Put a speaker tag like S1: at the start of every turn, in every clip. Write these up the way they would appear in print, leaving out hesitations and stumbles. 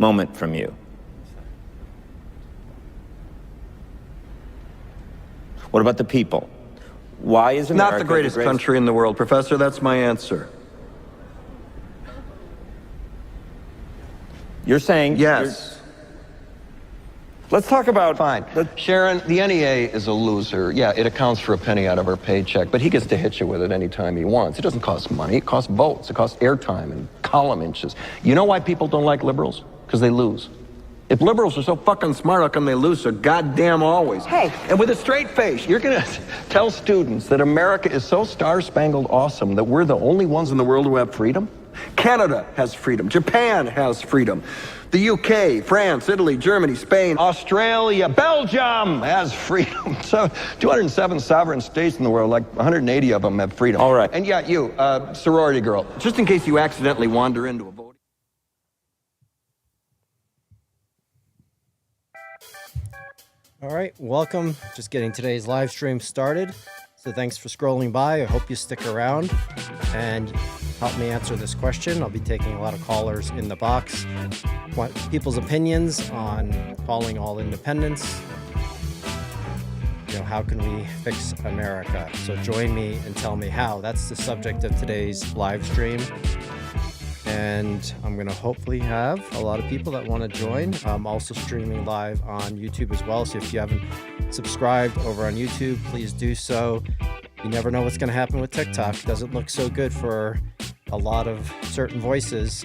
S1: moment from you. What about the people? Why is America
S2: not the greatest country in the world, Professor? That's my answer.
S1: You're saying...
S2: Yes.
S1: Let's talk about...
S2: Fine. Sharon, the NEA is a loser. Yeah, it accounts for a penny out of our paycheck, but he gets to hit you with it anytime he wants. It doesn't cost money. It costs votes. It costs airtime and column inches. You know why people don't like liberals? Because they lose. If liberals are so fucking smart, how come they lose so goddamn always?
S3: Hey.
S2: And with a straight face, you're going to tell students that America is so star-spangled awesome that we're the only ones in the world who have freedom? Canada has freedom. Japan has freedom. The UK, France, Italy, Germany, Spain, Australia, Belgium has freedom. So 207 sovereign states in the world, like 180 of them have freedom.
S1: All right.
S2: And yeah, you, sorority girl, just in case you accidentally wander into a voting.
S4: All right, welcome. Just getting today's live stream started. So thanks for scrolling by. I hope you stick around and help me answer this question. I'll be taking a lot of callers in the box. Want people's opinions on calling all independents. You know, how can we fix America? So join me and tell me how. That's the subject of today's live stream. And I'm going to hopefully have a lot of people that want to join. I'm also streaming live on YouTube as well. So if you haven't subscribed over on YouTube, please do so. You never know what's going to happen with TikTok. It doesn't look so good for a lot of certain voices,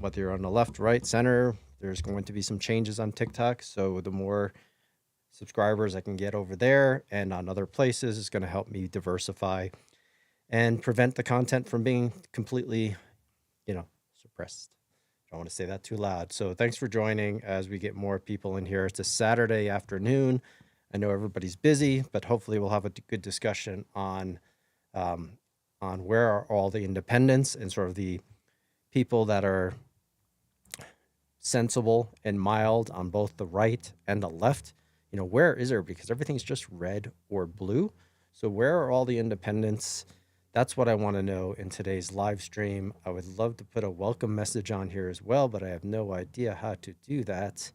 S4: whether you're on the left, right, center. There's going to be some changes on TikTok. So the more subscribers I can get over there and on other places is going to help me diversify and prevent the content from being completely suppressed. I don't want to say that too loud. So thanks for joining as we get more people in here. It's a Saturday afternoon. I know everybody's busy, but hopefully we'll have a good discussion on where are all the independents and sort of the people that are sensible and mild on both the right and the left. You know, where is there? Because everything's just red or blue. So where are all the independents? That's what I want to know in today's live stream. I would love to put a welcome message on here as well, but I have no idea how to do that.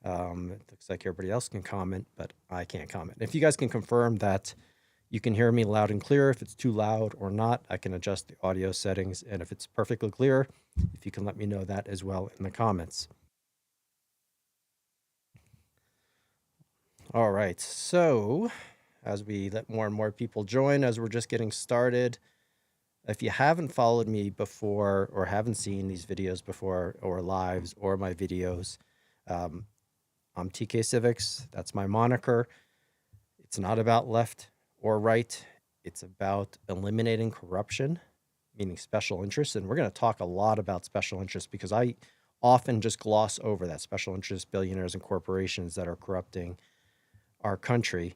S4: It looks like everybody else can comment, but I can't comment. If you guys can confirm that you can hear me loud and clear, if it's too loud or not, I can adjust the audio settings. And if it's perfectly clear, if you can let me know that as well in the comments. All right, so as we let more and more people join, as we're just getting started. If you haven't followed me before or haven't seen these videos before or lives or my videos, I'm TK Civics. That's my moniker. It's not about left or right. It's about eliminating corruption, meaning special interests. And we're going to talk a lot about special interests because I often just gloss over that special interest billionaires and corporations that are corrupting our country.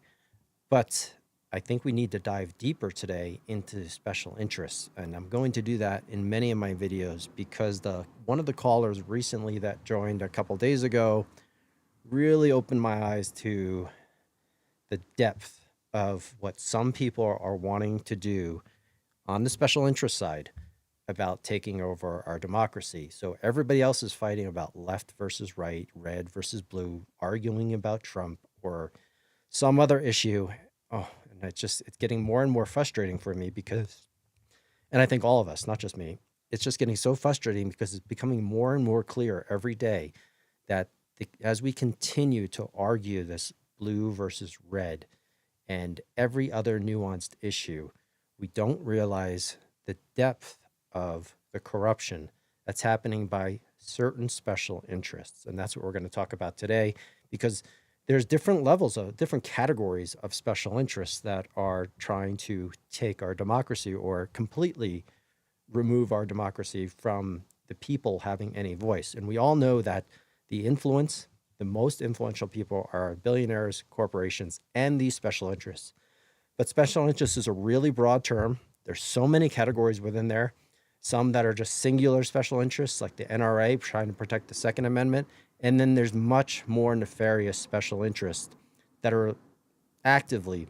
S4: But I think we need to dive deeper today into special interests. And I'm going to do that in many of my videos because one of the callers recently that joined a couple days ago really opened my eyes to the depth of what some people are wanting to do on the special interest side about taking over our democracy. So everybody else is fighting about left versus right, red versus blue, arguing about Trump or some other issue. Oh, and it's getting more and more frustrating for me because, and I think all of us, not just me, it's just getting so frustrating because it's becoming more and more clear every day that as we continue to argue this blue versus red and every other nuanced issue, we don't realize the depth of the corruption that's happening by certain special interests. And that's what we're going to talk about today because there's different levels of different categories of special interests that are trying to take our democracy or completely remove our democracy from the people having any voice. And we all know that the most influential people are billionaires, corporations, and these special interests. But special interests is a really broad term. There's so many categories within there. Some that are just singular special interests, like the NRA trying to protect the Second Amendment. And then there's much more nefarious special interests that are actively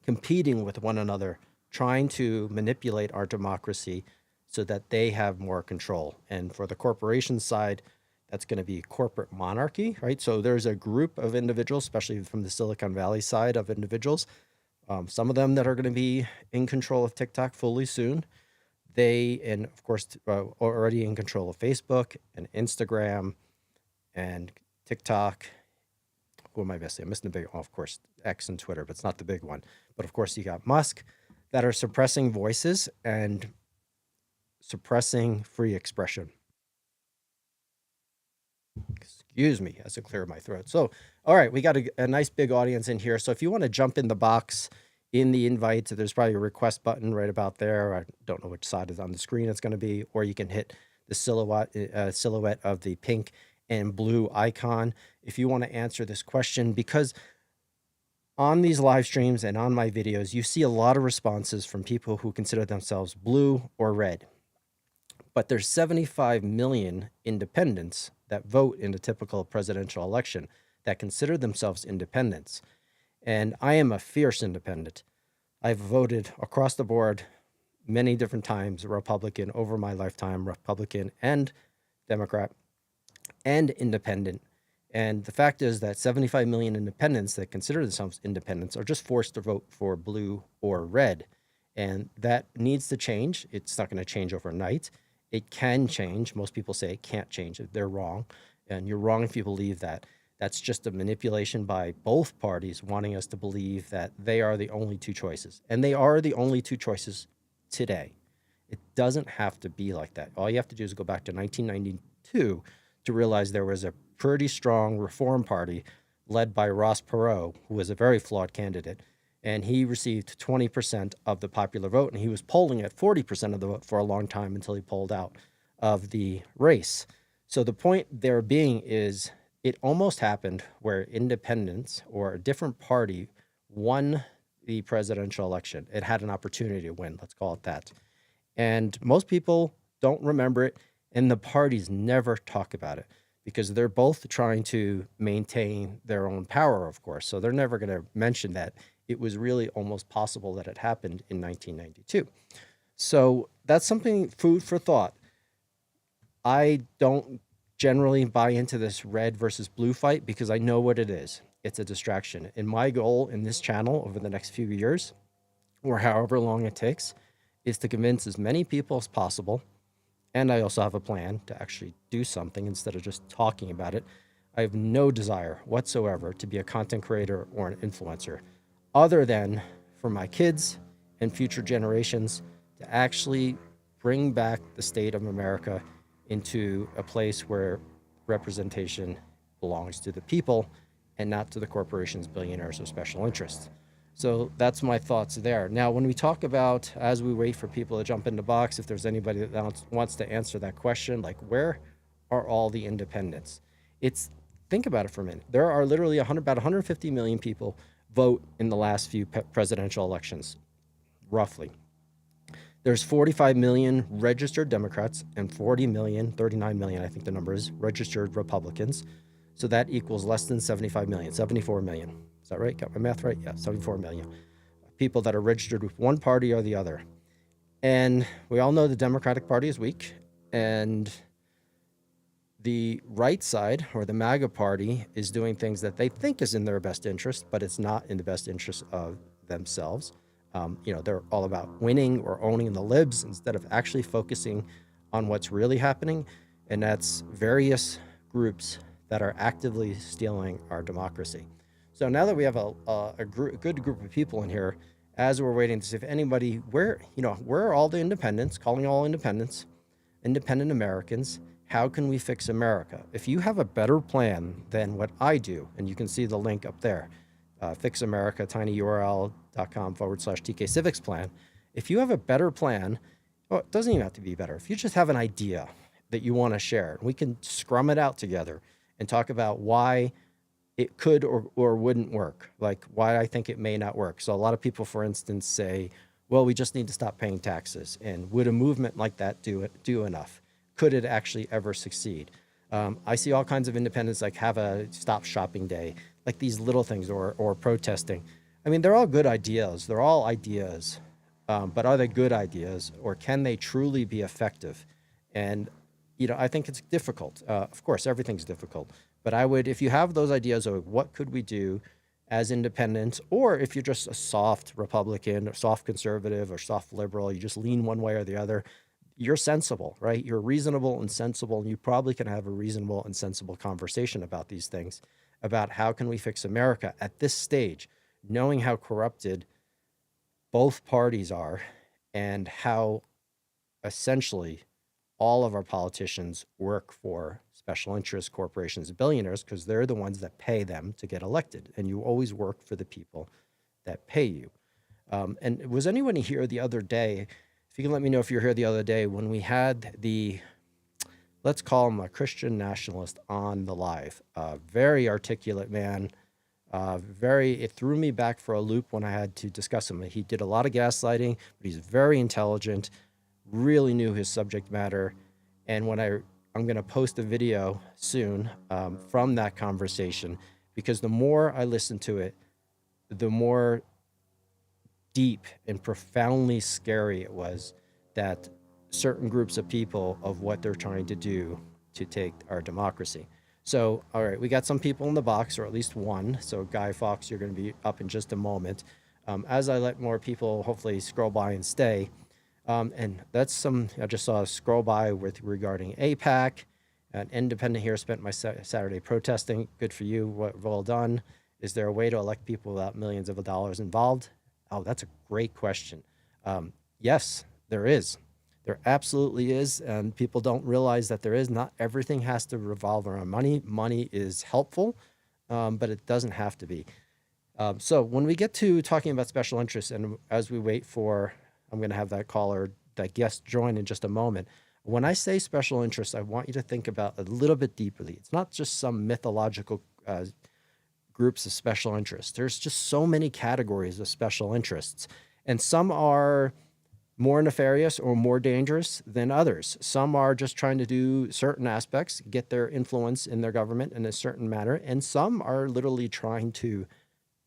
S4: competing with one another, trying to manipulate our democracy so that they have more control. And for the corporation side, That's going to be corporate monarchy, right? So there's a group of individuals, especially from the Silicon Valley side of individuals, some of them that are going to be in control of TikTok fully soon. They, and of course, already in control of Facebook and Instagram and TikTok. Who am I missing? I'm missing the big one, of course, X and Twitter, but it's not the big one. But of course, you got Musk that are suppressing voices and suppressing free expression. Excuse me, as I clear my throat. So, all right, we got a nice big audience in here. So if you want to jump in the box in the invite, there's probably a request button right about there. I don't know which side is on the screen it's going to be, or you can hit the silhouette of the pink and blue icon if you want to answer this question, because on these live streams and on my videos, you see a lot of responses from people who consider themselves blue or red. But there's 75 million independents that vote in a typical presidential election that consider themselves independents. And I am a fierce independent. I've voted across the board many different times, Republican over my lifetime, Republican and Democrat and independent. And the fact is that 75 million independents that consider themselves independents are just forced to vote for blue or red. And that needs to change. It's not going to change overnight. It can change. Most people say it can't change. They're wrong. And you're wrong if you believe that. That's just a manipulation by both parties wanting us to believe that they are the only two choices. And they are the only two choices today. It doesn't have to be like that. All you have to do is go back to 1992 to realize there was a pretty strong reform party led by Ross Perot, who was a very flawed candidate. And he received 20% of the popular vote, and he was polling at 40% of the vote for a long time until he pulled out of the race. So the point there being is it almost happened where independents or a different party won the presidential election. It had an opportunity to win, let's call it that. And most people don't remember it, and the parties never talk about it because they're both trying to maintain their own power, of course. So they're never going to mention that it was really almost possible that it happened in 1992. So that's something, food for thought. I don't generally buy into this red versus blue fight because I know what it is. It's a distraction. And my goal in this channel over the next few years, or however long it takes, is to convince as many people as possible. And I also have a plan to actually do something instead of just talking about it. I have no desire whatsoever to be a content creator or an influencer, other than for my kids and future generations to actually bring back the state of America into a place where representation belongs to the people and not to the corporations, billionaires, or special interests. So that's my thoughts there. Now, when we talk about, as we wait for people to jump in the box, if there's anybody that wants to answer that question, like where are all the independents? Think about it for a minute. There are literally about 150 million people vote in the last few presidential elections, roughly. There's 45 million registered Democrats and 39 million, I think the number is, registered Republicans. So that equals less than 75 million, 74 million. Is that right? Got my math right? Yeah, 74 million. People that are registered with one party or the other. And we all know the Democratic Party is weak. And the right side, or the MAGA party, is doing things that they think is in their best interest, but it's not in the best interest of themselves. They're all about winning or owning the libs instead of actually focusing on what's really happening. And that's various groups that are actively stealing our democracy. So now that we have a good group of people in here, as we're waiting to see if anybody, where are all the independents, calling all independents, independent Americans, how can we fix America? If you have a better plan than what I do, and you can see the link up there, Fix America, tinyurl.com/TK Civics plan. If you have a better plan, well, it doesn't even have to be better. If you just have an idea that you want to share, we can scrum it out together and talk about why it could or wouldn't work, like why I think it may not work. So a lot of people, for instance, say, well, we just need to stop paying taxes. And would a movement like that do enough? Could it actually ever succeed? I see all kinds of independents like have a stop shopping day, like these little things, or protesting. I mean, they're all good ideas. They're all ideas, but are they good ideas, or can they truly be effective? And I think it's difficult. Of course, everything's difficult. But I would, if you have those ideas of what could we do as independents, or if you're just a soft Republican or soft conservative or soft liberal, you just lean one way or the other, you're sensible, right? You're reasonable and sensible, and you probably can have a reasonable and sensible conversation about these things, about how can we fix America at this stage, knowing how corrupted both parties are and how essentially all of our politicians work for special interest corporations and billionaires because they're the ones that pay them to get elected. And you always work for the people that pay you. And was anyone here the other day? If you can let me know if you're here the other day when we had the, let's call him a Christian nationalist on the live, very articulate man. It threw me back for a loop when I had to discuss him. He did a lot of gaslighting, but he's very intelligent, really knew his subject matter. And when I'm going to post a video soon from that conversation, because the more I listen to it, the more deep and profoundly scary it was that certain groups of people of what they're trying to do to take our democracy. So, all right, we got some people in the box, or at least one. So Guy Fawkes, you're going to be up in just a moment. As I let more people hopefully scroll by and stay. And that's I just saw a scroll by with regarding AIPAC. An independent here spent my Saturday protesting. Good for you. Well done. Is there a way to elect people without millions of dollars involved? Oh, that's a great question. Yes, there is. There absolutely is. And people don't realize that there is. Not everything has to revolve around money. Money is helpful, but it doesn't have to be. So when we get to talking about special interests, and as we wait for, I'm going to have that guest join in just a moment. When I say special interests, I want you to think about a little bit deeply. It's not just some mythological groups of special interests. There's just so many categories of special interests, and some are more nefarious or more dangerous than others. Some are just trying to do certain aspects, get their influence in their government in a certain manner, and some are literally trying to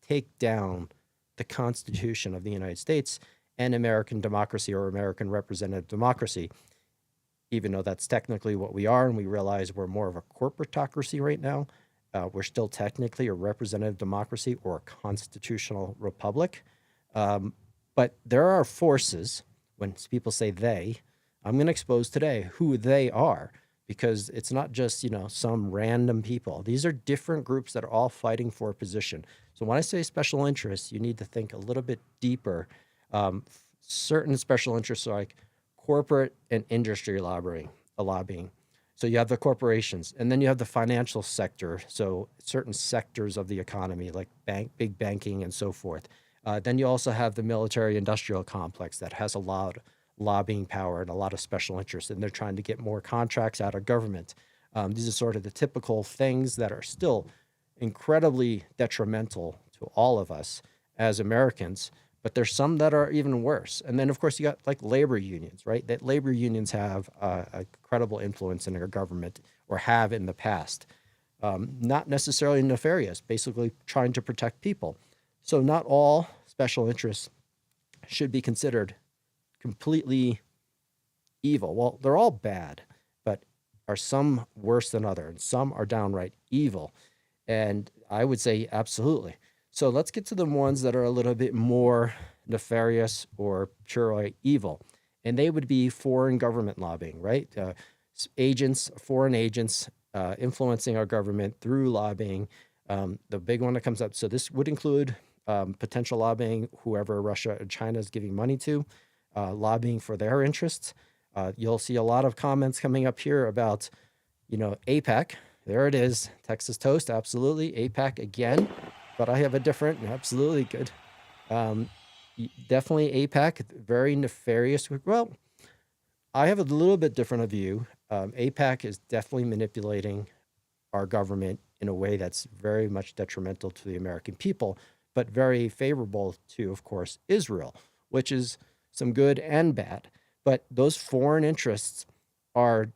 S4: take down the Constitution of the United States and American democracy or American representative democracy, even though that's technically what we are, and we realize we're more of a corporatocracy right now. We're still technically a representative democracy or a constitutional republic. But there are forces, when people say they, I'm going to expose today who they are, because it's not just, some random people. These are different groups that are all fighting for a position. So when I say special interests, you need to think a little bit deeper. Certain special interests are like corporate and industry lobbying. So you have the corporations, and then you have the financial sector. So certain sectors of the economy, like big banking and so forth. Then you also have the military-industrial complex that has a lot of lobbying power and a lot of special interests, and they're trying to get more contracts out of government. These are sort of the typical things that are still incredibly detrimental to all of us as Americans, but there's some that are even worse. And then, of course, you got like labor unions, right? That labor unions have a credible influence in our government, or have in the past. Not necessarily nefarious, basically trying to protect people. So not all special interests should be considered completely evil. Well, they're all bad, but are some worse than others? And some are downright evil. And I would say absolutely. So let's get to the ones that are a little bit more nefarious or purely evil. And they would be foreign government lobbying, right? Foreign agents influencing our government through lobbying. The big one that comes up. So this would include potential lobbying, whoever Russia or China is giving money to, lobbying for their interests. You'll see a lot of comments coming up here about, AIPAC. There it is. Texas Toast. Absolutely. AIPAC again. But I have a different, absolutely good. Definitely AIPAC, very nefarious. Well, I have a little bit different of view. AIPAC is definitely manipulating our government in a way that's very much detrimental to the American people, but very favorable to, of course, Israel, which is some good and bad. But those foreign interests are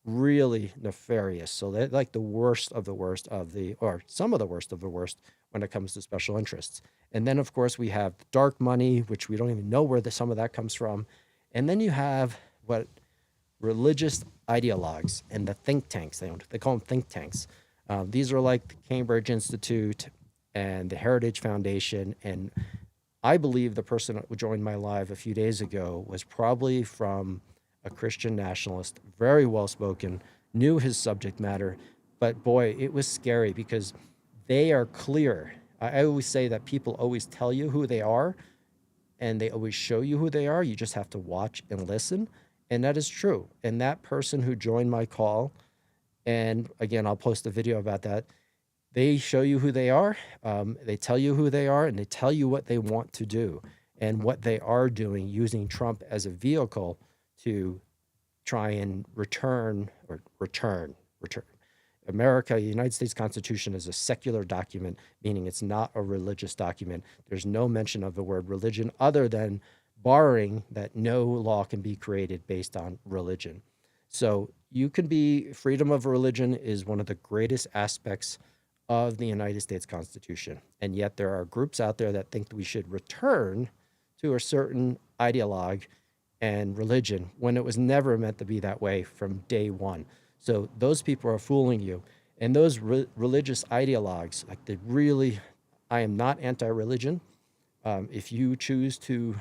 S4: really nefarious. So they're like the worst of the worst or some of the worst of the worst when it comes to special interests. And then, of course, we have dark money, which we don't even know where some of that comes from. And then you have what religious ideologues and the think tanks. They call them think tanks. These are like the Cambridge Institute and the Heritage Foundation. And I believe the person that joined my live a few days ago was probably from a Christian nationalist, very well spoken, knew his subject matter. But boy, it was scary because they are clear. I always say that people always tell you who they are and they always show you who they are. You just have to watch and listen. And that is true. And that person who joined my call, and again, I'll post a video about that. They show you who they are. They tell you who they are, and they tell you what they want to do and what they are doing, using Trump as a vehicle to try and return. America, the United States Constitution is a secular document, meaning it's not a religious document. There's no mention of the word religion other than barring that no law can be created based on religion. So you can be, freedom of religion is one of the greatest aspects of the United States Constitution. And yet there are groups out there that think that we should return to a certain ideologue and religion when it was never meant to be that way from day one. So those people are fooling you. And those religious ideologues, like they really, I am not anti-religion. If you choose to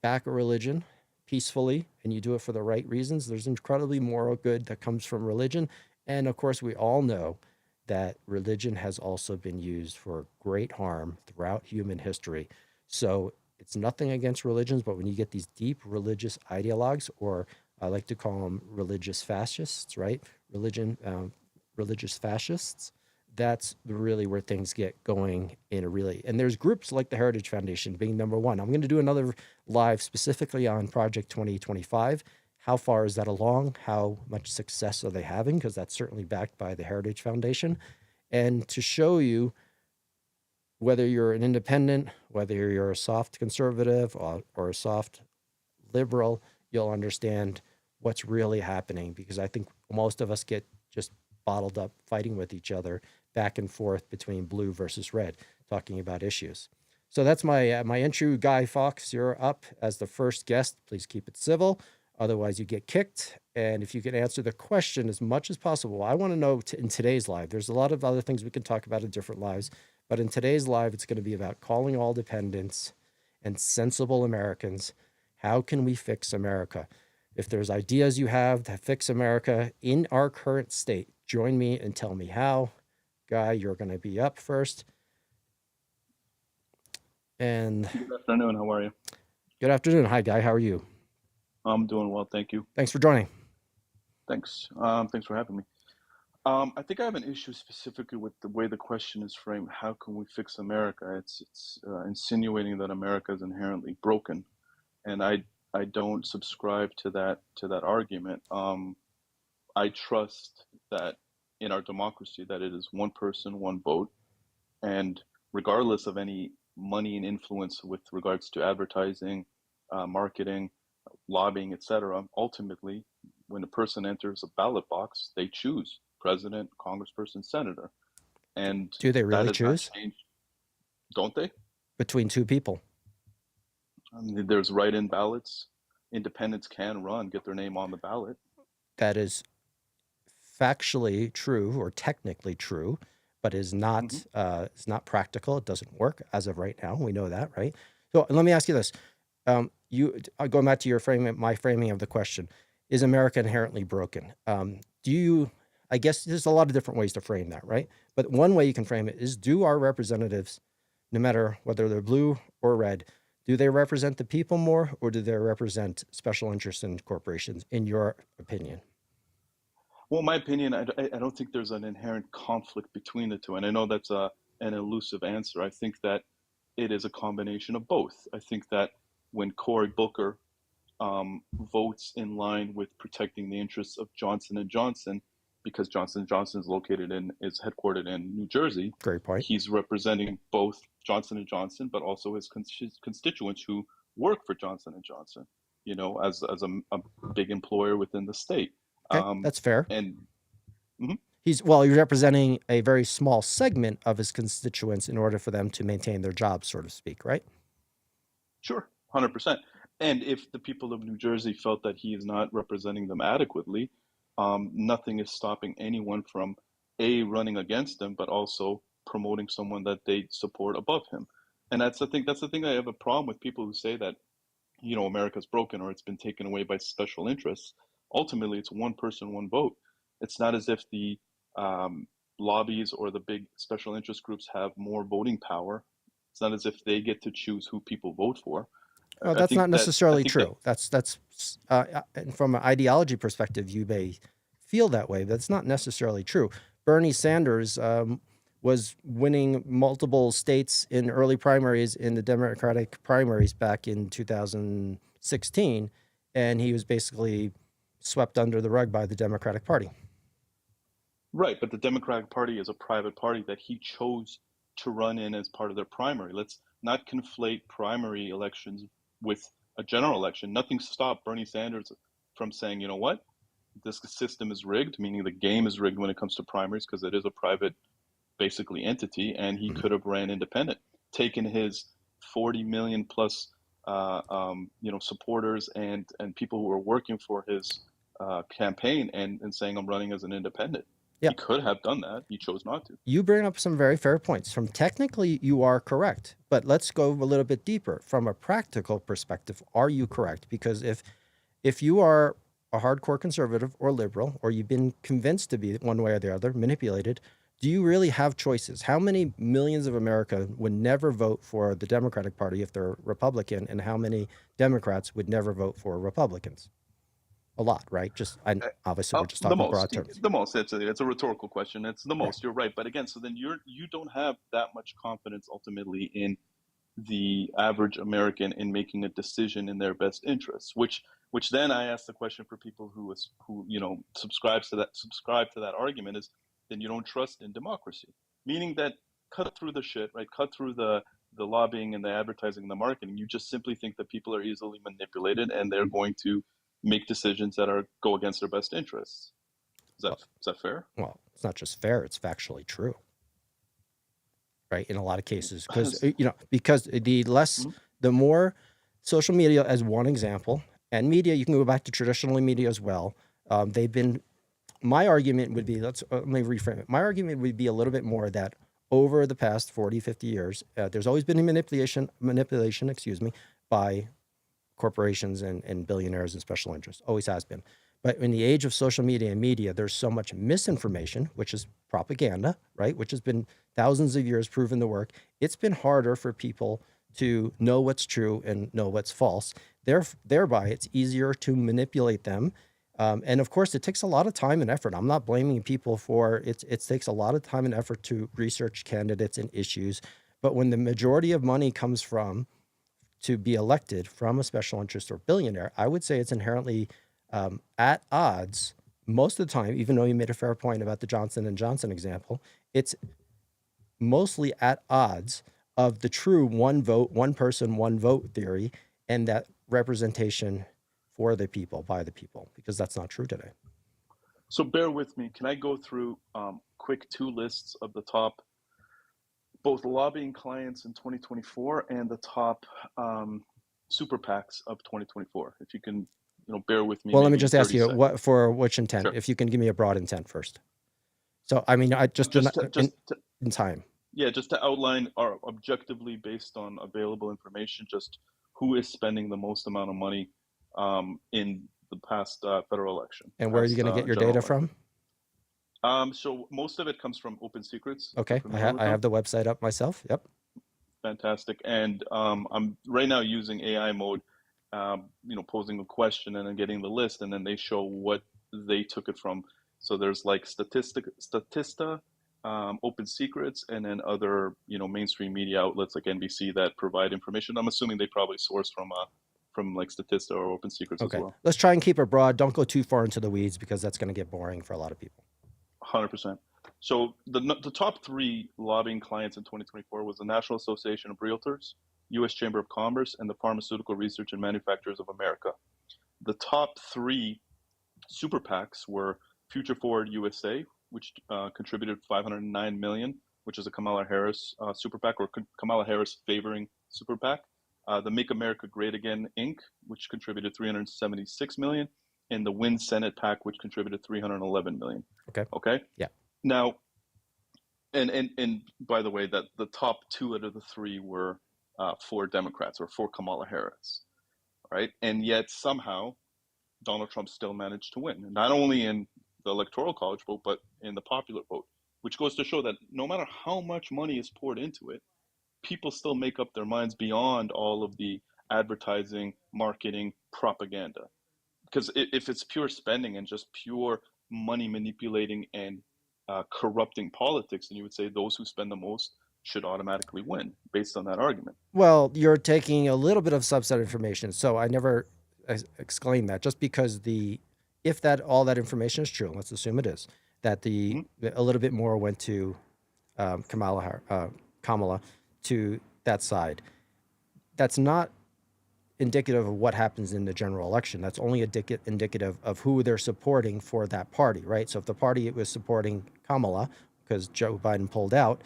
S4: back a religion peacefully and you do it for the right reasons, there's incredibly moral good that comes from religion. And of course, we all know that religion has also been used for great harm throughout human history. So it's nothing against religions, but when you get these deep religious ideologues, or I like to call them religious fascists, right? Religious fascists, that's really where things get going in a really, and there's groups like the Heritage Foundation being number one. I'm going to do another live specifically on Project 2025. How far is that along? How much success are they having? Because that's certainly backed by the Heritage Foundation. And to show you whether you're an independent, whether you're a soft conservative or a soft liberal, you'll understand what's really happening, because I think most of us get just bottled up fighting with each other back and forth between blue versus red, talking about issues. So that's my intro. Guy Fawkes, you're up as the first guest. Please keep it civil. Otherwise, you get kicked. And if you can answer the question as much as possible, I want to know in today's live, there's a lot of other things we can talk about in different lives, but in today's live, it's going to be about calling all dependents and sensible Americans. How can we fix America? If there's ideas you have to fix America in our current state, join me and tell me how. Guy, you're going to be up first. And
S3: good afternoon. How are you?
S4: Good afternoon. Hi, Guy. How are you?
S3: I'm doing well, thank you.
S4: Thanks for joining.
S3: Thanks. Thanks for having me. I think I have an issue specifically with the way the question is framed. How can we fix America? It's insinuating that America is inherently broken, and I don't subscribe to that argument. I trust that in our democracy that it is one person, one vote, and regardless of any money and influence with regards to advertising, marketing, lobbying, etc., ultimately, when a person enters a ballot box, they choose president, congressperson, senator. And
S4: do they really
S3: that has not
S4: choose?
S3: changed, don't they?
S4: Between two people.
S3: I mean, there's write-in ballots. Independents can run, get their name on the ballot.
S4: That is factually true or technically true, but is not it's not practical. It doesn't work as of right now. We know that, right? So let me ask you this: going back to your framing, my framing of the question, is America inherently broken? I guess there's a lot of different ways to frame that, right? But one way you can frame it is: do our representatives, no matter whether they're blue or red, do they represent the people more, or do they represent special interests and corporations, in your opinion?
S3: Well, my opinion, I don't think there's an inherent conflict between the two. And I know that's an elusive answer. I think that it is a combination of both. I think that when Cory Booker votes in line with protecting the interests of Johnson & Johnson, because Johnson & Johnson is headquartered in New Jersey.
S4: Great point.
S3: He's representing both Johnson & Johnson, but also his constituents who work for Johnson & Johnson, you know, as a big employer within the state.
S4: Okay, that's fair.
S3: And
S4: he's representing a very small segment of his constituents in order for them to maintain their jobs, so to speak, right?
S3: Sure, 100%. And if the people of New Jersey felt that he is not representing them adequately, nothing is stopping anyone from A, running against him, but also promoting someone that they support above him. And that's the thing I have a problem with people who say that, America's broken or it's been taken away by special interests. Ultimately, it's one person, one vote. It's not as if the um, lobbies or the big special interest groups have more voting power. It's not as if they get to choose who people vote for.
S4: No,
S3: I
S4: that's not
S3: think that I
S4: necessarily
S3: think that
S4: true. And from an ideology perspective, you may feel that way. That's not necessarily true. Bernie Sanders was winning multiple states in early primaries in the Democratic primaries back in 2016, and he was basically swept under the rug by the Democratic Party.
S3: right, but the Democratic Party is a private party that he chose to run in as part of their primary. Let's not conflate primary elections with a general election. Nothing stopped Bernie Sanders from saying, you know what, this system is rigged, meaning the game is rigged when it comes to primaries because it is a private, basically, entity, and he could have ran independent, taken his 40 million plus, supporters and people who were working for his campaign and saying, I'm running as an independent.
S4: Yeah.
S3: He could have done that. He chose not to.
S4: You bring up some very fair points. From technically, you are correct, but let's go a little bit deeper. From a practical perspective, are you correct? Because if you are a hardcore conservative or liberal, or you've been convinced to be one way or the other, manipulated, do you really have choices? How many millions of America would never vote for the Democratic Party if they're Republican, and how many Democrats would never vote for Republicans? A lot, right? Obviously we're just
S3: The
S4: talking broad
S3: most,
S4: terms.
S3: the most. It's a rhetorical question. It's the most. You're right, but again, so then you don't have that much confidence ultimately in the average American in making a decision in their best interests. Which then I ask the question for people who subscribe to that argument is, then you don't trust in democracy, meaning that cut through the shit, right? Cut through the lobbying and the advertising and the marketing. You just simply think that people are easily manipulated and they're going to make decisions that go against their best interests. Is that fair?
S4: Well, it's not just fair, it's factually true, right? In a lot of cases, because the more social media, as one example, and media, you can go back to traditional media as well. My argument would be, let me reframe it. My argument would be a little bit more that over the past 40, 50 years, there's always been a manipulation, by corporations and billionaires and special interests. Always has been. But in the age of social media and media, there's so much misinformation, which is propaganda, right? Which has been thousands of years proven to work. It's been harder for people to know what's true and know what's false. Thereby, it's easier to manipulate them. And of course, it takes a lot of time and effort. I'm not blaming people for it. It takes a lot of time and effort to research candidates and issues. But when the majority of money comes to be elected from a special interest or billionaire, I would say it's inherently at odds most of the time, even though you made a fair point about the Johnson & Johnson example, it's mostly at odds of the true one vote, one person, one vote theory, and that representation for the people, by the people, because that's not true today.
S3: So bear with me. Can I go through quick two lists of the top both lobbying clients in 2024 and the top super PACs of 2024? If you can, bear with me.
S4: Well, let me
S3: maybe
S4: just ask
S3: 30
S4: you,
S3: seconds.
S4: what for which intent?
S3: Sure.
S4: If you can give me a broad intent first. So, I mean, in time.
S3: Yeah, just to outline our objectively based on available information, just who is spending the most amount of money in the past federal election.
S4: And where are you going to get your data from?
S3: So most of it comes from Open Secrets.
S4: Okay, I have the website up myself. Yep.
S3: Fantastic. And I'm right now using AI mode, posing a question and then getting the list, and then they show what they took it from. So there's like Statista, Open Secrets, and then other, mainstream media outlets like NBC that provide information. I'm assuming they probably source from like Statista or Open Secrets as well.
S4: Let's try and keep it broad. Don't go too far into the weeds because that's going to get boring for a lot of people.
S3: 100%. So the top three lobbying clients in 2024 was the National Association of Realtors, U.S. Chamber of Commerce, and the Pharmaceutical Research and Manufacturers of America. The top three super PACs were Future Forward USA, which contributed $509 million, which is a Kamala Harris super PAC, or Kamala Harris favoring super PAC. the Make America Great Again Inc., which contributed 376 million, and the Win Senate PAC, which contributed 311 million.
S4: Okay.
S3: Okay.
S4: Yeah.
S3: Now, and by the way, that the top two out of the three were for Democrats or for Kamala Harris, right? And yet somehow Donald Trump still managed to win, not only in the electoral college vote, but in the popular vote, which goes to show that no matter how much money is poured into it, people still make up their minds beyond all of the advertising, marketing, propaganda. Because if it's pure spending and just pure money manipulating and corrupting politics, then you would say those who spend the most should automatically win based on that argument.
S4: Well, you're taking a little bit of subset information. So I never exclaim that just because if that all that information is true, let's assume it is, that a little bit more went to Kamala to that side. That's not indicative of what happens in the general election. That's only indicative of who they're supporting for that party, right? So if the party was supporting Kamala because Joe Biden pulled out,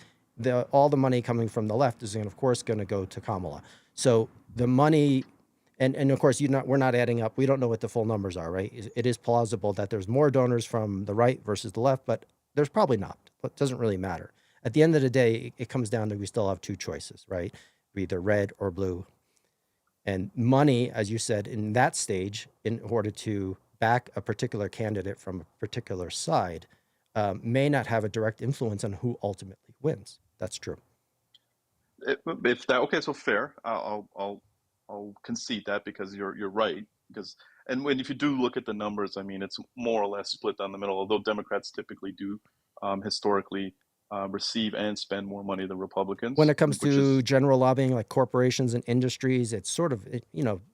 S4: all the money coming from the left is, of course, going to go to Kamala. So the money, and of course, we're not adding up. We don't know what the full numbers are, right? It is plausible that there's more donors from the right versus the left, but there's probably not. It doesn't really matter. At the end of the day, it comes down to we still have two choices, right? Either red or blue. And money, as you said, in that stage, in order to back a particular candidate from a particular side, may not have a direct influence on who ultimately wins. That's true.
S3: Okay, so fair. I'll concede that because you're right. If you do look at the numbers, I mean, it's more or less split down the middle. Although Democrats typically do historically receive and spend more money than Republicans.
S4: When it comes to general lobbying, like corporations and industries, it's sort of,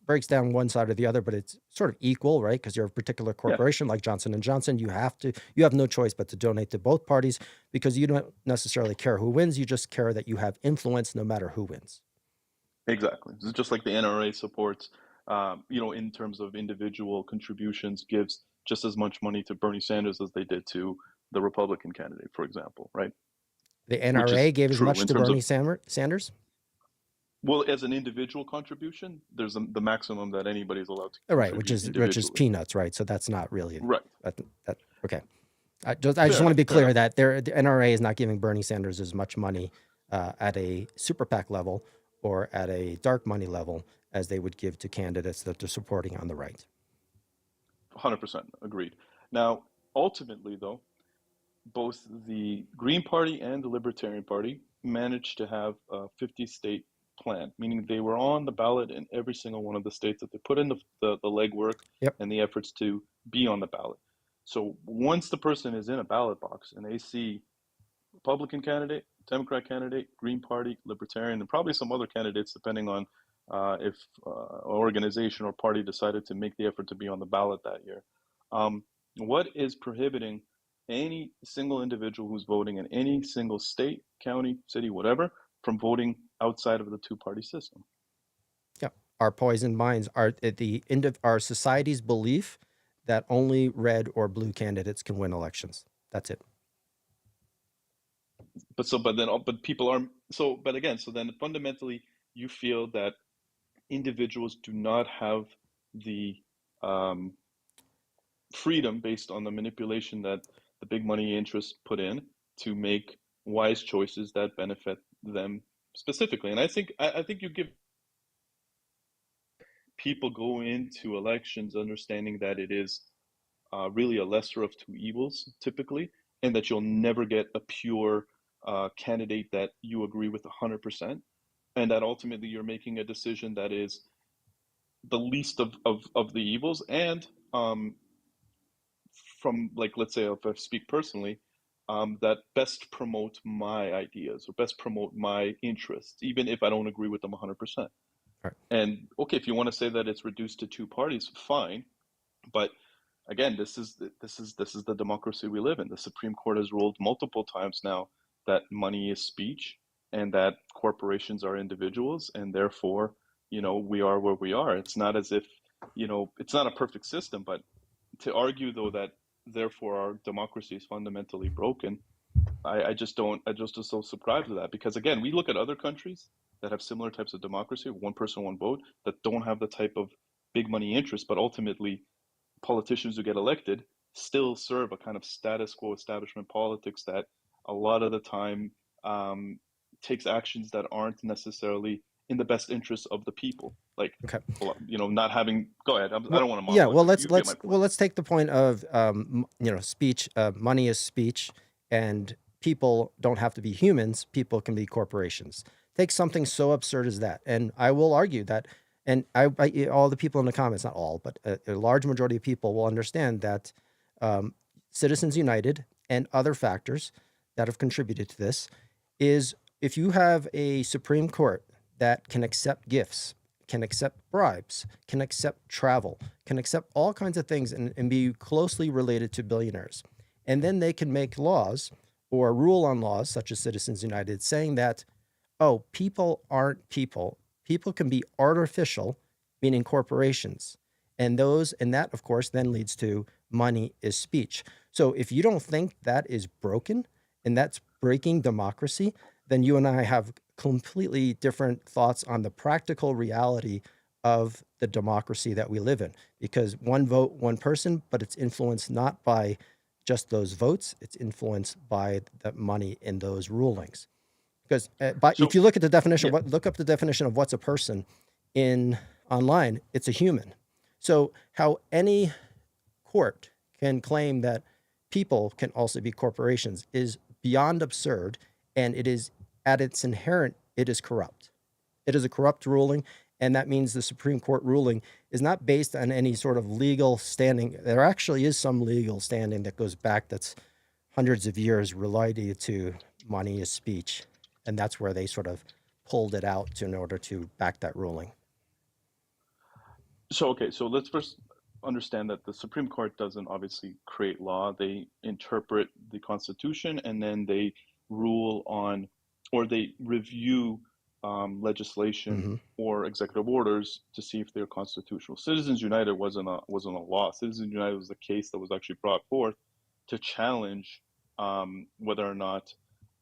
S4: breaks down one side or the other, but it's sort of equal, right? Because you're a particular corporation like Johnson & Johnson, you have no choice but to donate to both parties because you don't necessarily care who wins. You just care that you have influence no matter who wins.
S3: Exactly. It's just like the NRA supports, in terms of individual contributions, gives just as much money to Bernie Sanders as they did to the Republican candidate, for example, right?
S4: The NRA gave as much to Bernie Sanders?
S3: Well, as an individual contribution, there's the maximum that anybody's allowed to
S4: right, which is peanuts, right? So that's not really
S3: right.
S4: Okay. I just want to be clear that the NRA is not giving Bernie Sanders as much money at a super PAC level or at a dark money level as they would give to candidates that they're supporting on the right.
S3: 100% agreed. Now, ultimately, though, both the Green Party and the Libertarian Party managed to have a 50-state plan, meaning they were on the ballot in every single one of the states that they put in the legwork and the efforts to be on the ballot. So once the person is in a ballot box and they see Republican candidate, Democrat candidate, Green Party, Libertarian, and probably some other candidates, depending on if organization or party decided to make the effort to be on the ballot that year. What is prohibiting any single individual who's voting in any single state, county, city, whatever, from voting outside of the two-party system?
S4: Yeah, our poisoned minds are at the end of our society's belief that only red or blue candidates can win elections. That's it.
S3: But then fundamentally you feel that individuals do not have the freedom based on the manipulation that the big money interests put in to make wise choices that benefit them specifically. And I think you give people go into elections understanding that it is really a lesser of two evils typically, and that you'll never get a pure candidate that you agree with 100%, and that ultimately you're making a decision that is the least of the evils. And from, like, let's say if I speak personally, that best promote my ideas or best promote my interests, even if I don't agree with them 100%.
S4: Right.
S3: And okay, if you want to say that it's reduced to two parties, fine. But again, this is the democracy we live in. The Supreme Court has ruled multiple times now that money is speech and that corporations are individuals, and therefore, we are where we are. It's not as if, it's not a perfect system, but to argue though that therefore our democracy is fundamentally broken, I just don't. I just am so surprised with that because again, we look at other countries that have similar types of democracy, one person, one vote, that don't have the type of big money interest, but ultimately politicians who get elected still serve a kind of status quo establishment politics that a lot of the time um, takes actions that aren't necessarily in the best interest of the people. Like,
S4: Okay.
S3: not having. Go ahead. I
S4: Well,
S3: don't want to
S4: yeah.
S3: monologue,
S4: Well,
S3: but you get my point.
S4: let's take the point of speech. Money is speech, and people don't have to be humans. People can be corporations. Take something so absurd as that, and I will argue that. And all the people in the comments, not all, but a large majority of people will understand that um, Citizens United and other factors that have contributed to this is if you have a Supreme Court that can accept gifts, can accept bribes, can accept travel, can accept all kinds of things and be closely related to billionaires. And then they can make laws or rule on laws, such as Citizens United, saying that, oh, people aren't people. People can be artificial, meaning corporations. And that, of course, then leads to money is speech. So if you don't think that is broken and that's breaking democracy, then you and I have completely different thoughts on the practical reality of the democracy that we live in. Because one vote, one person, but it's influenced not by just those votes, it's influenced by the money in those rulings. Because if
S3: So
S4: you look at the definition,
S3: yeah,
S4: look up the definition of what's a person in online, it's a human. So how any court can claim that people can also be corporations is beyond absurd, and it is at its inherent, it is corrupt. It is a corrupt ruling, and that means the Supreme Court ruling is not based on any sort of legal standing. There actually is some legal standing that goes back that's hundreds of years related to money is speech, and that's where they sort of pulled it out in order to back that ruling.
S3: so let's first understand that the Supreme Court doesn't obviously create law. They interpret the Constitution and then they rule on, or they review legislation
S4: Hmm.
S3: or executive orders to see if they're constitutional. Citizens United wasn't a law. Citizens United was a case that was actually brought forth to challenge whether or not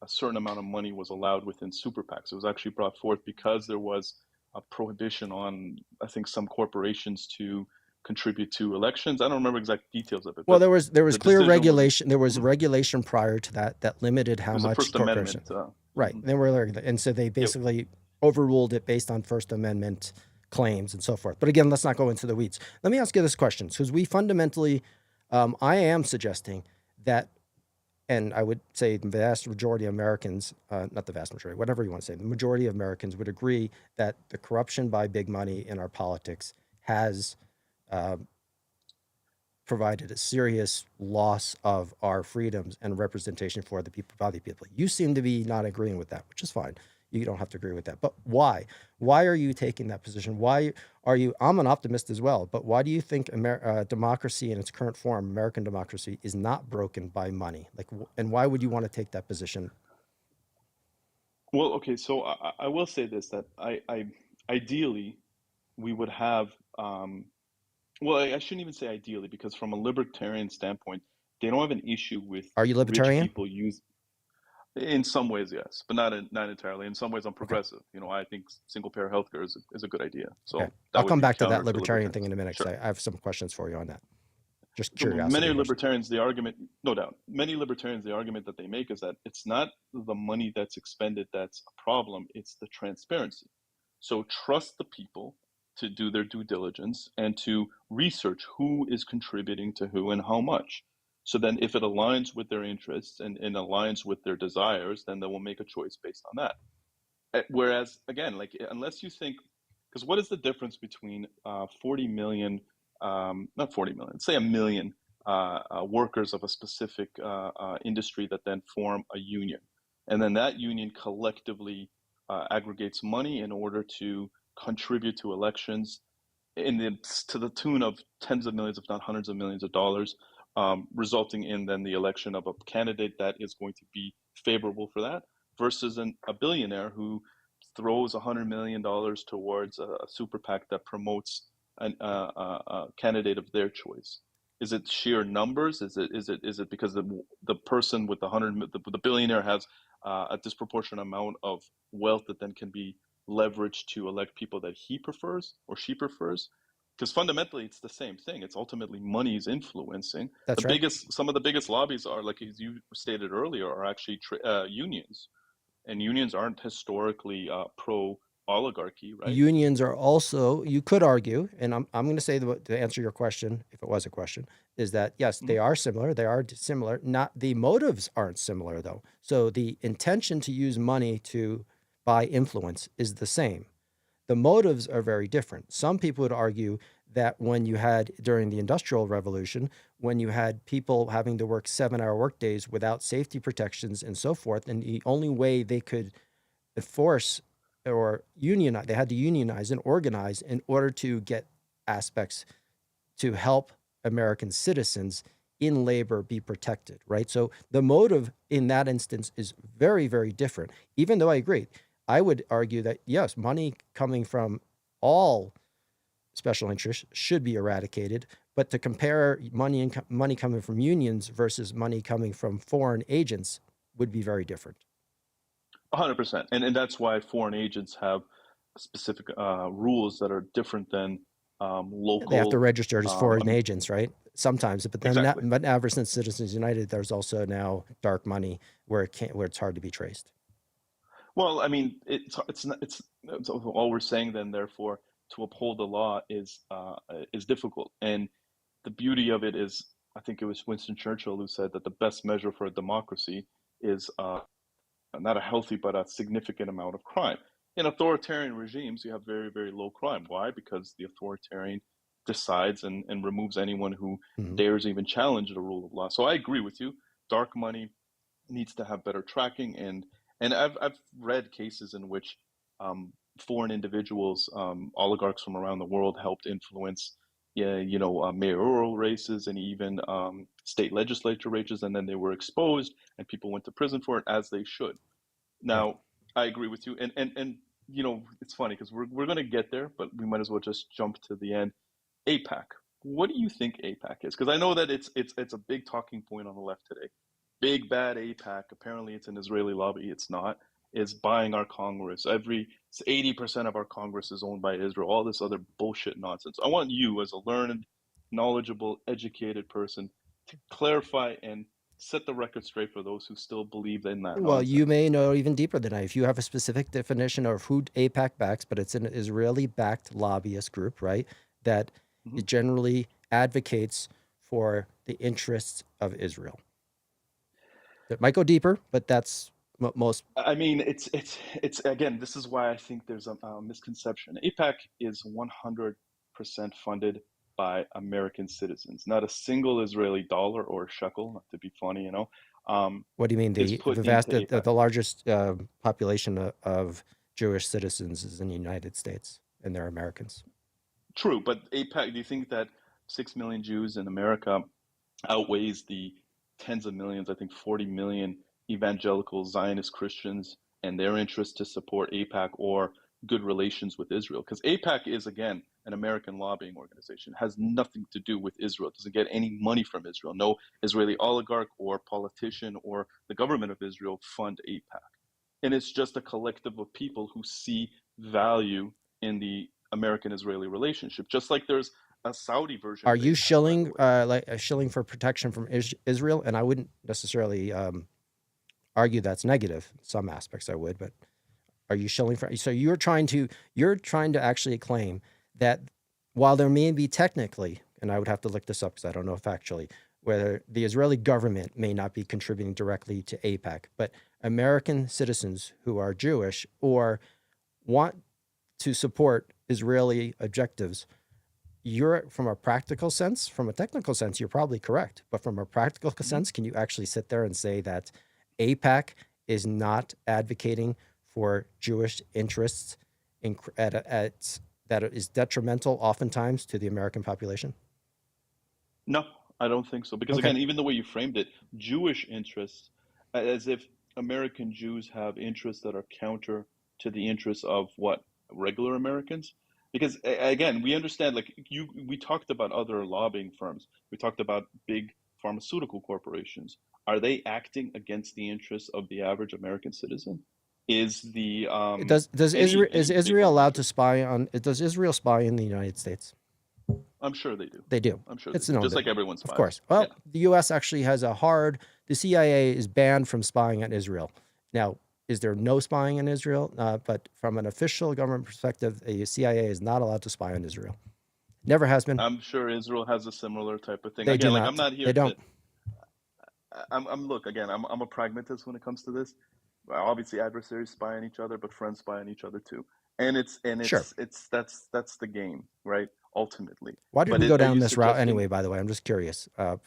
S3: a certain amount of money was allowed within super PACs. It was actually brought forth because there was a prohibition on, I think, some corporations to contribute to elections. I don't remember exact details of it,
S4: Well,
S3: but
S4: there was
S3: the
S4: clear
S3: decision was
S4: regulation. There was
S3: mhm,
S4: regulation prior to that that limited
S3: it
S4: how
S3: was the
S4: much
S3: First
S4: corporation.
S3: Amendment.
S4: Right.
S3: Mhm.
S4: And so they
S3: Yep.
S4: basically overruled it based on First Amendment claims and so forth. But again, let's not go into the weeds. Let me ask you this question, because we fundamentally, I am suggesting that, and I would say the vast majority of Americans, not the vast majority, whatever you want to say, the majority of Americans would agree that the corruption by big money in our politics has uh, provided a serious loss of our freedoms and representation for the people, by the people. You seem to be not agreeing with that, which is fine. You don't have to agree with that. But why? Why are you taking that position? Why are you? I'm an optimist as well, but why do you think democracy in its current form, American democracy, is not broken by money? Like, and why would you want to take that position?
S3: Well, okay, so I will say this that ideally we would have well, I shouldn't even say ideally because from a libertarian standpoint, they don't have an issue with
S4: Are you
S3: rich
S4: libertarian?
S3: people use in some ways, yes, but not entirely. In some ways, I'm
S4: Okay.
S3: progressive. I think single payer healthcare is a good idea.
S4: Okay.
S3: So that
S4: I'll
S3: would
S4: come
S3: be
S4: back to that
S3: counter to
S4: libertarian thing
S3: libertarians.
S4: in a minute
S3: Sure.
S4: because I have some questions for you on that. Just
S3: So many
S4: curiosity questions.
S3: libertarians, the argument, no doubt, many libertarians, the argument that they make is that it's not the money that's expended that's a problem, it's the transparency. So trust the people to do their due diligence and to research who is contributing to who and how much. So then if it aligns with their interests and aligns with their desires, then they will make a choice based on that. Whereas again, like unless you think, because what is the difference between 40 million, not 40 million, say a million workers of a specific industry that then form a union, and then that union collectively aggregates money in order to contribute to elections to the tune of tens of millions, if not hundreds of millions of dollars, resulting in then the election of a candidate that is going to be favorable for that, versus a billionaire who throws $100 million towards a super PAC that promotes a candidate of their choice. Is it sheer numbers? Is it because the person with the billionaire has a disproportionate amount of wealth that then can be leveraged to elect people that he prefers or she prefers? Because fundamentally, it's the same thing. It's ultimately money is influencing.
S4: That's right.
S3: Some of the biggest lobbies are, like as you stated earlier, are actually unions, and unions aren't historically pro oligarchy, right?
S4: Unions are also, you could argue, and I'm going to say to answer your question, if it was a question, is that yes,
S3: Mhm.
S4: they are similar. They are similar. Not the motives aren't similar though. So the intention to use money to buy influence is the same. The motives are very different. Some people would argue that when you had during the Industrial Revolution, when you had people having to work 7-hour workdays without safety protections and so forth, and the only way they could enforce or unionize, they had to unionize and organize in order to get aspects to help American citizens in labor be protected, right? So the motive in that instance is very, very different. Even though I agree, I would argue that yes, money coming from all special interests should be eradicated, but to compare money coming from unions versus money coming from foreign agents would be very different.
S3: 100%. And that's why foreign agents have specific rules that are different than
S4: They have to
S3: local.
S4: register as
S3: Um,
S4: foreign
S3: um,
S4: agents, right? Sometimes, but then
S3: exactly.
S4: but ever since Citizens United, there's also now dark money where where it's hard to be traced.
S3: Well, I mean, it's not, it's all we're saying then. Therefore, to uphold the law is difficult. And the beauty of it is, I think it was Winston Churchill who said that the best measure for a democracy is not a healthy but a significant amount of crime. In authoritarian regimes, you have very, very low crime. Why? Because the authoritarian decides and removes anyone who
S4: Mhm.
S3: dares even challenge the rule of law. So I agree with you. Dark money needs to have better tracking, and I've read cases in which foreign individuals, oligarchs from around the world, helped influence, yeah, mayoral races and even state legislature races, and then they were exposed, and people went to prison for it, as they should.
S4: Right.
S3: Now, I agree with you, and it's funny because we're going to get there, but we might as well just jump to the end. APAC. What do you think APAC is? Because I know that it's a big talking point on the left today. Big bad APAC. Apparently, it's an Israeli lobby. It's not. Is buying our Congress. 80% of our Congress is owned by Israel. All this other bullshit nonsense. I want you, as a learned, knowledgeable, educated person, to clarify and set the record straight for those who still believe in that
S4: Well, you
S3: nonsense.
S4: may know even deeper than I. If you have a specific definition of who APAC backs, but it's an Israeli-backed lobbyist group, right? That
S3: Mhm.
S4: it generally advocates for the interests of Israel. That might go deeper, but that's what most.
S3: I mean, it's again. This is why I think there's a misconception. APAC is 100% funded by American citizens. Not a single Israeli dollar or shekel, not to be funny,
S4: What do you mean?
S3: is
S4: The
S3: put
S4: vast,
S3: into APAC.
S4: the largest population of Jewish citizens is in the United States, and they're Americans.
S3: True, but APAC. Do you think that 6 million Jews in America outweighs the tens of millions, I think 40 million evangelical Zionist Christians and their interest to support APAC or good relations with Israel? Because APAC is, again, an American lobbying organization, has nothing to do with Israel, doesn't get any money from Israel. No Israeli oligarch or politician or the government of Israel fund APAC. And it's just a collective of people who see value in the American Israeli relationship, just like there's a Saudi version
S4: Are
S3: of
S4: you
S3: APAC, by the
S4: shilling
S3: way.
S4: like shilling for protection from Israel? And I wouldn't necessarily argue that's negative. In some aspects, I would, but are you shilling for? So you're trying to actually claim that while there may be technically, and I would have to look this up because I don't know factually, whether the Israeli government may not be contributing directly to APAC, but American citizens who are Jewish or want to support Israeli objectives, you're from a practical sense, from a technical sense, you're probably correct. But from a practical
S3: Mhm.
S4: sense, can you actually sit there and say that APAC is not advocating for Jewish interests that is detrimental oftentimes to the American population?
S3: No, I don't think so. Because
S4: Okay.
S3: again, even the way you framed it, Jewish interests, as if American Jews have interests that are counter to the interests of what regular Americans. Because again, we understand, like we talked about other lobbying firms. We talked about big pharmaceutical corporations. Are they acting against the interests of the average American citizen? Is the
S4: Does Israel is
S3: any big
S4: Israel allowed to
S3: corporation?
S4: spy on? Does Israel spy in the United States?
S3: I'm sure they do.
S4: They do.
S3: I'm sure they
S4: It's
S3: do.
S4: known
S3: Just
S4: that,
S3: like everyone
S4: of
S3: spies.
S4: course. Well,
S3: Yeah.
S4: the U.S. actually has the CIA is banned from spying on Israel. Now, is there no spying in Israel? But from an official government perspective, the CIA is not allowed to spy on Israel. Never has been.
S3: I'm sure Israel has a similar type of thing.
S4: They do
S3: Again, like I'm
S4: not.
S3: not
S4: They
S3: here
S4: don't.
S3: to. I'm look again. I'm a pragmatist when it comes to this. Obviously, adversaries spy on each other, but friends spy on each other too. And
S4: Sure.
S3: that's the game, right? Ultimately.
S4: Why did
S3: But
S4: we go
S3: are
S4: down
S3: you
S4: this route
S3: suggesting?
S4: anyway? By the way, I'm just curious. Because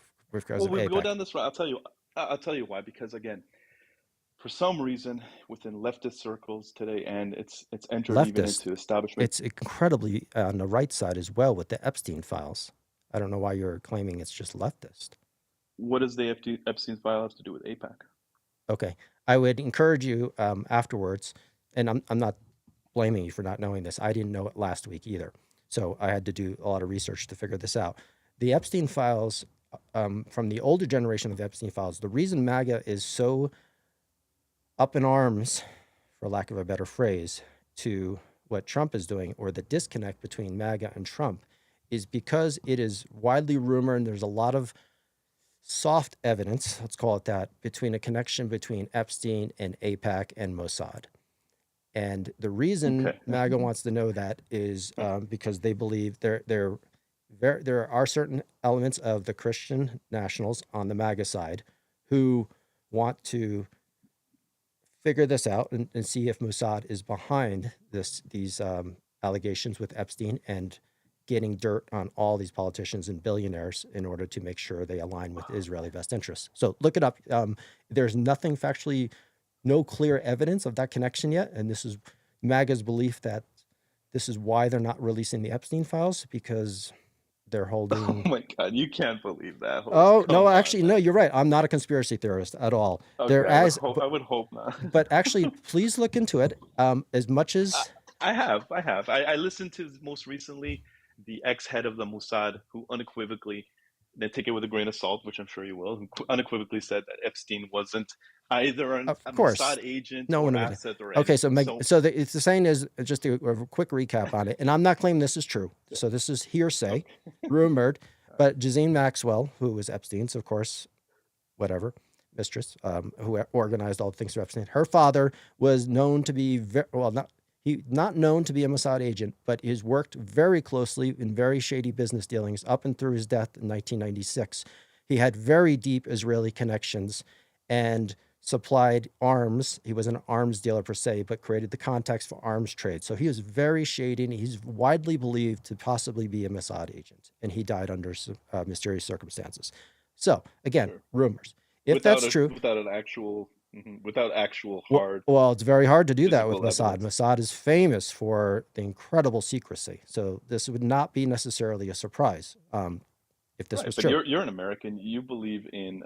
S3: Well,
S4: of
S3: we go
S4: APEC.
S3: down this route. I'll tell you. I'll tell you why. Because again, for some reason, within leftist circles today, and it's entered even
S4: Leftist.
S3: into establishment.
S4: It's incredibly on the right side as well with the Epstein files. I don't know why you're claiming it's just leftist.
S3: What does the Epstein's file have to do with APAC?
S4: Okay. I would encourage you afterwards, and I'm not blaming you for not knowing this. I didn't know it last week either. So I had to do a lot of research to figure this out. The Epstein files, from the older generation of the Epstein files, the reason MAGA is so up in arms, for lack of a better phrase, to what Trump is doing, or the disconnect between MAGA and Trump, is because it is widely rumored, and there's a lot of soft evidence, let's call it that, between a connection between Epstein and AIPAC and Mossad. And the reason
S3: Okay.
S4: MAGA wants to know that is because they believe there are certain elements of the Christian nationals on the MAGA side who want to figure this out and see if Mossad is behind these allegations with Epstein and getting dirt on all these politicians and billionaires in order to make sure they align with Israeli best interests. So look it up. There's nothing factually, no clear evidence of that connection yet. And this is MAGA's belief that this is why they're not releasing the Epstein files, because they're
S3: Oh
S4: holding.
S3: my God, you can't believe that, host.
S4: Oh, no,
S3: Come on,
S4: actually, no,
S3: man.
S4: you're right. I'm not a conspiracy theorist at all.
S3: Okay,
S4: There as,
S3: I would hope not.
S4: but actually, please look into it. As much
S3: I,
S4: as,
S3: I have. I listened to most recently the ex-head of the Mossad, who unequivocally, then take it with a grain of salt, which I'm sure you will, who unequivocally said that Epstein wasn't either
S4: of
S3: a
S4: course,
S3: Mossad agent
S4: no one
S3: or
S4: would.
S3: asset or
S4: Okay, so
S3: anything. So,
S4: it's the saying is, just a quick recap on it, and I'm not claiming this is true. So this is hearsay,
S3: okay.
S4: rumored, but Jazine Maxwell, who was Epstein's, of course, whatever mistress, who organized all things for Epstein, her father was known to be not known to be a Mossad agent, but he's worked very closely in very shady business dealings up and through his death in 1996. He had very deep Israeli connections and supplied arms. He was an arms dealer per se, but created the context for arms trade. So he was very shady, and he's widely believed to possibly be a Mossad agent, and he died under mysterious circumstances. So again,
S3: Sure.
S4: rumors. If that's true,
S3: Without an actual without actual
S4: well,
S3: hard
S4: well, it's very hard to do that with
S3: physical
S4: Mossad.
S3: evidence.
S4: Mossad is famous for the incredible secrecy. So this would not be necessarily a surprise if this
S3: Right,
S4: was
S3: but
S4: true.
S3: you're an American. You believe in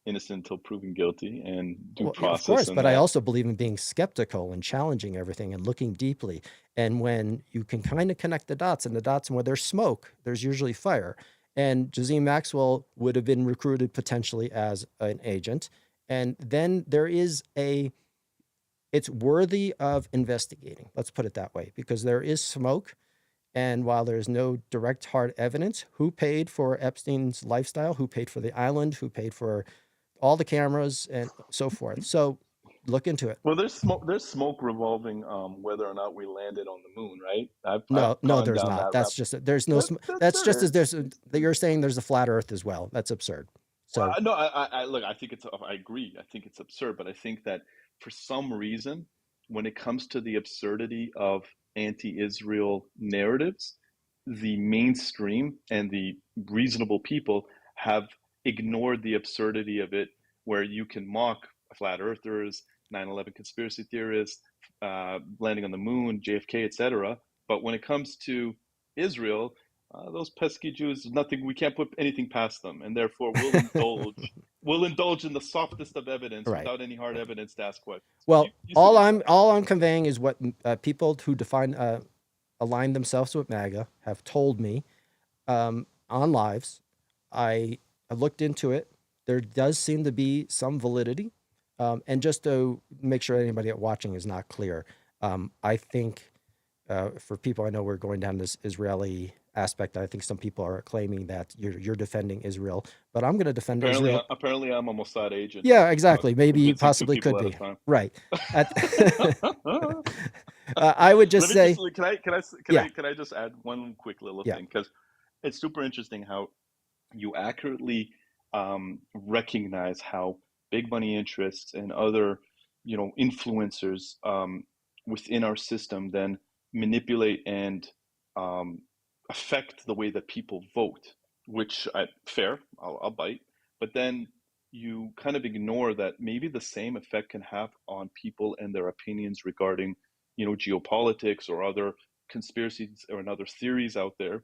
S3: innocent until proven guilty and due
S4: Well, yeah, of
S3: process
S4: course,
S3: and
S4: but I
S3: that.
S4: also believe in being skeptical and challenging everything and looking deeply. And when you can kind of connect the dots, and where there's smoke, there's usually fire. And Jazine Maxwell would have been recruited potentially as an agent. And then it's worthy of investigating. Let's put it that way, because there is smoke. And while there's no direct hard evidence, who paid for Epstein's lifestyle, who paid for the island, who paid for all the cameras and so forth. So look into it.
S3: Well, there's smoke. There's smoke revolving whether or not we landed on the moon, right? I've
S4: No,
S3: gone
S4: there's
S3: down
S4: not.
S3: that rabbit.
S4: There's no, that's just
S3: There
S4: as
S3: is.
S4: that you're saying there's a flat earth as well. That's absurd.
S3: Well,
S4: So
S3: no, look. I think I agree. I think it's absurd, but I think that for some reason, when it comes to the absurdity of anti-Israel narratives, the mainstream and the reasonable people have ignored the absurdity of it, where you can mock flat earthers, 9/11 conspiracy theorists, landing on the moon, JFK, etc. But when it comes to Israel, those pesky Jews, nothing. We can't put anything past them, and therefore we'll indulge. We'll indulge in the softest of evidence
S4: right.
S3: without any hard evidence to ask questions.
S4: Well,
S3: You see what's
S4: all I'm conveying is what people who define aligned themselves with MAGA have told me on lives. I looked into it. There does seem to be some validity. And just to make sure anybody watching is not clear, I think for people I know, we're going down this Israeli aspect. I think some people are claiming that you're defending Israel, but I'm going to defend Israel.
S3: Apparently, I'm a Mossad agent.
S4: Yeah, exactly. Maybe you
S3: Convincing two
S4: possibly
S3: people
S4: could
S3: at a
S4: be.
S3: time.
S4: Right. I would just say, yeah,
S3: can I just add one quick little
S4: yeah,
S3: thing, because it's super interesting how you accurately recognize how big money interests and other, influencers within our system then manipulate and um, affect the way that people vote, which fair, I'll bite, but then you kind of ignore that maybe the same effect can have on people and their opinions regarding, geopolitics or other conspiracies or other theories out there.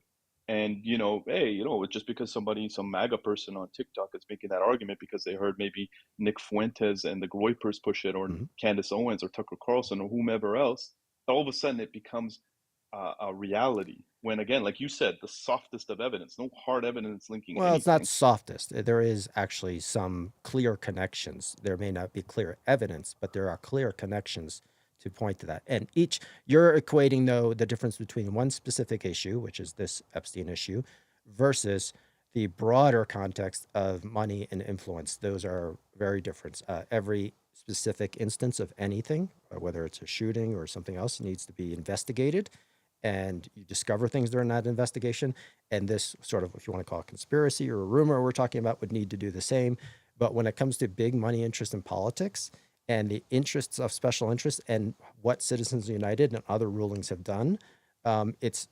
S3: And hey, just because some MAGA person on TikTok is making that argument because they heard maybe Nick Fuentes and the Groypers push it, or
S4: mhm.
S3: Candace Owens or Tucker Carlson or whomever else, all of a sudden it becomes a reality. When again, like you said, the softest of evidence, no hard evidence linking
S4: Well, it's not
S3: anything.
S4: softest. There is actually some clear connections. There may not be clear evidence, but there are clear connections to point to that. And you're equating, though, the difference between one specific issue, which is this Epstein issue, versus the broader context of money and influence. Those are very different. Every specific instance of anything, whether it's a shooting or something else, needs to be investigated. And you discover things during that investigation. And this sort of, if you want to call it conspiracy or a rumor we're talking about, would need to do the same. But when it comes to big money interest in politics and the interests of special interests and what Citizens United and other rulings have done,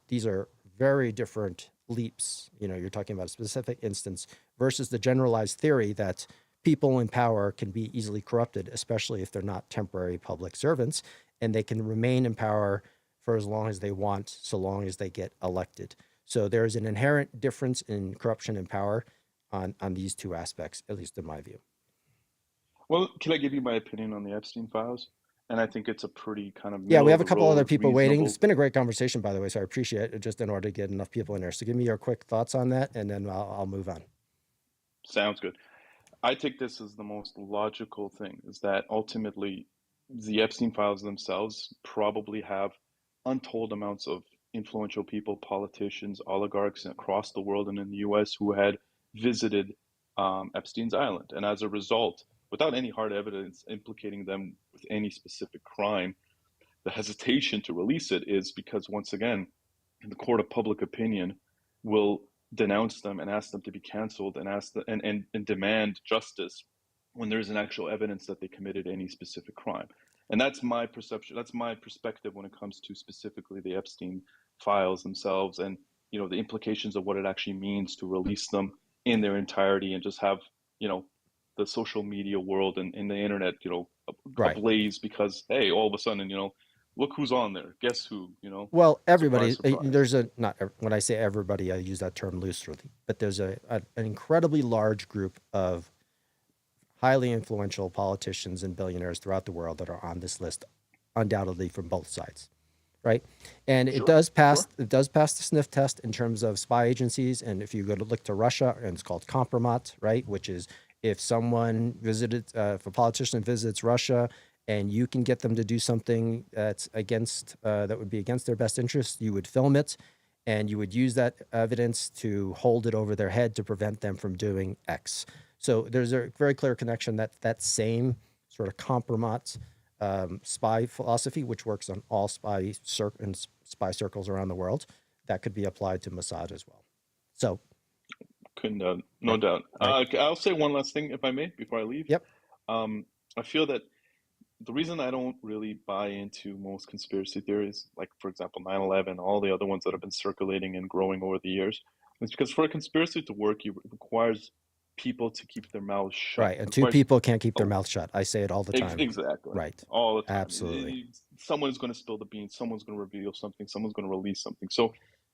S4: these are very different leaps. You're talking about a specific instance versus the generalized theory that people in power can be easily corrupted, especially if they're not temporary public servants, and they can remain in power for as long as they want, so long as they get elected. So there's an inherent difference in corruption and power on these two aspects, at least in my view.
S3: Well, can I give you my opinion on the Epstein files? And I think it's a pretty kind of
S4: Yeah, we
S3: middle
S4: have
S3: of
S4: a
S3: the
S4: couple other
S3: road,
S4: people waiting. It's
S3: reasonable.
S4: been a great conversation, by the way, so I appreciate it, just in order to get enough people in there. So give me your quick thoughts on that, and then I'll move on.
S3: Sounds good. I take this as the most logical thing, is that ultimately the Epstein files themselves probably have untold amounts of influential people, politicians, oligarchs across the world and in the US who had visited Epstein's Island. And as a result, without any hard evidence implicating them with any specific crime, the hesitation to release it is because, once again, the court of public opinion will denounce them and ask them to be canceled and and demand justice when there isn't actual evidence that they committed any specific crime. And that's my perception. That's my perspective when it comes to specifically the Epstein files themselves, and the implications of what it actually means to release them in their entirety and just have the social media world and the internet
S4: Right.
S3: ablaze because, hey, all of a sudden, look who's on there. Guess who?
S4: Well,
S3: Surprise,
S4: everybody,
S3: surprise.
S4: when I say everybody, I use that term loosely, but there's an incredibly large group of highly influential politicians and billionaires throughout the world that are on this list, undoubtedly from both sides, right? And it
S3: Sure,
S4: does pass.
S3: sure.
S4: It does pass the sniff test in terms of spy agencies. And if you go to look to Russia, and it's called compromat, right? Which is if if a politician visits Russia and you can get them to do something that's that would be against their best interest, you would film it, and you would use that evidence to hold it over their head to prevent them from doing X. So there's a very clear connection that same sort of compromat spy philosophy, which works on all spy circles around the world, that could be applied to Mossad as well. So,
S3: Couldn't doubt, no
S4: right,
S3: doubt.
S4: right.
S3: I'll say one last thing, if I may, before I leave.
S4: Yep.
S3: I feel that the reason I don't really buy into most conspiracy theories, like, for example, 9/11, all the other ones that have been circulating and growing over the years, is because for a conspiracy to work, it requires people to keep their mouths shut.
S4: Right.
S3: It
S4: And two
S3: requires
S4: people can't keep their
S3: a
S4: mouth shut. I say it all the time.
S3: Exactly.
S4: Right.
S3: All the time.
S4: Absolutely.
S3: Someone's going to spill the beans, someone's going to reveal something, someone's going to release something. So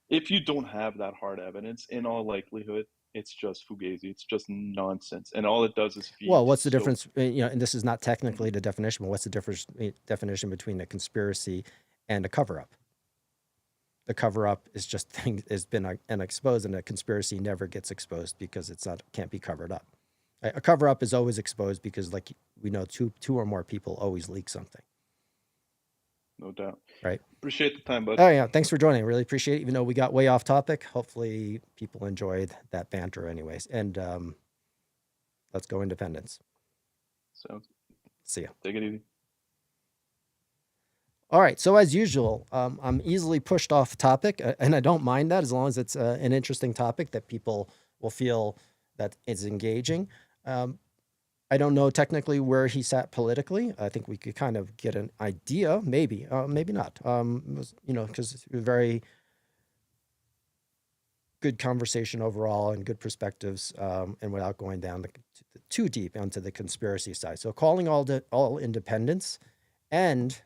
S3: if you don't have that hard evidence, in all likelihood, it's just fugazi. It's just nonsense. And all it does is feed.
S4: Well, what's the
S3: So,
S4: difference? And this is not technically the definition, but what's the definition between a conspiracy and a cover up? the cover up is just has been unexposed, and a conspiracy never gets exposed because can't be covered up. A cover up is always exposed because, like we know, two or more people always leak something,
S3: No doubt.
S4: right?
S3: Appreciate the time, bud.
S4: Oh yeah, thanks for joining. Really appreciate it. Even though we got way off topic, hopefully people enjoyed that banter, anyways. And let's go Independence.
S3: Sounds.
S4: See ya.
S3: Take it easy.
S4: All right. So as usual, I'm easily pushed off topic, and I don't mind that as long as it's an interesting topic that people will feel that it's engaging. I don't know technically where he sat politically. I think we could kind of get an idea, maybe, maybe not. Because it was a very good conversation overall and good perspectives, and without going down too deep onto the conspiracy side. So calling all independents and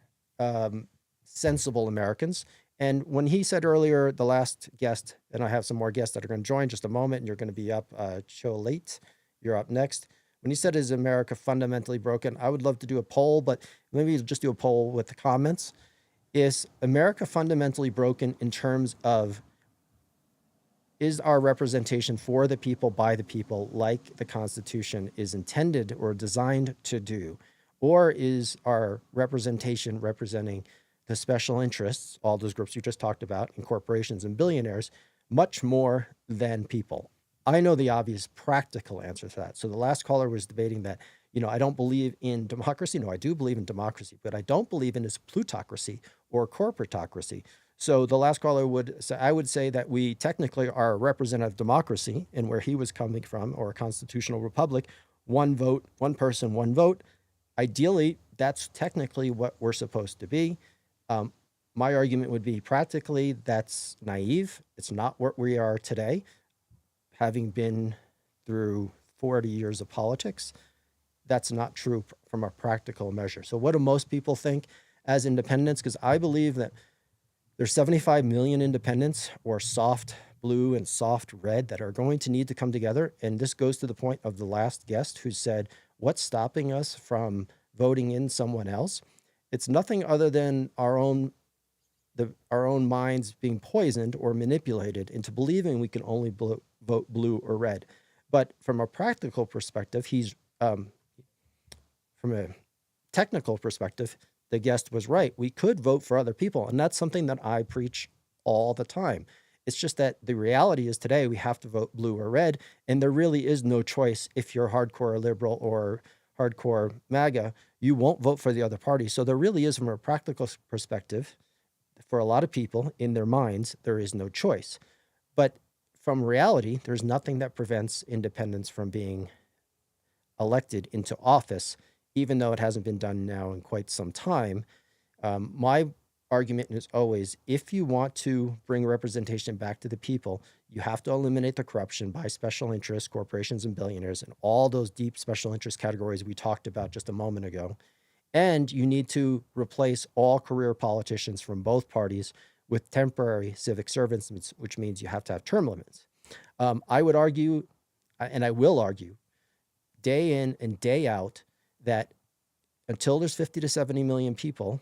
S4: sensible Americans. And when he said earlier, the last guest, and I have some more guests that are going to join in just a moment, and you're going to be up, Cho Late, you're up next. When he said, is America fundamentally broken? I would love to do a poll, but maybe just do a poll with the comments. Is America fundamentally broken in terms of, is our representation for the people, by the people, like the Constitution is intended or designed to do? Or is our representation representing the special interests, all those groups you just talked about, and corporations and billionaires, much more than people? I know the obvious practical answer to that. So the last caller was debating that, I don't believe in democracy. No, I do believe in democracy, but I don't believe in this plutocracy or corporatocracy. So the last caller would say, I would say that we technically are a representative democracy, and where he was coming from, or a constitutional republic, one vote, one person, one vote. Ideally, that's technically what we're supposed to be. My argument would be practically that's naive. It's not what we are today. Having been through 40 years of politics, that's not true from a practical measure. So what do most people think as independents? Because I believe that there's 75 million independents, or soft blue and soft red, that are going to need to come together. And this goes to the point of the last guest who said, what's stopping us from voting in someone else? It's nothing other than our own minds being poisoned or manipulated into believing we can only vote blue or red. But from a practical perspective, from a technical perspective, the guest was right. We could vote for other people. And that's something that I preach all the time. It's just that the reality is today we have to vote blue or red. And there really is no choice. If you're hardcore liberal or hardcore MAGA, you won't vote for the other party. So there really is, from a practical perspective, for a lot of people in their minds, there is no choice. But from reality, there's nothing that prevents independents from being elected into office, even though it hasn't been done now in quite some time. My argument is always, if you want to bring representation back to the people, you have to eliminate the corruption by special interests, corporations, and billionaires, and all those deep special interest categories we talked about just a moment ago. And you need to replace all career politicians from both parties with temporary civic servants, which means you have to have term limits. I would argue, and I will argue, day in and day out, that until there's 50 to 70 million people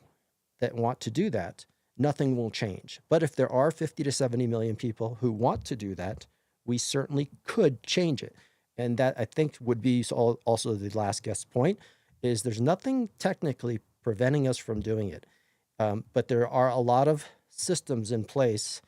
S4: that want to do that, nothing will change. But if there are 50 to 70 million people who want to do that, we certainly could change it. And that, I think, would be also the last guest's point, is there's nothing technically preventing us from doing it. But there are a lot of systems in place,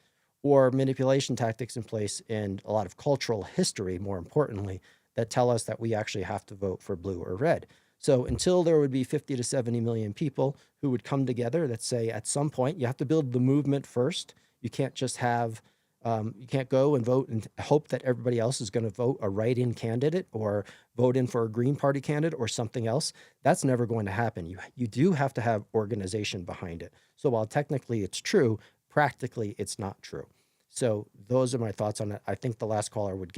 S4: or manipulation tactics in place, and a lot of cultural history, more importantly, that tell us that we actually have to vote for blue or red. So until there would be 50 to 70 million people who would come together that say, at some point, you have to build the movement first. You can't just have, you can't go and vote and hope that everybody else is going to vote a write-in candidate or vote in for a Green Party candidate or something else. That's never going to happen. You do have to have organization behind it. So while technically it's true, practically it's not true. So those are my thoughts on it. I think the last caller would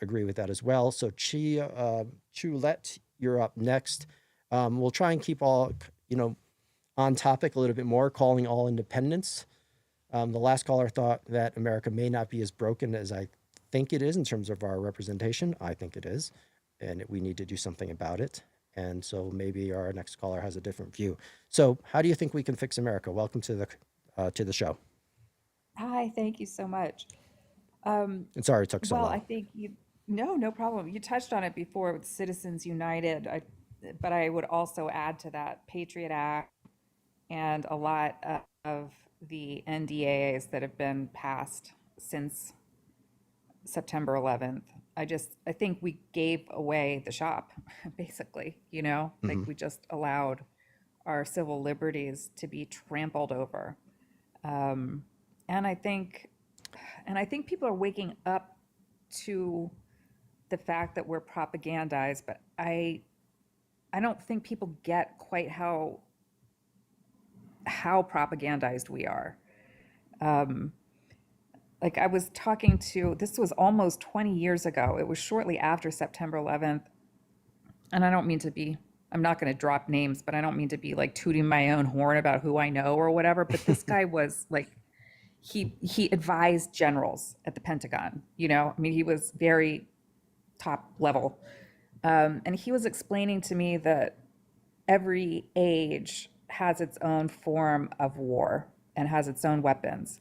S4: agree with that as well. So Chulette, you're up next. We'll try and keep all, on topic a little bit more, calling all independents. The last caller thought that America may not be as broken as I think it is in terms of our representation. I think it is, and we need to do something about it. And so maybe our next caller has a different view. So how do you think we can fix America? Welcome to the show.
S5: Hi, thank you so much.
S4: And sorry it took so
S5: Well, I
S4: long.
S5: think no problem. You touched on it before with Citizens United. But I would also add to that Patriot Act and a lot of the NDAs that have been passed since September 11th. I think we gave away the shop, basically, like
S4: Hmm.
S5: we just allowed our civil liberties to be trampled over. Um, and I think, and I think people are waking up to the fact that we're propagandized, but I don't think people get quite how propagandized we are. Um, like I was talking to, this was almost 20 years ago. It was shortly after September 11th, and I don't mean to be. I'm not going to drop names, but I don't mean to be like tooting my own horn about who I know or whatever. But this guy was like, he advised generals at the Pentagon. I mean, he was very top level. And he was explaining to me that every age has its own form of war and has its own weapons.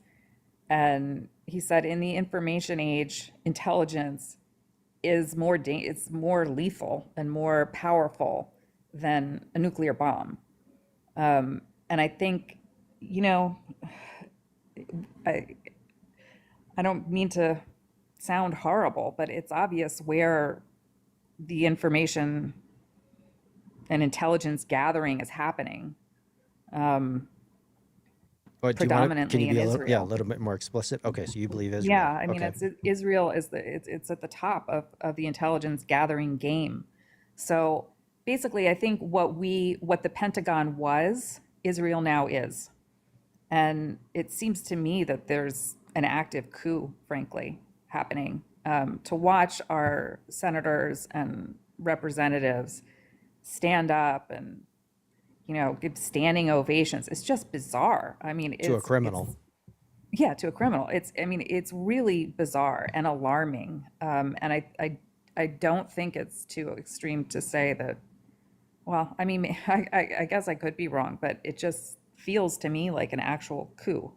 S5: And he said in the information age, intelligence is it's more lethal and more powerful than a nuclear bomb. And I think, you know, I I don't mean to sound horrible, but it's obvious where the information and intelligence gathering is happening, um,
S4: But do you want to, can you
S5: predominantly in
S4: be a
S5: Israel.
S4: little bit more explicit? Okay, so you believe
S5: Yeah,
S4: Israel.
S5: I mean,
S4: Okay.
S5: Israel is it's at the top of the intelligence gathering game. So basically, I think what the Pentagon was, Israel now is. And it seems to me that there's an active coup, frankly, happening. To watch our senators and representatives stand up and give standing ovations, it's just bizarre. I mean,
S4: To a
S5: it's
S4: criminal.
S5: yeah, to a criminal. I mean, it's really bizarre and alarming. And I don't think it's too extreme to say that. Well, I mean, I guess I could be wrong, but it just feels to me like an actual coup.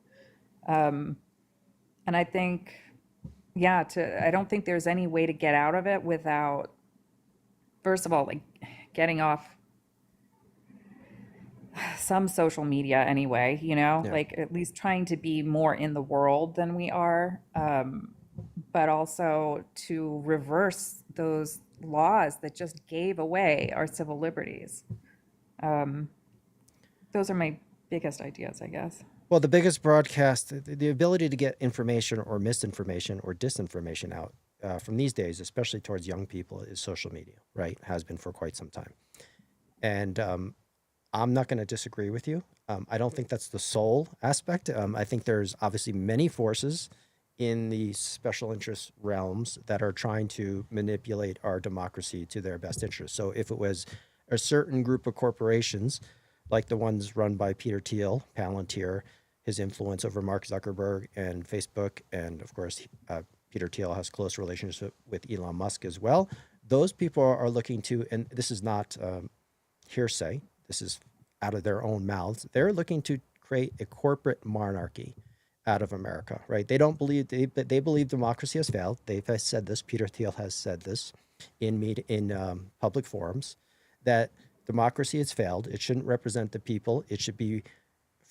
S5: Um, and I think, yeah, I don't think there's any way to get out of it without, first of all, like getting off some social media anyway,
S4: Yeah.
S5: like at least trying to be more in the world than we are, but also to reverse those laws that just gave away our civil liberties. Um, those are my biggest ideas, I guess.
S4: Well, the biggest broadcast, the ability to get information or misinformation or disinformation out from these days, especially towards young people, is social media, right? Has been for quite some time. And I'm not going to disagree with you. I don't think that's the sole aspect. I think there's obviously many forces in the special interest realms that are trying to manipulate our democracy to their best interest. So if it was a certain group of corporations, like the ones run by Peter Thiel, Palantir, his influence over Mark Zuckerberg and Facebook, and of course, Peter Thiel has close relationship with Elon Musk as well. Those people are looking to, and this is not hearsay, this is out of their own mouths. They're looking to create a corporate monarchy out of America, right? They don't believe they believe democracy has failed. They've said this. Peter Thiel has said this in public forums that democracy has failed. It shouldn't represent the people. It should be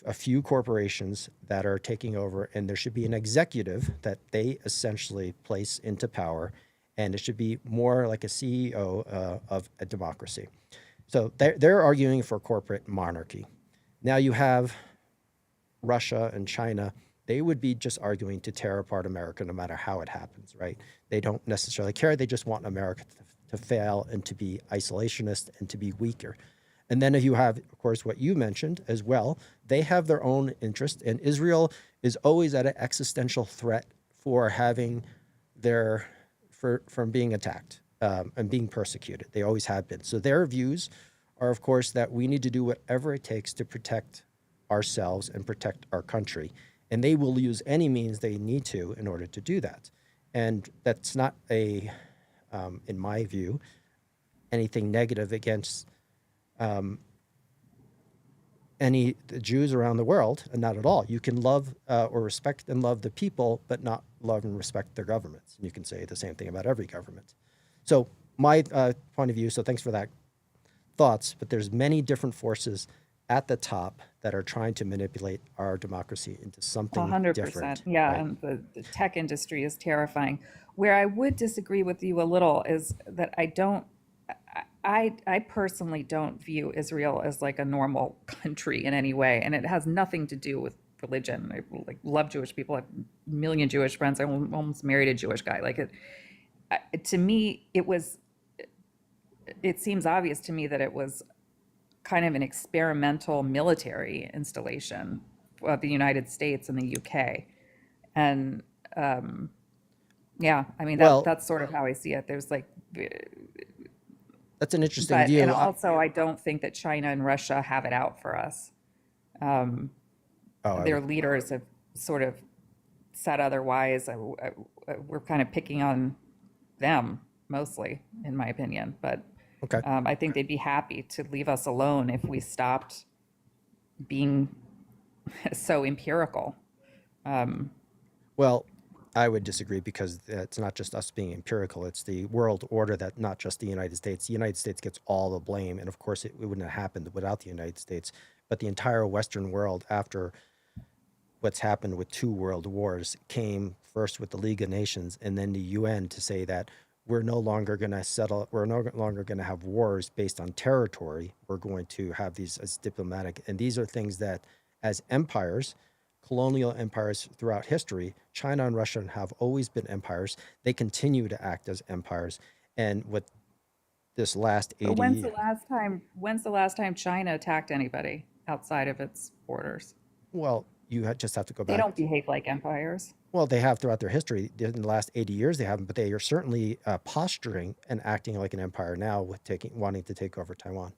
S4: a few corporations that are taking over, and there should be an executive that they essentially place into power, and it should be more like a CEO of a democracy. So they're arguing for corporate monarchy. Now you have Russia and China. They would be just arguing to tear apart America no matter how it happens, right? They don't necessarily care. They just want America to fail and to be isolationist and to be weaker. And then if you have, of course, what you mentioned as well, they have their own interest, and Israel is always at an existential threat for having from being attacked and being persecuted. They always have been. So their views are, of course, that we need to do whatever it takes to protect ourselves and protect our country. And they will use any means they need to in order to do that. And that's not in my view, anything negative against any the Jews around the world, and not at all. You can love or respect and love the people, but not love and respect their governments. And you can say the same thing about every government. So my point of view, so thanks for that thoughts, but there's many different forces at the top that are trying to manipulate our democracy into something
S5: 100%.
S4: different.
S5: Yeah,
S4: right?
S5: and the tech industry is terrifying. Where I would disagree with you a little is that I personally don't view Israel as like a normal country in any way, and it has nothing to do with religion. I like love Jewish people. I have a million Jewish friends. I almost married a Jewish guy. Like to me, it seems obvious to me that it was kind of an experimental military installation of the United States and the UK. And yeah, I mean,
S4: Well,
S5: that's sort of how I see it. There's like,
S4: that's an interesting
S5: but,
S4: view.
S5: and also I don't think that China and Russia have it out for us. Their leaders have sort of said otherwise. We're kind of picking on them mostly, in my opinion. But
S4: Okay.
S5: I think they'd be happy to leave us alone if we stopped being so empirical.
S4: Well, I would disagree because it's not just us being empirical. It's the world order that not just the United States. The United States gets all the blame. And of course, it wouldn't have happened without the United States. But the entire Western world, after what's happened with 2 world wars, came first with the League of Nations and then the UN to say that we're no longer going to settle, we're no longer going to have wars based on territory. We're going to have these as diplomatic. And these are things that, as empires, colonial empires throughout history, China and Russia have always been empires. They continue to act as empires. And with this last 80
S5: But when's
S4: years,
S5: the last time China attacked anybody outside of its borders?
S4: well, you just have to go
S5: They
S4: back.
S5: don't behave like empires.
S4: Well, they have throughout their history. In the last 80 years, they haven't, but they are certainly posturing and acting like an empire now with wanting to take over Taiwan.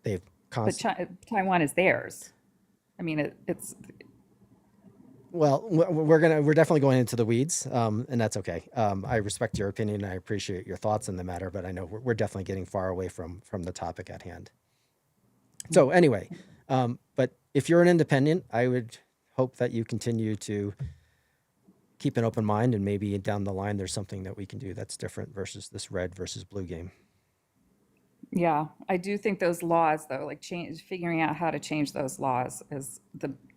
S4: They've
S5: But Taiwan is theirs. I mean, it's
S4: well, we're definitely going into the weeds, and that's okay. I respect your opinion. I appreciate your thoughts on the matter, but I know we're definitely getting far away from the topic at hand. So anyway, but if you're an independent, I would hope that you continue to keep an open mind, and maybe down the line there's something that we can do that's different versus this red versus blue game.
S5: yeah. I do think those laws, though, like figuring out how to change those laws is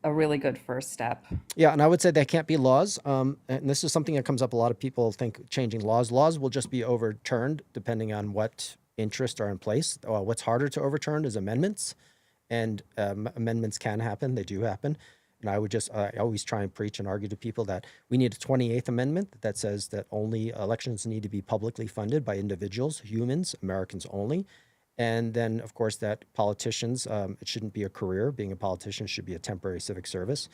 S5: a really good first step.
S4: Yeah, and I would say they can't be laws. And this is something that comes up. A lot of people think changing laws. Laws will just be overturned depending on what interests are in place. What's harder to overturn is amendments, and amendments can happen. They do happen. And I always try and preach and argue to people that we need a 28th Amendment that says that only elections need to be publicly funded by individuals, humans, Americans only. And then, of course, that politicians, it shouldn't be a career. Being a politician should be a temporary civic service.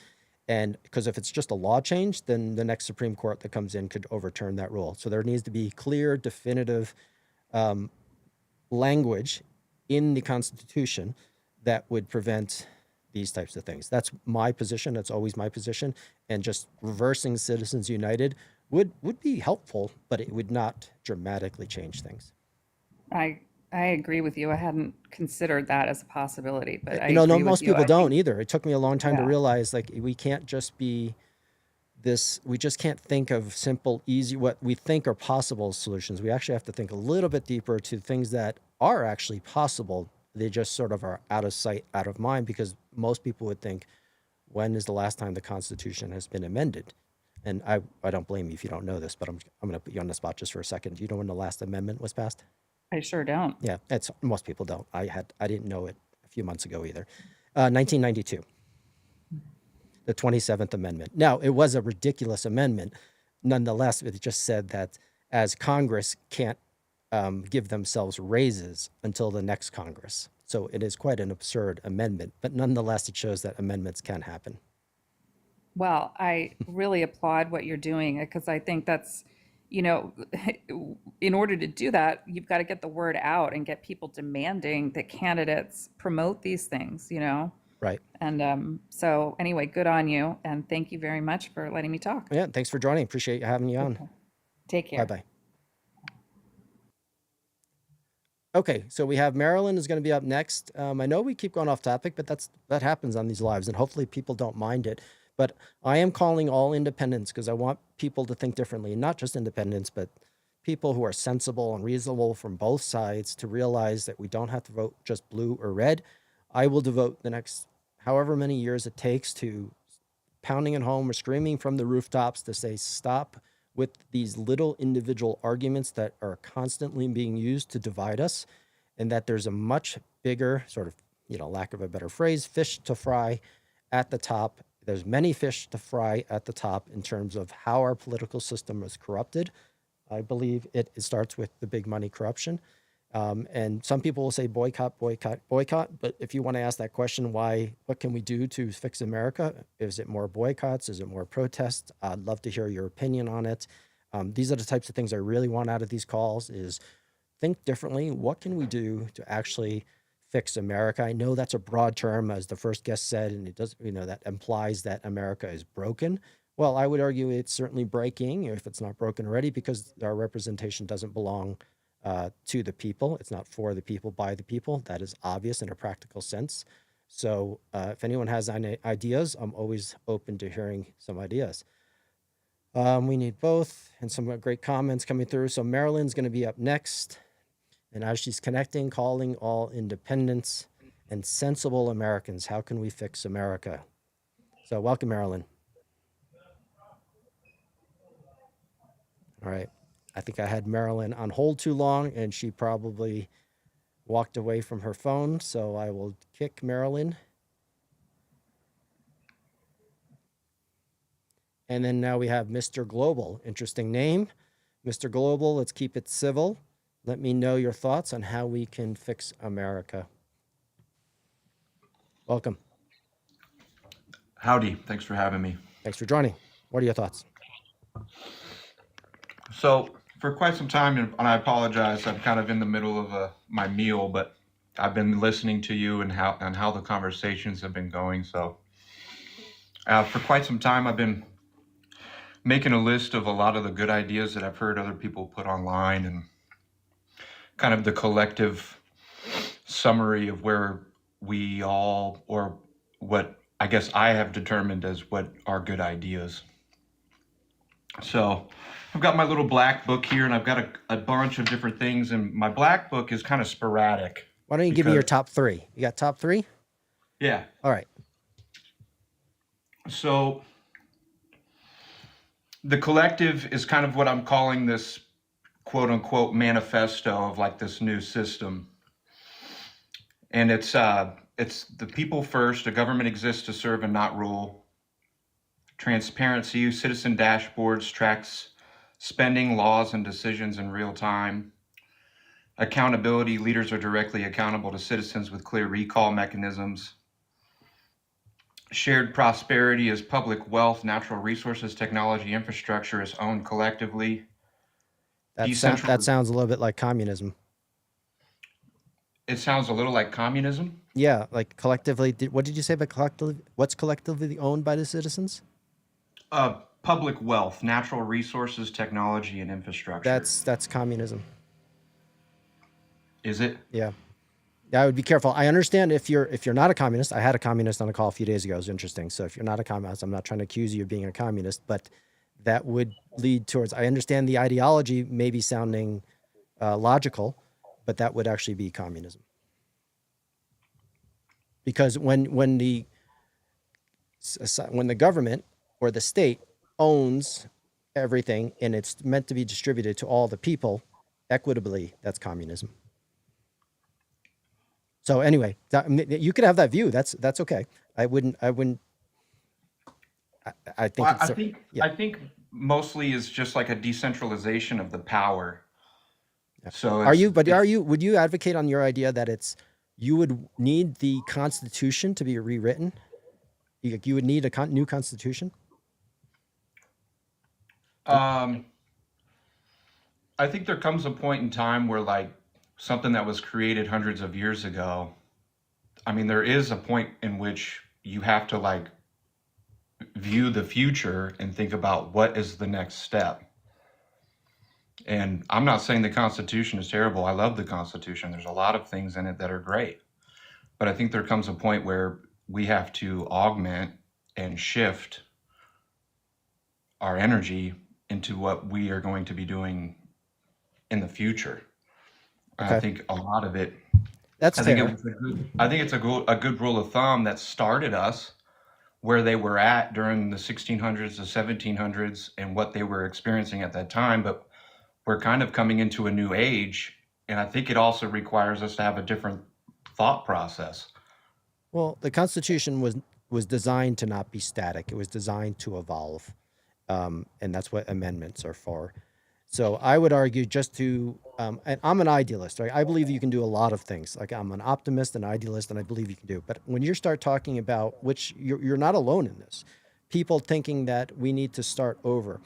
S4: And because if it's just a law change, then the next Supreme Court that comes in could overturn that rule. So there needs to be clear, definitive language in the Constitution that would prevent these types of things. That's my position. That's always my position. And just reversing Citizens United would be helpful, but it would not dramatically change things.
S5: I agree with you. I hadn't considered that as a possibility, but I
S4: No,
S5: agree with
S4: most
S5: you.
S4: people
S5: I
S4: don't
S5: think,
S4: either. It took me a long time to
S5: yeah.
S4: realize, like, we can't just be this, we just can't think of simple, easy, what we think are possible solutions. We actually have to think a little bit deeper to things that are actually possible. They just sort of are out of sight, out of mind, because most people would think, when is the last time the Constitution has been amended? And I don't blame you if you don't know this, but I'm going to put you on the spot just for a second. Do you know when the last amendment was passed?
S5: I sure don't.
S4: Yeah, most people don't. I didn't know it a few months ago either. 1992, the 27th Amendment. Now, it was a ridiculous amendment. Nonetheless, it just said that as Congress can't give themselves raises until the next Congress. So it is quite an absurd amendment, but nonetheless, it shows that amendments can happen.
S5: Well, I really applaud what you're doing because I think that's, in order to do that, you've got to get the word out and get people demanding that candidates promote these things,
S4: Right.
S5: And so anyway, good on you. And thank you very much for letting me talk.
S4: Yeah, thanks for joining. Appreciate you having you on.
S5: Take care.
S4: Bye-bye. Okay, so we have Marilyn is going to be up next. I know we keep going off topic, but that happens on these lives, and hopefully people don't mind it. But I am calling all independents because I want people to think differently, not just independents, but people who are sensible and reasonable from both sides to realize that we don't have to vote just blue or red. I will devote the next however many years it takes to pounding at home or screaming from the rooftops to say stop with these little individual arguments that are constantly being used to divide us, and that there's a much bigger sort of, lack of a better phrase, fish to fry at the top. There's many fish to fry at the top in terms of how our political system is corrupted. I believe it starts with the big money corruption. And some people will say boycott, boycott, boycott. But if you want to ask that question, what can we do to fix America? Is it more boycotts? Is it more protests? I'd love to hear your opinion on it. These are the types of things I really want out of these calls is think differently. What can we do to actually fix America? I know that's a broad term, as the first guest said, and it does, that implies that America is broken. Well, I would argue it's certainly breaking if it's not broken already, because our representation doesn't belong to the people. It's not for the people, by the people. That is obvious in a practical sense. So if anyone has any ideas, I'm always open to hearing some ideas. We need both, and some great comments coming through. So Marilyn's going to be up next. And as she's connecting, calling all independents and sensible Americans, how can we fix America? So welcome, Marilyn. All right. I think I had Marilyn on hold too long, and she probably walked away from her phone. So I will kick Marilyn. And then now we have Mr. Global. Interesting name. Mr. Global, let's keep it civil. Let me know your thoughts on how we can fix America. Welcome.
S6: Howdy. Thanks for having me.
S4: Thanks for joining. What are your thoughts?
S6: So for quite some time, and I apologize, I'm kind of in the middle of my meal, but I've been listening to you and how the conversations have been going. So for quite some time, I've been making a list of a lot of the good ideas that I've heard other people put online, and kind of the collective summary of where we all, or what I guess I have determined as what are good ideas. So I've got my little black book here, and I've got a bunch of different things, and my black book is kind of sporadic.
S4: Why don't you give me your top three? You got top three?
S6: Yeah.
S4: All right.
S6: So the collective is kind of what I'm calling this quote unquote manifesto of like this new system. And it's the people first. A government exists to serve and not rule. Transparency, citizen dashboards tracks spending, laws, and decisions in real time. Accountability, leaders are directly accountable to citizens with clear recall mechanisms. Shared prosperity is public wealth, natural resources, technology, infrastructure is owned collectively.
S4: That sounds a little bit like communism.
S6: It sounds a little like communism.
S4: Yeah, like collectively. What did you say about collectively? What's collectively owned by the citizens?
S6: Public wealth, natural resources, technology, and infrastructure.
S4: That's communism.
S6: Is it?
S4: Yeah. Yeah, I would be careful. I understand if you're not a communist. I had a communist on a call a few days ago. It was interesting. So if you're not a communist, I'm not trying to accuse you of being a communist, but that would lead towards, I understand the ideology may be sounding logical, but that would actually be communism. Because when the government or the state owns everything and it's meant to be distributed to all the people equitably, that's communism. So anyway, you could have that view. That's okay. I
S6: think mostly is just like a decentralization of the power.
S4: Yeah.
S6: So
S4: would you advocate on your idea that you would need the Constitution to be rewritten? You would need a new Constitution?
S6: I think there comes a point in time where like something that was created hundreds of years ago, I mean, there is a point in which you have to like view the future and think about what is the next step. And I'm not saying the Constitution is terrible. I love the Constitution. There's a lot of things in it that are great. But I think there comes a point where we have to augment and shift our energy into what we are going to be doing in the future. And I
S4: Okay,
S6: think a lot of it,
S4: that's
S6: I think it
S4: fair.
S6: was I think it's a good rule of thumb that started us where they were at during the 1600s, the 1700s, and what they were experiencing at that time. But we're kind of coming into a new age, and I think it also requires us to have a different thought process.
S4: Well, the Constitution was designed to not be static. It was designed to evolve, and that's what amendments are for. So I would argue just to, and I'm an idealist, right? I believe you can do a lot of things. Like I'm an optimist, an idealist, and I believe you can do. But when you start talking about, which you're not alone in this, people thinking that we need to start over.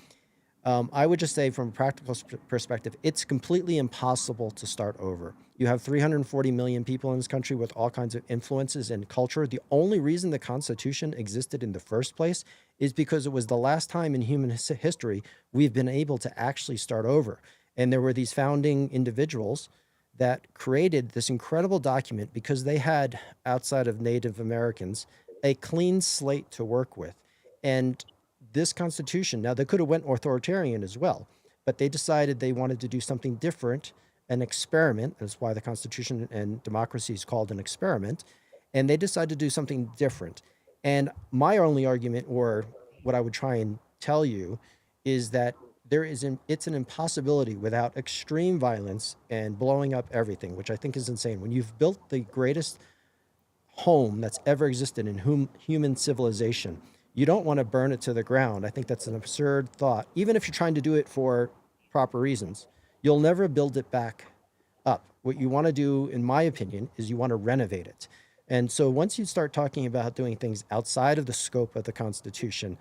S4: I would just say, from a practical perspective, it's completely impossible to start over. You have 340 million people in this country with all kinds of influences and culture. The only reason the Constitution existed in the first place is because it was the last time in human history we've been able to actually start over. And there were these founding individuals that created this incredible document because they had, outside of Native Americans, a clean slate to work with. And this Constitution, now they could have went authoritarian as well, but they decided they wanted to do something different, an experiment. That's why the Constitution and democracy is called an experiment. And they decided to do something different. And my only argument, or what I would try and tell you, is that it's an impossibility without extreme violence and blowing up everything, which I think is insane. When you've built the greatest home that's ever existed in human civilization, you don't want to burn it to the ground. I think that's an absurd thought. Even if you're trying to do it for proper reasons, you'll never build it back up. What you want to do, in my opinion, is you want to renovate it. And so once you start talking about doing things outside of the scope of the Constitution,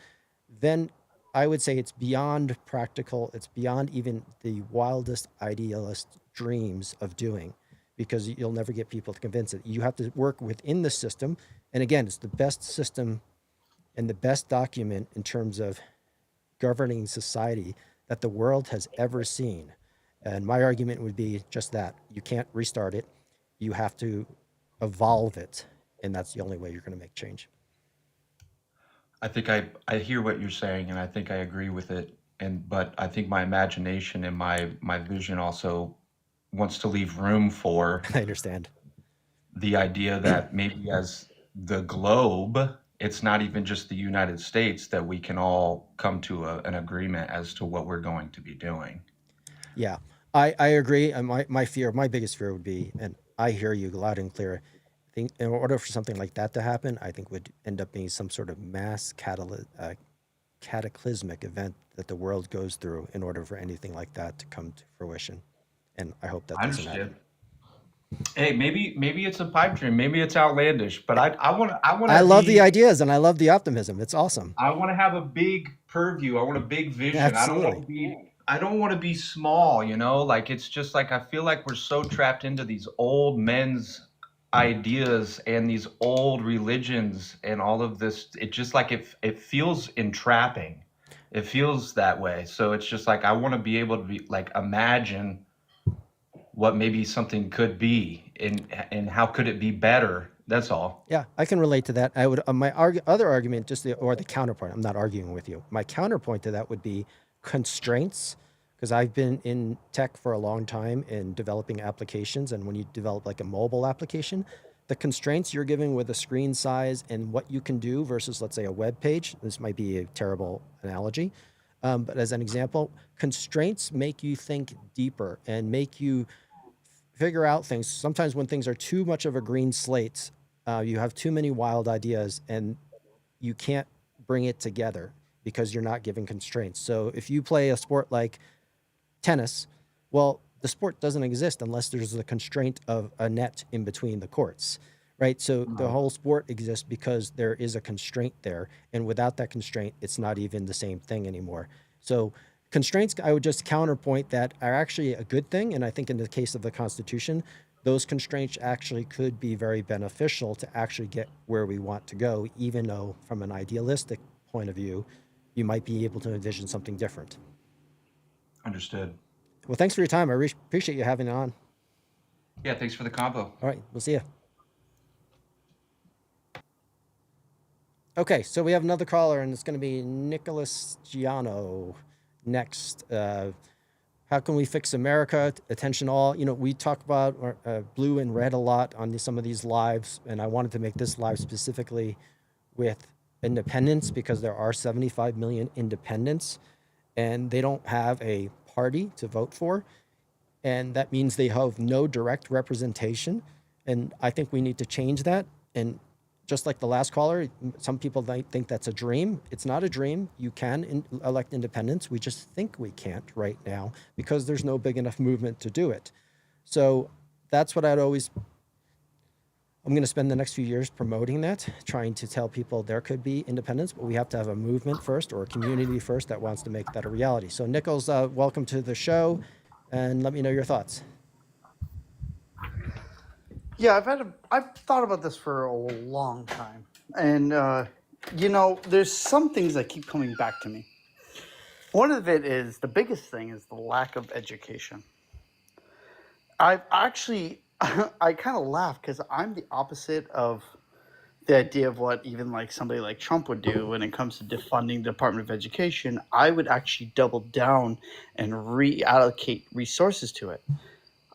S4: then I would say it's beyond practical. It's beyond even the wildest idealist dreams of doing, because you'll never get people to convince it. You have to work within the system. And again, it's the best system and the best document in terms of governing society that the world has ever seen. And my argument would be just that. You can't restart it. You have to evolve it. And that's the only way you're going to make change.
S6: I think I hear what you're saying, and I think I agree with it. But I think my imagination and my vision also wants to leave room for
S4: I understand.
S6: the idea that maybe as the globe, it's not even just the United States, that we can all come to an agreement as to what we're going to be doing.
S4: Yeah, I agree. And my biggest fear would be, and I hear you loud and clear, I think in order for something like that to happen, I think would end up being some sort of mass cataclysmic event that the world goes through in order for anything like that to come to fruition. And I hope that
S6: I
S4: doesn't happen.
S6: understand. Hey, maybe it's a pipe dream, maybe it's outlandish, but
S4: I love the ideas and I love the optimism. It's awesome.
S6: I want to have a big purview. I want a big vision.
S4: Absolutely.
S6: I don't want to be small, like it's just like I feel like we're so trapped into these old men's ideas and these old religions and all of this. It just like it feels entrapping. It feels that way. So it's just like I want to be able to be like imagine what maybe something could be and how could it be better. That's all.
S4: Yeah, I can relate to that. I would other argument, or the counterpoint. I'm not arguing with you. My counterpoint to that would be constraints, because I've been in tech for a long time in developing applications, and when you develop like a mobile application, the constraints you're given with a screen size and what you can do versus, let's say, a web page. This might be a terrible analogy, but as an example, constraints make you think deeper and make you figure out things. Sometimes when things are too much of a green slate, you have too many wild ideas and you can't bring it together because you're not given constraints. So if you play a sport like tennis, well, the sport doesn't exist unless there's the constraint of a net in between the courts, right? So the whole sport exists because there is a constraint there. And without that constraint, it's not even the same thing anymore. So constraints, I would just counterpoint that, are actually a good thing. And I think in the case of the Constitution, those constraints actually could be very beneficial to actually get where we want to go, even though from an idealistic point of view, you might be able to envision something different.
S6: Understood.
S4: Well, thanks for your time. I appreciate you having it on.
S6: Yeah, thanks for the combo.
S4: All right, we'll see you. Okay, so we have another caller, and it's going to be Nicholas Giano next. How can we fix America? Attention all. You know, we talk about blue and red a lot on some of these lives, and I wanted to make this live specifically with independents because there are 75 million independents, and they don't have a party to vote for, and that means they have no direct representation, and I think we need to change that. And just like the last caller, some people might think that's a dream. It's not a dream. You can elect independents. We just think we can't right now because there's no big enough movement to do it. So that's what I'm going to spend the next few years promoting that, trying to tell people there could be independence, but we have to have a movement first or a community first that wants to make that a reality. So Nichols, welcome to the show, and let me know your thoughts.
S7: Yeah, I've thought about this for a long time, and you know, there's some things that keep coming back to me. One of it is the biggest thing is the lack of education. I've actually I kind of laugh because I'm the opposite of the idea of what even like somebody like Trump would do when it comes to defunding the Department of Education. I would actually double down and reallocate resources to it.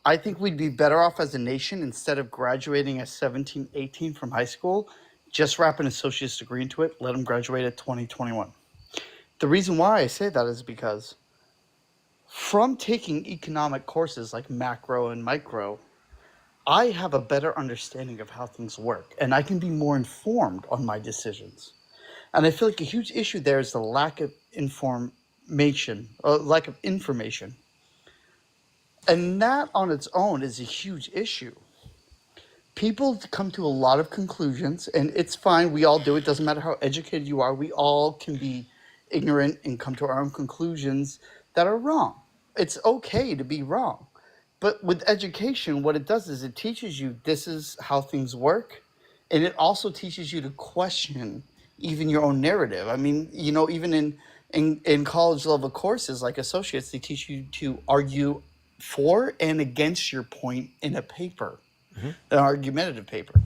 S7: I think we'd be better off as a nation instead of graduating at 17, 18 from high school, just wrap an associate's degree into it, let them graduate at 2021. The reason why I say that is because from taking economic courses like macro and micro, I have a better understanding of how things work, and I can be more informed on my decisions. And I feel like a huge issue there is the lack of information. And that on its own is a huge issue. People come to a lot of conclusions, and it's fine. We all do it. Doesn't matter how educated you are. We all can be ignorant and come to our own conclusions that are wrong. It's okay to be wrong. But with education, what it does is it teaches you this is how things work. And it also teaches you to question even your own narrative. I mean, you know, even in college level courses like associates, they teach you to argue for and against your point in a paper, an argumentative paper.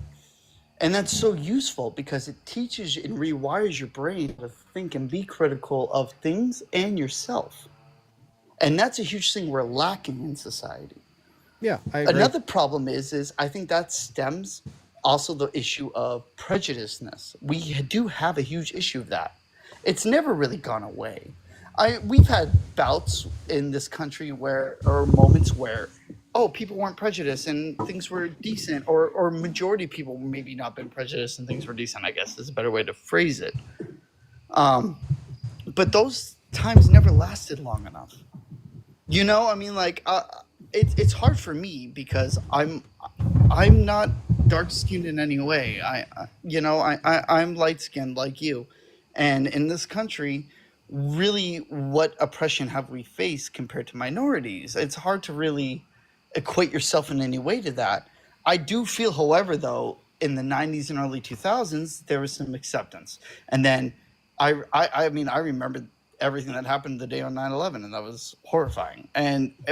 S7: And that's so useful because it teaches and rewires your brain to think and be critical of things and yourself. And that's a huge thing we're lacking in society.
S4: Yeah, I agree.
S7: Another problem is I think that stems also the issue of prejudiceness. We do have a huge issue of that. It's never really gone away. We've had bouts in this country or moments where, people weren't prejudiced and things were decent, or majority of people maybe not been prejudiced and things were decent, I guess is a better way to phrase it. But those times never lasted long enough. You know, I mean, like, it's hard for me because I'm not dark skinned in any way. I'm light skinned like you, and in this country, really, what oppression have we faced compared to minorities? It's hard to really equate yourself in any way to that. I do feel, however, though, in the 90s and early 2000s, there was some acceptance. And then I mean, I remember everything that happened the day on 9/11, and that was horrifying.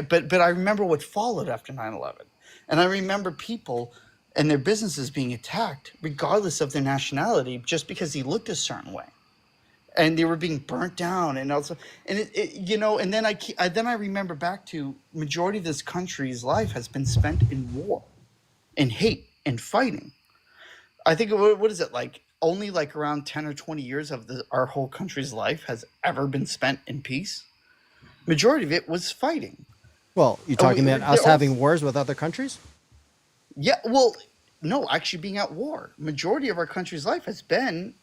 S7: But I remember what followed after 9/11. And I remember people and their businesses being attacked, regardless of their nationality, just because he looked a certain way. And they were being burnt down, and also, and and then I remember back to majority of this country's life has been spent in war, in hate, and fighting. I think what is it like? Only like around 10 or 20 years of our whole country's life has ever been spent in peace. Majority of it was fighting.
S4: Well, you're talking about us having wars with other countries?
S7: Yeah, well, no, actually being at war. Majority of our country's life has been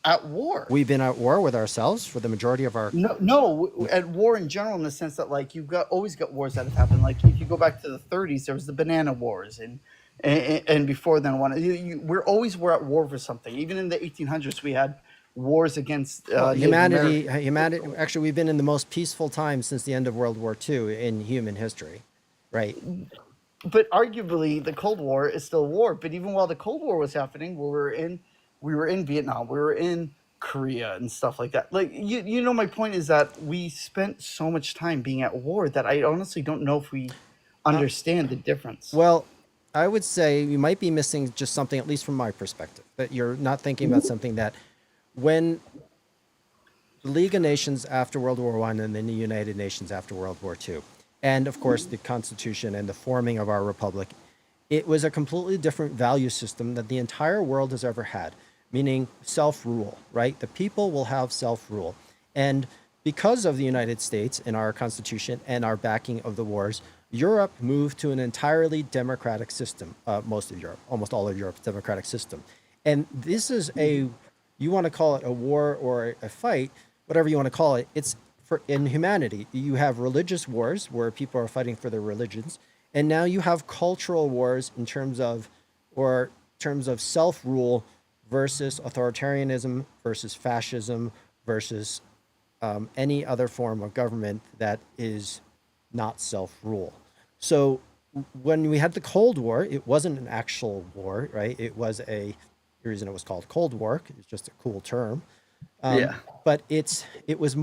S7: at war.
S4: We've been at war with ourselves for the majority of our...
S7: No, at war in general, in the sense that, like, always got wars that have happened. Like, if you go back to the 30s, there was the Banana Wars, and before then, we're at war for something. Even in the 1800s, we had wars against
S4: humanity. Actually, we've been in the most peaceful time since the end of World War II in human history, right?
S7: But arguably, the Cold War is still war. But even while the Cold War was happening, we were in Vietnam, we were in Korea and stuff like that. Like you know, my point is that we spent so much time being at war that I honestly don't know if we understand the difference.
S4: Well, I would say you might be missing just something, at least from my perspective, that you're not thinking about something that when the League of Nations after World War I and then the United Nations after World War II, and of course the Constitution and the forming of our republic, it was a completely different value system that the entire world has ever had, meaning self-rule, right? The people will have self-rule. And because of the United States and our Constitution and our backing of the wars, Europe moved to an entirely democratic system. Most of Europe, almost all of Europe's democratic system. And this is you want to call it a war or a fight, whatever you want to call it, it's for in humanity. You have religious wars where people are fighting for their religions, and now you have cultural wars in terms of self-rule versus authoritarianism versus fascism versus any other form of government that is not self-rule. So when we had the Cold War, it wasn't an actual war, right? It was the reason it was called Cold War, it's just a cool term. But it was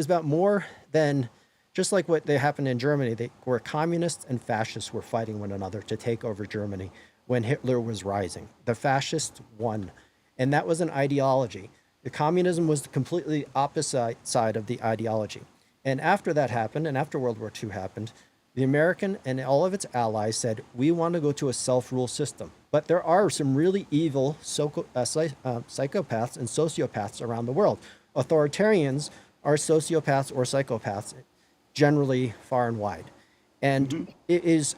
S4: about more than just like what happened in Germany, where communists and fascists were fighting one another to take over Germany when Hitler was rising. The fascists won, and that was an ideology. The communism was the completely opposite side of the ideology. And after that happened, and after World War II happened, the American and all of its allies said, we want to go to a self-rule system. But there are some really evil psychopaths and sociopaths around the world. Authoritarians are sociopaths or psychopaths, generally far and wide. And it is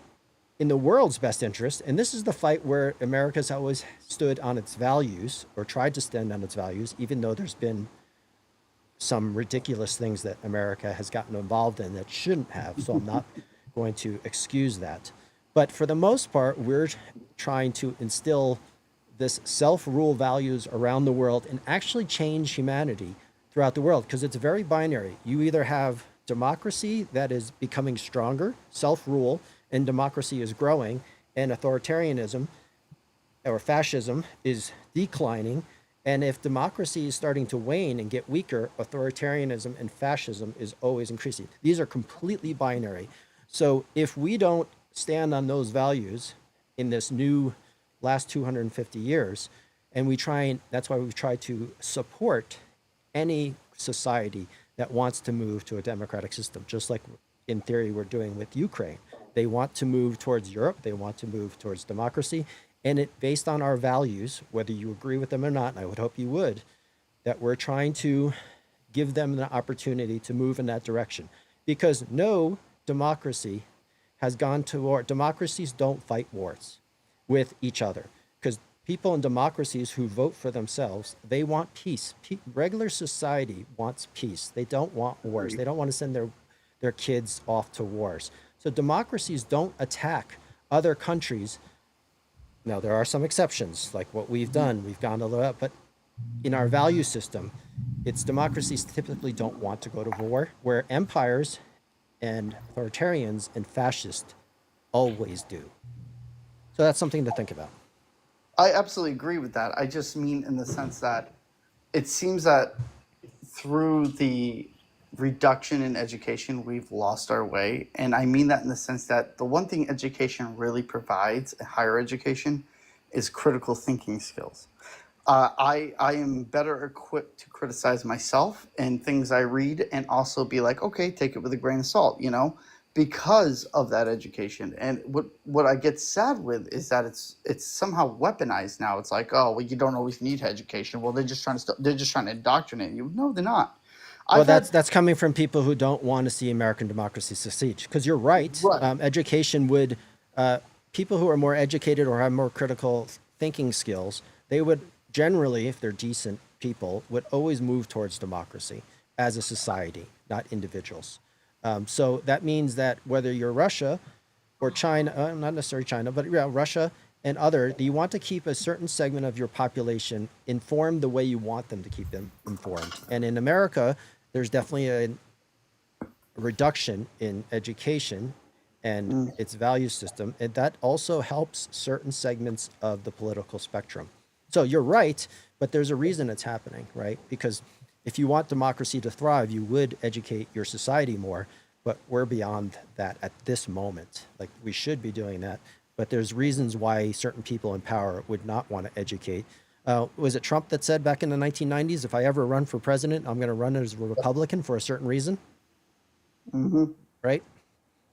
S4: in the world's best interest, and this is the fight where America's always stood on its values, or tried to stand on its values, even though there's been some ridiculous things that America has gotten involved in that shouldn't have, so I'm not going to excuse that. But for the most part, we're trying to instill this self-rule values around the world and actually change humanity throughout the world, because it's very binary. You either have democracy that is becoming stronger, self-rule, and democracy is growing, and authoritarianism or fascism is declining. And if democracy is starting to wane and get weaker, authoritarianism and fascism is always increasing. These are completely binary. So if we don't stand on those values in this new last 250 years, and that's why we've tried to support any society that wants to move to a democratic system, just like in theory we're doing with Ukraine. They want to move towards Europe, they want to move towards democracy, and it based on our values, whether you agree with them or not, and I would hope you would, that we're trying to give them the opportunity to move in that direction. Because no democracy has gone to war. Democracies don't fight wars with each other, because people in democracies who vote for themselves, they want peace. Regular society wants peace. They don't want wars. They don't want to send their kids off to wars. So democracies don't attack other countries. Now, there are some exceptions, like what we've done. We've gone a little up, but in our value system, it's democracies typically don't want to go to war, where empires and authoritarians and fascists always do. So that's something to think about.
S7: I absolutely agree with that. I just mean in the sense that it seems that through the reduction in education, we've lost our way. And I mean that in the sense that the one thing education really provides, higher education, is critical thinking skills. I am better equipped to criticize myself and things I read, and also be like, okay, take it with a grain of salt, because of that education. And what I get sad with is that it's somehow weaponized now. It's like, oh, well, you don't always need education. Well, they're just trying to indoctrinate you. No, they're not.
S4: Well, that's coming from people who don't want to see American democracy succeed. Because you're right. Education would, people who are more educated or have more critical thinking skills, they would generally, if they're decent people, would always move towards democracy as a society, not individuals. So that means that whether you're Russia or China, not necessarily China, but Russia and you want to keep a certain segment of your population informed the way you want them to keep them informed. And in America, there's definitely a reduction in education and its value system. And that also helps certain segments of the political spectrum. So you're right, but there's a reason it's happening, right? Because if you want democracy to thrive, you would educate your society more. But we're beyond that at this moment. Like, we should be doing that. But there's reasons why certain people in power would not want to educate. Was it Trump that said back in the 1990s, if I ever run for president, I'm going to run as a Republican for a certain reason? Right?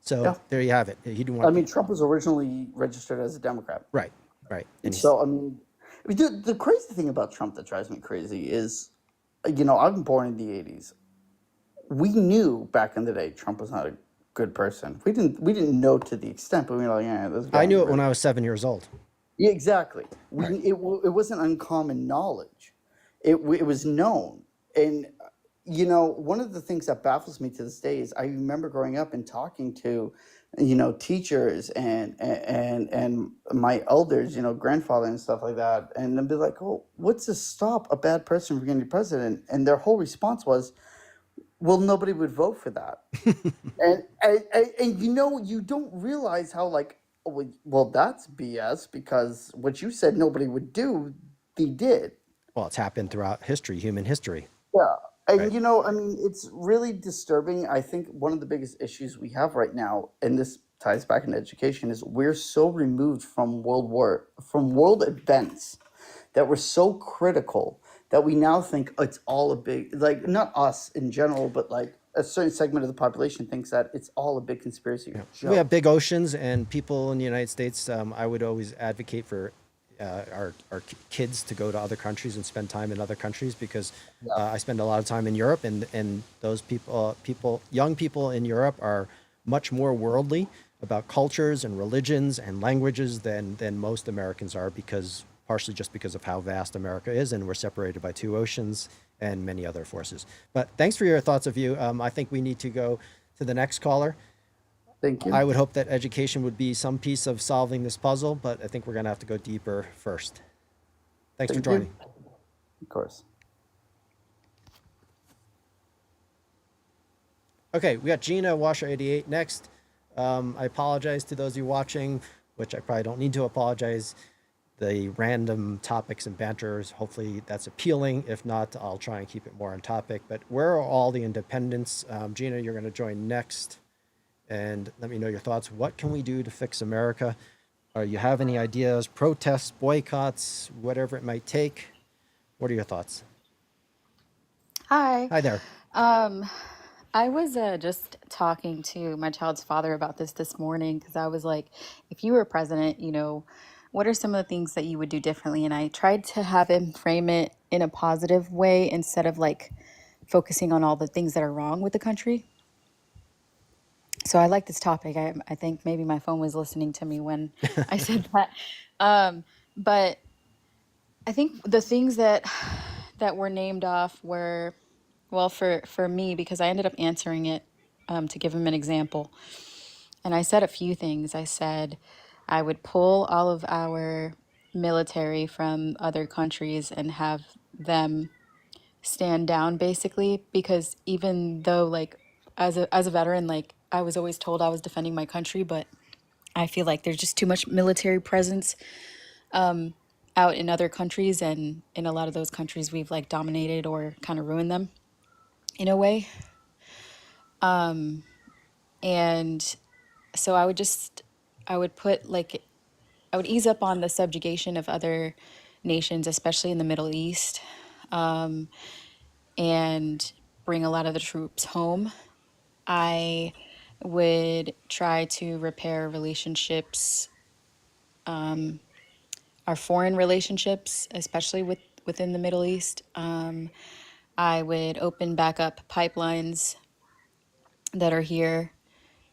S4: So
S7: Yeah.
S4: there you have it. He didn't
S7: I
S4: want
S7: mean, Trump was originally registered as a Democrat.
S4: right, right. And he's,
S7: So, I mean, the crazy thing about Trump that drives me crazy is, you know, I'm born in the 80s. We knew back in the day Trump was not a good person. We didn't know to the extent, but we were like, yeah, this guy.
S4: I knew it when I was 7 years old.
S7: Yeah, exactly. It wasn't uncommon knowledge. It was known. And, you know, one of the things that baffles me to this day is I remember growing up and talking to, you know, teachers and my elders, you know, grandfather and stuff like that. And they'd be like, oh, what's to stop a bad person from getting president? And their whole response was, well, nobody would vote for that. and you know, you don't realize how, like, oh, well, that's BS, because what you said nobody would do, they did.
S4: Well, it's happened throughout history, human history.
S7: Yeah. And,
S4: Right.
S7: you know, I mean, it's really disturbing. I think one of the biggest issues we have right now, and this ties back into education, is we're so removed from world events, that we're so critical that we now think it's all a big, like, not us in general, but like a certain segment of the population thinks that it's all a big conspiracy.
S4: We have big oceans, and people in the United States, I would always advocate for our kids to go to other countries and spend time in other countries, because I spend a lot of time in Europe, and those young people in Europe are much more worldly about cultures and religions and languages than most Americans are, partially just because of how vast America is, and we're separated by 2 oceans and many other forces. But thanks for your thoughts of view. I think we need to go to the next caller.
S7: Thank you.
S4: I would hope that education would be some piece of solving this puzzle, but I think we're going to have to go deeper first. Thanks for
S7: Thank you.
S4: joining.
S7: Of course.
S4: Okay, we got Gina Washer 88 next. I apologize to those of you watching, which I probably don't need to apologize. The random topics and banters, hopefully that's appealing. If not, I'll try and keep it more on topic. But where are all the independents? Gina, you're going to join next. And let me know your thoughts. What can we do to fix America? Or you have any ideas, protests, boycotts, whatever it might take? What are your thoughts?
S8: Hi.
S4: Hi there.
S8: I was just talking to my child's father about this morning, because I was like, if you were president, you know, what are some of the things that you would do differently? And I tried to have him frame it in a positive way instead of like focusing on all the things that are wrong with the country. So I like this topic. I think maybe my phone was listening to me when I said that. But I think the things that were named off were, well, for me, because I ended up answering it to give him an example. And I said a few things. I said I would pull all of our military from other countries and have them stand down, basically, because even though, like, as a veteran, like, I was always told I was defending my country, but I feel like there's just too much military presence out in other countries, and in a lot of those countries we've like dominated or kind of ruined them in a way. And so I would put like, I would ease up on the subjugation of other nations, especially in the Middle East, and bring a lot of the troops home. I would try to repair relationships, our foreign relationships, especially within the Middle East. I would open back up pipelines that are here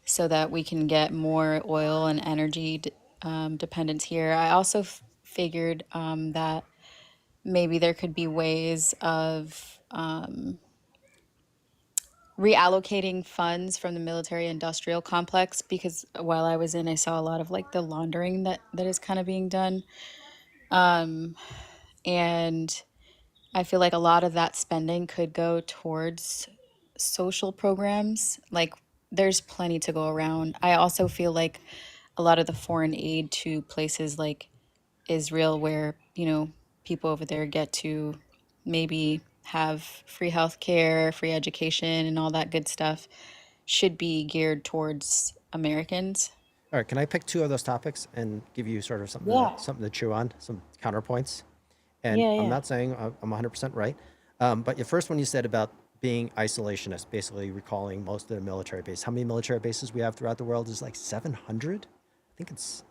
S8: so that we can get more oil and energy dependence here. I also figured that maybe there could be ways of reallocating funds from the military industrial complex, because while I was in, I saw a lot of like the laundering that is kind of being done. And I feel like a lot of that spending could go towards social programs. Like, there's plenty to go around. I also feel like a lot of the foreign aid to places like Israel, where, you know, people over there get to maybe have free healthcare, free education, and all that good stuff should be geared towards Americans.
S4: All right, can I pick two of those topics and give you sort of
S8: Yeah.
S4: something to chew on, some counterpoints? And
S8: Yeah,
S4: I'm
S8: yeah.
S4: not saying I'm 100% right, but the first one you said about being isolationist, basically recalling most of the military base. How many military bases we have throughout the world is like 700? I think it's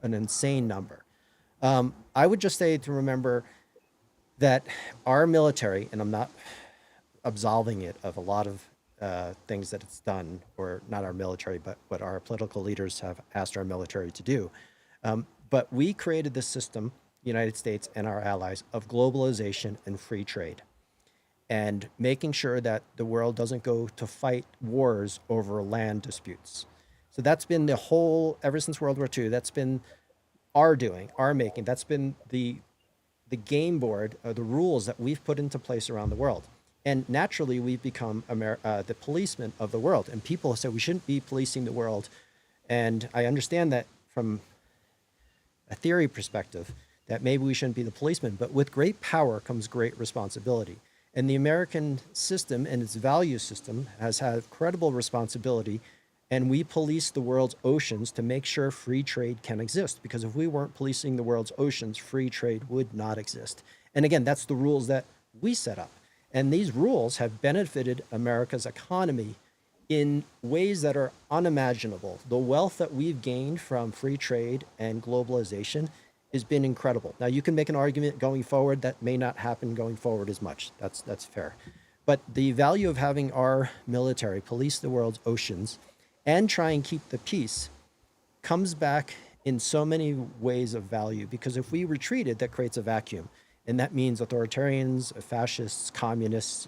S4: an insane number. I would just say to remember that our military, and I'm not absolving it of a lot of things that it's done, or not our military, but what our political leaders have asked our military to do. But we created this system, United States and our allies, of globalization and free trade, and making sure that the world doesn't go to fight wars over land disputes. So that's been the whole, ever since World War II, that's been our doing, our making. That's been the game board, the rules that we've put into place around the world. And naturally, we've become the policemen of the world. And people say we shouldn't be policing the world. And I understand that from a theory perspective, that maybe we shouldn't be the policemen. But with great power comes great responsibility. And the American system and its value system has had credible responsibility. And we police the world's oceans to make sure free trade can exist. Because if we weren't policing the world's oceans, free trade would not exist. And again, that's the rules that we set up. And these rules have benefited America's economy in ways that are unimaginable. The wealth that we've gained from free trade and globalization has been incredible. Now, you can make an argument going forward that may not happen going forward as much. That's fair. But the value of having our military police the world's oceans and try and keep the peace comes back in so many ways of value, because if we retreated, that creates a vacuum. And that means authoritarians, fascists, communists,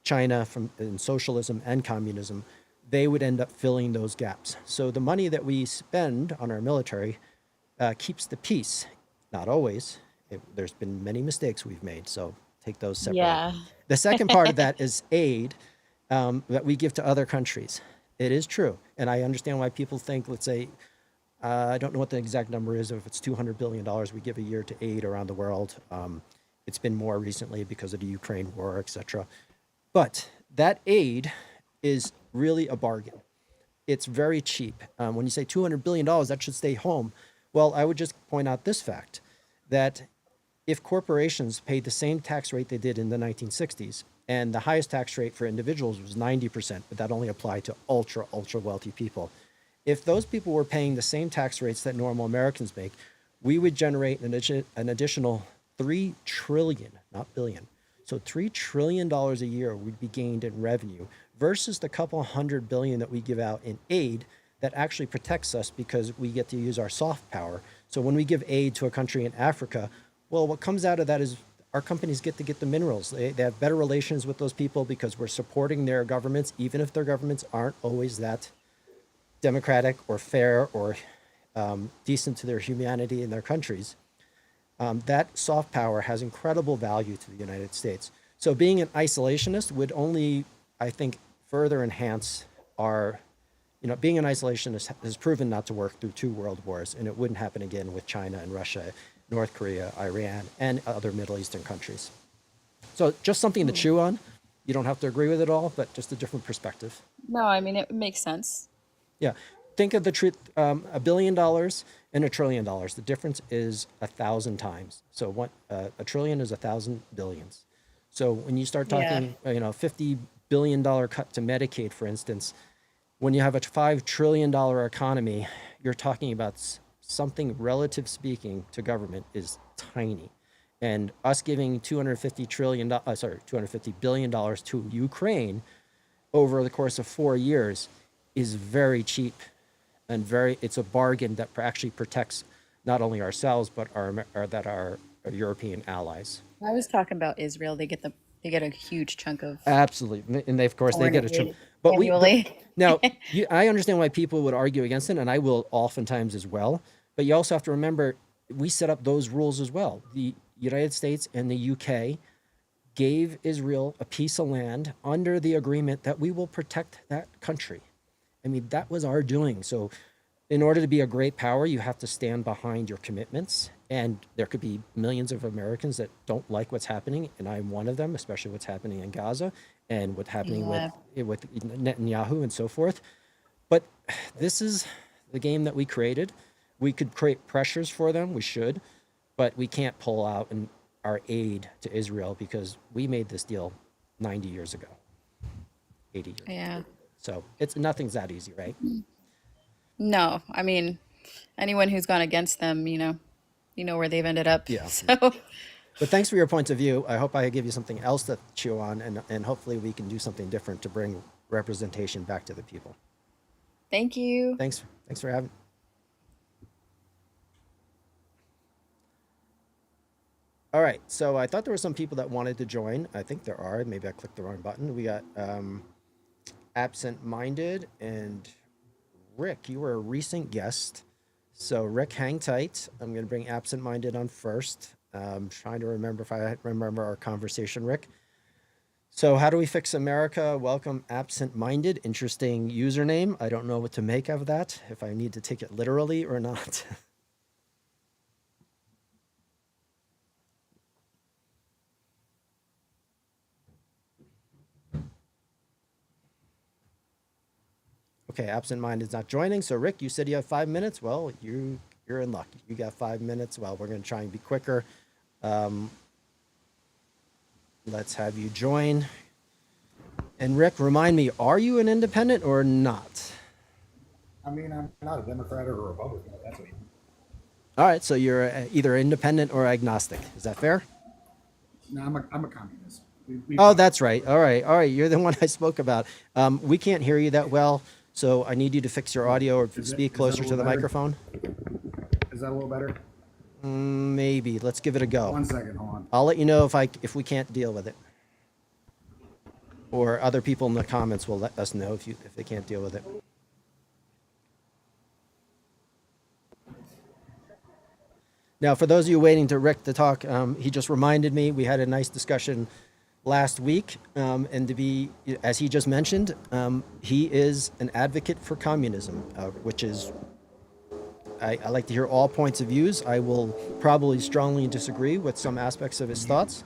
S4: China in socialism and communism, they would end up filling those gaps. So the money that we spend on our military keeps the peace. Not always. There's been many mistakes we've made, so take those separately.
S8: Yeah.
S4: The second part of that is aid that we give to other countries. It is true. And I understand why people think, let's say, I don't know what the exact number is, if it's $200 billion we give a year to aid around the world. It's been more recently because of the Ukraine war, et cetera. But that aid is really a bargain. It's very cheap. When you say $200 billion, that should stay home. Well, I would just point out this fact, that if corporations paid the same tax rate they did in the 1960s, and the highest tax rate for individuals was 90%, but that only applied to ultra wealthy people. If those people were paying the same tax rates that normal Americans make, we would generate an additional 3 trillion, not billion. So $3 trillion a year would be gained in revenue versus the couple $100 billion that we give out in aid that actually protects us because we get to use our soft power. So when we give aid to a country in Africa, well, what comes out of that is our companies get to get the minerals. They have better relations with those people because we're supporting their governments, even if their governments aren't always that democratic or fair or decent to their humanity in their countries. That soft power has incredible value to the United States. So being an isolationist would only, I think, further enhance our, being an isolationist has proven not to work through 2 world wars, and it wouldn't happen again with China and Russia, North Korea, Iran, and other Middle Eastern countries. So just something to chew on. You don't have to agree with it all, but just a different perspective.
S8: No, I mean, it makes sense.
S4: Yeah. Think of the truth, $1 billion and $1 trillion. The difference is 1,000 times. So a trillion is 1,000 billions. So when you start talking, $50 billion cut to Medicaid, for instance, when you have a $5 trillion economy, you're talking about something, relative speaking, to government is tiny. And us giving $250 billion to Ukraine over the course of 4 years is very cheap and it's a bargain that actually protects not only ourselves, but our European allies.
S8: I was talking about Israel. They get a huge chunk of
S4: Absolutely. And of course they get a chunk. But
S8: annually.
S4: Now, I understand why people would argue against it, and I will oftentimes as well. But you also have to remember, we set up those rules as well. The United States and the UK gave Israel a piece of land under the agreement that we will protect that country. I mean, that was our doing. So in order to be a great power, you have to stand behind your commitments. And there could be millions of Americans that don't like what's happening, and I'm one of them, especially what's happening in Gaza and what's happening with Netanyahu and so forth. But this is the game that we created. We could create pressures for them, we should, but we can't pull out our aid to Israel because we made this deal 90 years ago, 80 years ago.
S8: Yeah.
S4: So nothing's that easy, right?
S8: No, I mean, anyone who's gone against them, you know where they've ended up.
S4: Yeah.
S8: So,
S4: But thanks for your points of view. I hope I give you something else to chew on, and hopefully we can do something different to bring representation back to the people.
S8: thank you.
S4: Thanks for having. All right, so I thought there were some people that wanted to join. I think there are. Maybe I clicked the wrong button. We got Absent Minded and Rick. You were a recent guest. So Rick, hang tight. I'm going to bring Absent Minded on first. Trying to remember if I remember our conversation, Rick. So how do we fix America? Welcome, Absent Minded. Interesting username. I don't know what to make of that, if I need to take it literally or not. Okay, Absent Minded is not joining. So Rick, you said you have 5 minutes. Well, you're in luck. You got 5 minutes. Well, we're going to try and be quicker. Let's have you join. And Rick, remind me, are you an independent or not?
S9: I mean, I'm not a Democrat or a Republican. That's what you mean.
S4: All right, so you're either independent or agnostic. Is that fair?
S9: No, I'm a communist.
S4: Oh, that's right. All right. You're the one I spoke about. We can't hear you that well, so I need you to fix your audio or speak closer to the microphone.
S9: Is that a little better?
S4: Maybe. Let's give it a go.
S9: 1 second, hold on.
S4: I'll let you know if we can't deal with it. Or other people in the comments will let us know if they can't deal with it. Now, for those of you waiting to Rick to talk, he just reminded me we had a nice discussion last week, and to be, as he just mentioned, he is an advocate for communism, which is, I like to hear all points of views. I will probably strongly disagree with some aspects of his thoughts,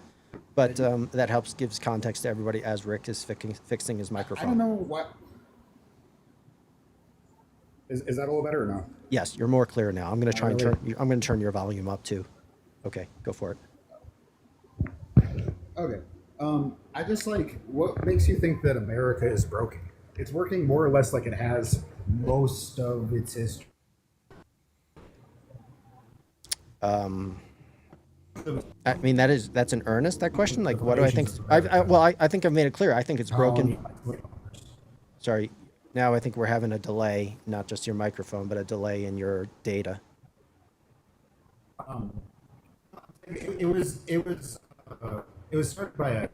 S4: but that gives context to everybody as Rick is fixing his microphone.
S9: I don't know what. Is that a little better or no?
S4: Yes, you're more clear now. I'm going to try and I'm going to turn your volume up too. Okay, go for it.
S9: Okay. I just what makes you think that America is broken? It's working more or less like it has most of its history.
S4: I mean, that's an earnest, that question. Like, what do I think? I think I've made it clear. I think it's broken. Sorry. Now I think we're having a delay, not just your microphone, but a delay in your data.
S9: It was started by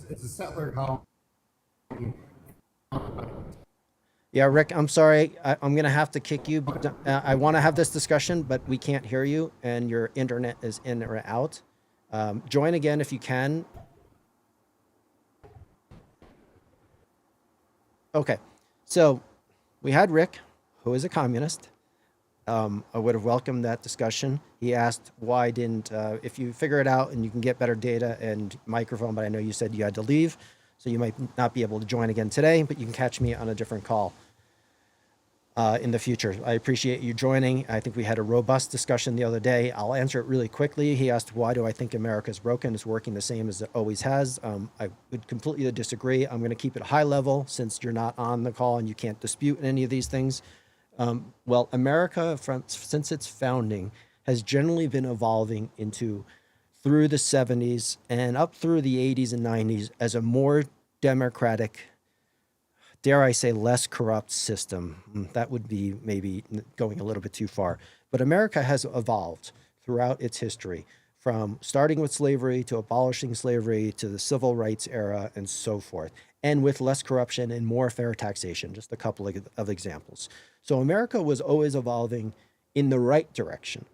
S9: it's a settler colony.
S4: Yeah, Rick, I'm sorry. I'm going to have to kick you. I want to have this discussion, but we can't hear you, and your internet is in or out. Join again if you can. Okay. So we had Rick, who is a communist. I would have welcomed that discussion. He asked why didn't, if you figure it out and you can get better data and microphone, but I know you said you had to leave, so you might not be able to join again today, but you can catch me on a different call in the future. I appreciate you joining. I think we had a robust discussion the other day. I'll answer it really quickly. He asked, why do I think America is broken? It's working the same as it always has. I would completely disagree. I'm going to keep it high level since you're not on the call and you can't dispute any of these things. Well, America, since its founding, has generally been evolving through the 70s and up through the 80s and 90s as a more democratic, dare I say, less corrupt system. That would be maybe going a little bit too far. But America has evolved throughout its history, from starting with slavery to abolishing slavery to the civil rights era and so forth, and with less corruption and more fair taxation, just a couple of examples. So America was always evolving in the right direction,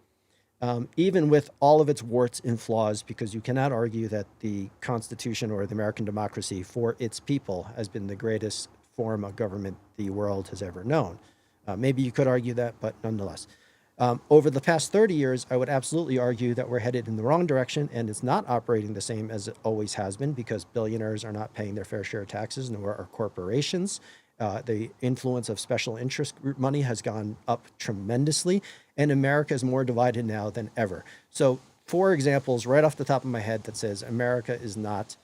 S4: even with all of its warts and flaws, because you cannot argue that the Constitution or the American democracy for its people has been the greatest form of government the world has ever known. Maybe you could argue that, but nonetheless. Over the past 30 years, I would absolutely argue that we're headed in the wrong direction, and it's not operating the same as it always has been, because billionaires are not paying their fair share of taxes, nor are corporations. The influence of special interest group money has gone up tremendously, and America is more divided now than ever. So 4 examples right off the top of my head that says America is not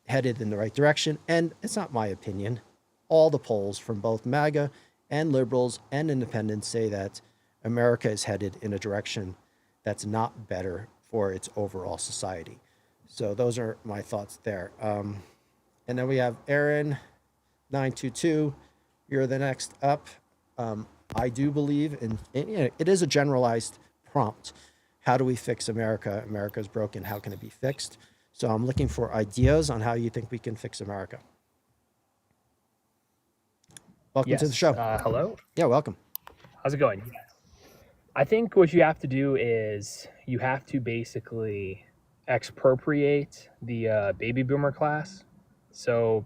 S4: headed in the right direction. And it's not my opinion. All the polls from both MAGA and liberals and independents say that America is headed in a direction that's not better for its overall society. So those are my thoughts there. And then we have Aaron 922. You're the next up. I do believe it is a generalized prompt. How do we fix America? America's broken. How can it be fixed? So I'm looking for ideas on how you think we can fix America. Welcome to the show.
S10: Hello.
S4: Yeah, welcome.
S10: How's it going? I think what you have to do is you have to basically expropriate the baby boomer class. So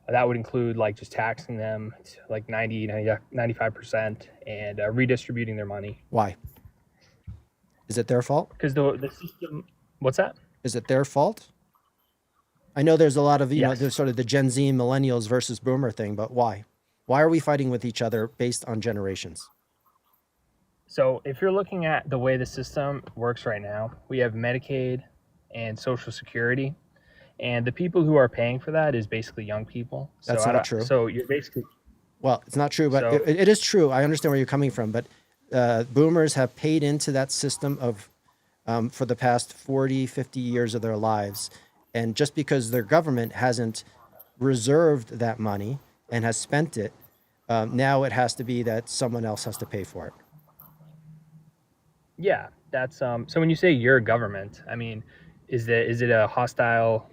S10: that would include like just taxing them to like 95% and redistributing their money.
S4: Why? Is it their fault?
S10: Because the system, what's that?
S4: Is it their fault? I know there's a lot of,
S10: Yes.
S4: there's sort of the Gen Z millennials versus boomer thing, but why? Why are we fighting with each other based on generations?
S10: So if you're looking at the way the system works right now, we have Medicaid and Social Security, and the people who are paying for that is basically young people. So
S4: That's not true.
S10: So you're basically,
S4: Well, it's not true, but
S10: So-
S4: it is true. I understand where you're coming from, but boomers have paid into that system of for the past 40, 50 years of their lives. And just because their government hasn't reserved that money and has spent it, now it has to be that someone else has to pay for it.
S10: yeah, that's so when you say your government, I mean, is it a hostile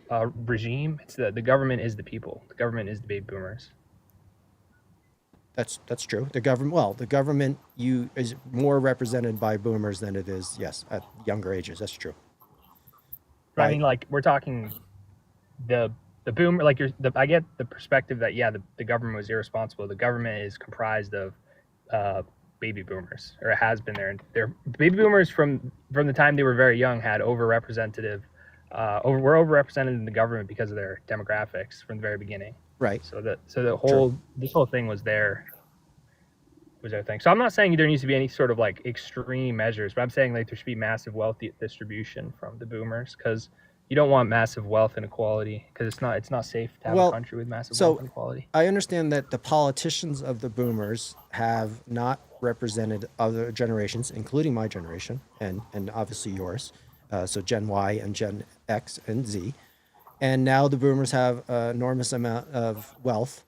S10: regime? It's the government is the people. The government is the baby boomers.
S4: That's true. The government is more represented by boomers than it is, yes, at younger ages. That's true.
S10: But I
S4: Right.
S10: mean, like we're talking the boomer, like I get the perspective that the government was irresponsible. The government is comprised of baby boomers, or it has been there. And they're baby boomers from the time they were very young had were overrepresented in the government because of their demographics from the very beginning.
S4: Right.
S10: So this whole thing was their thing. So I'm not saying there needs to be any sort of like extreme measures, but I'm saying like there should be massive wealth distribution from the boomers, because you don't want massive wealth inequality, because it's not safe to have a country with massive wealth inequality.
S4: I understand that the politicians of the boomers have not represented other generations, including my generation and obviously yours. So Gen Y and Gen X and Z. And now the boomers have an enormous amount of wealth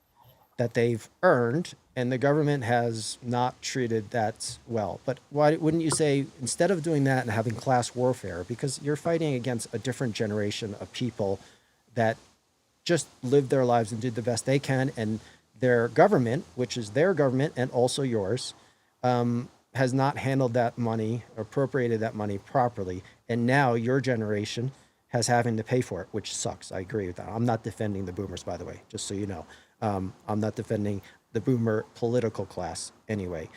S4: that they've earned, and the government has not treated that well. But why wouldn't you say, instead of doing that and having class warfare, because you're fighting against a different generation of people that just live their lives and do the best they can, and their government, which is their government and also yours, has not handled that money, appropriated that money properly, and now your generation has having to pay for it, which sucks. I agree with that. I'm not defending the boomers, by the way, just so you know. I'm not defending the boomer political class anyway.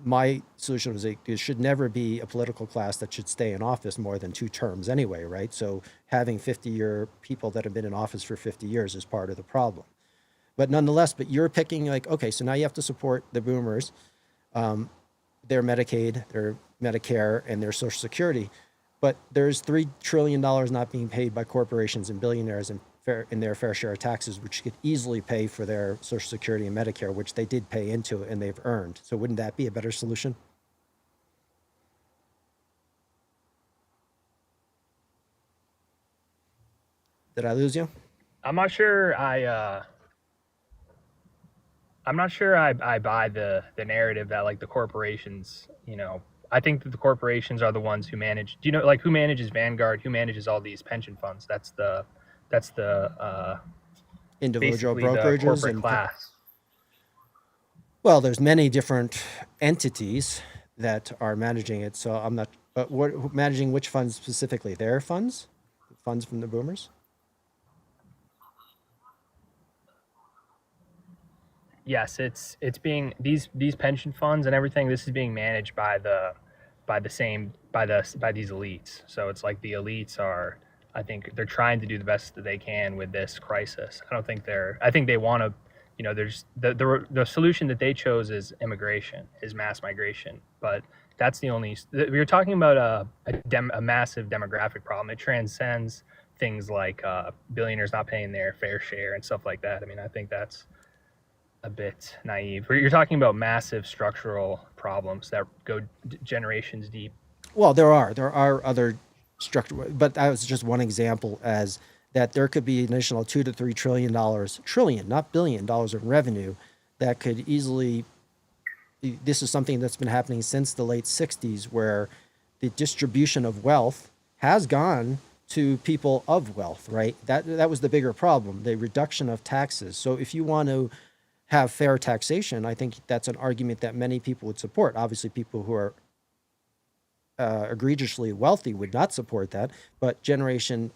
S4: My solution was there should never be a political class that should stay in office more than 2 terms anyway, right? So having 50-year people that have been in office for 50 years is part of the problem. But nonetheless, you're picking like, okay, so now you have to support the boomers, their Medicaid, their Medicare, and their Social Security. But there's $3 trillion not being paid by corporations and billionaires in their fair share of taxes, which could easily pay for their Social Security and Medicare, which they did pay into and they've earned. So wouldn't that be a better solution? Did I lose you?
S10: I'm not sure I buy the narrative that like the corporations, I think that the corporations are the ones who manage. Do you know like who manages Vanguard? Who manages all these pension funds? That's the
S4: Individual
S10: basically the
S4: brokerages
S10: corporate
S4: and
S10: class.
S4: well, there's many different entities that are managing it. So I'm not. But what managing which funds specifically? Their funds, funds from the boomers.
S10: yes, it's being these pension funds and everything. This is being managed by these elites. So it's like the elites are. I think they're trying to do the best that they can with this crisis. I think they want to. There's the solution that they chose is immigration, is mass migration, but that's the only. We are talking about a massive demographic problem. It transcends things like billionaires not paying their fair share and stuff like that. I mean, I think that's a bit naive. You're talking about massive structural problems that go generations deep.
S4: Well, there are other structural, but that was just one example, as that there could be an additional $2 to $3 trillion, not $billion of revenue that could easily. This is something that's been happening since the late 60s, where the distribution of wealth has gone to people of wealth, right? That was the bigger problem, the reduction of taxes. So if you want to have fair taxation, I think that's an argument that many people would support. Obviously, people who are egregiously wealthy would not support that, but Generation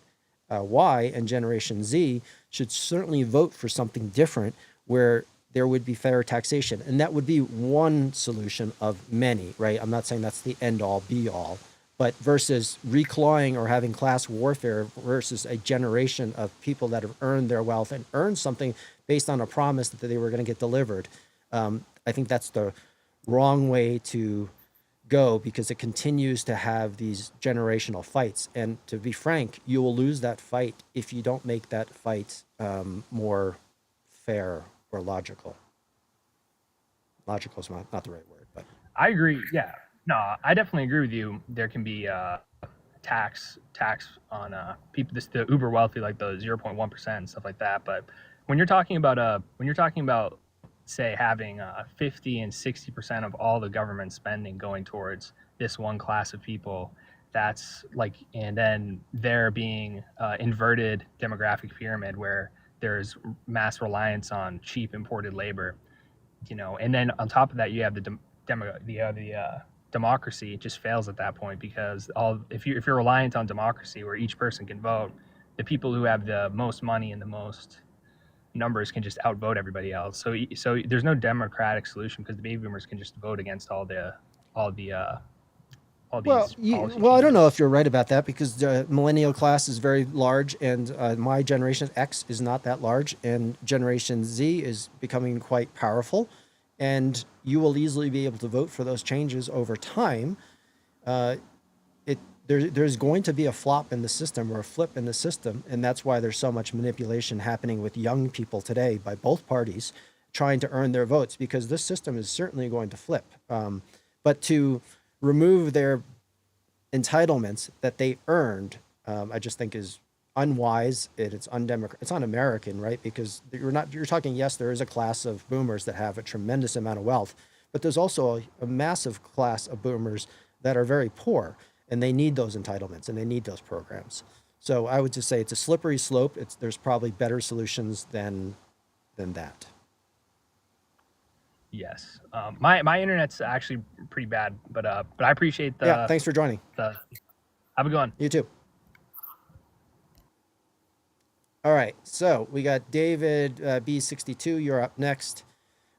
S4: Y and Generation Z should certainly vote for something different, where there would be fair taxation. And that would be one solution of many, right? I'm not saying that's the end all be all, but versus reclawing or having class warfare versus a generation of people that have earned their wealth and earned something based on a promise that they were going to get delivered. I think that's the wrong way to go, because it continues to have these generational fights. And to be frank, you will lose that fight if you don't make that fight more fair or logical. Logical is not the right word, but
S10: I agree. Yeah, no, I definitely agree with you. There can be tax on people, the uber wealthy, like the 0.1% and stuff like that. But when you're talking about say having 50 and 60% of all the government spending going towards this one class of people, that's like, and then there being inverted demographic pyramid where there's mass reliance on cheap imported labor, and then on top of that you have the democracy. It just fails at that point, because if you're reliant on democracy where each person can vote, the people who have the most money and the most numbers can just outvote everybody else. So there's no democratic solution, because the baby boomers can just vote against all these
S4: well, I don't know if you're right about that, because the millennial class is very large, and my generation X is not that large, and Generation Z is becoming quite powerful, and you will easily be able to vote for those changes over time. There's going to be a flop in the system, or a flip in the system, and that's why there's so much manipulation happening with young people today by both parties trying to earn their votes, because this system is certainly going to flip. But to remove their entitlements that they earned, I just think is unwise. It's undemocratic. It's un-American, right? Because you're talking, yes, there is a class of boomers that have a tremendous amount of wealth, but there's also a massive class of boomers that are very poor, and they need those entitlements and they need those programs. So I would just say it's a slippery slope. There's probably better solutions than that.
S10: Yes. My internet's actually pretty bad, but I appreciate the.
S4: Yeah, thanks for joining.
S10: Have a good one.
S4: You too. All right, so we got David B62. You're up next.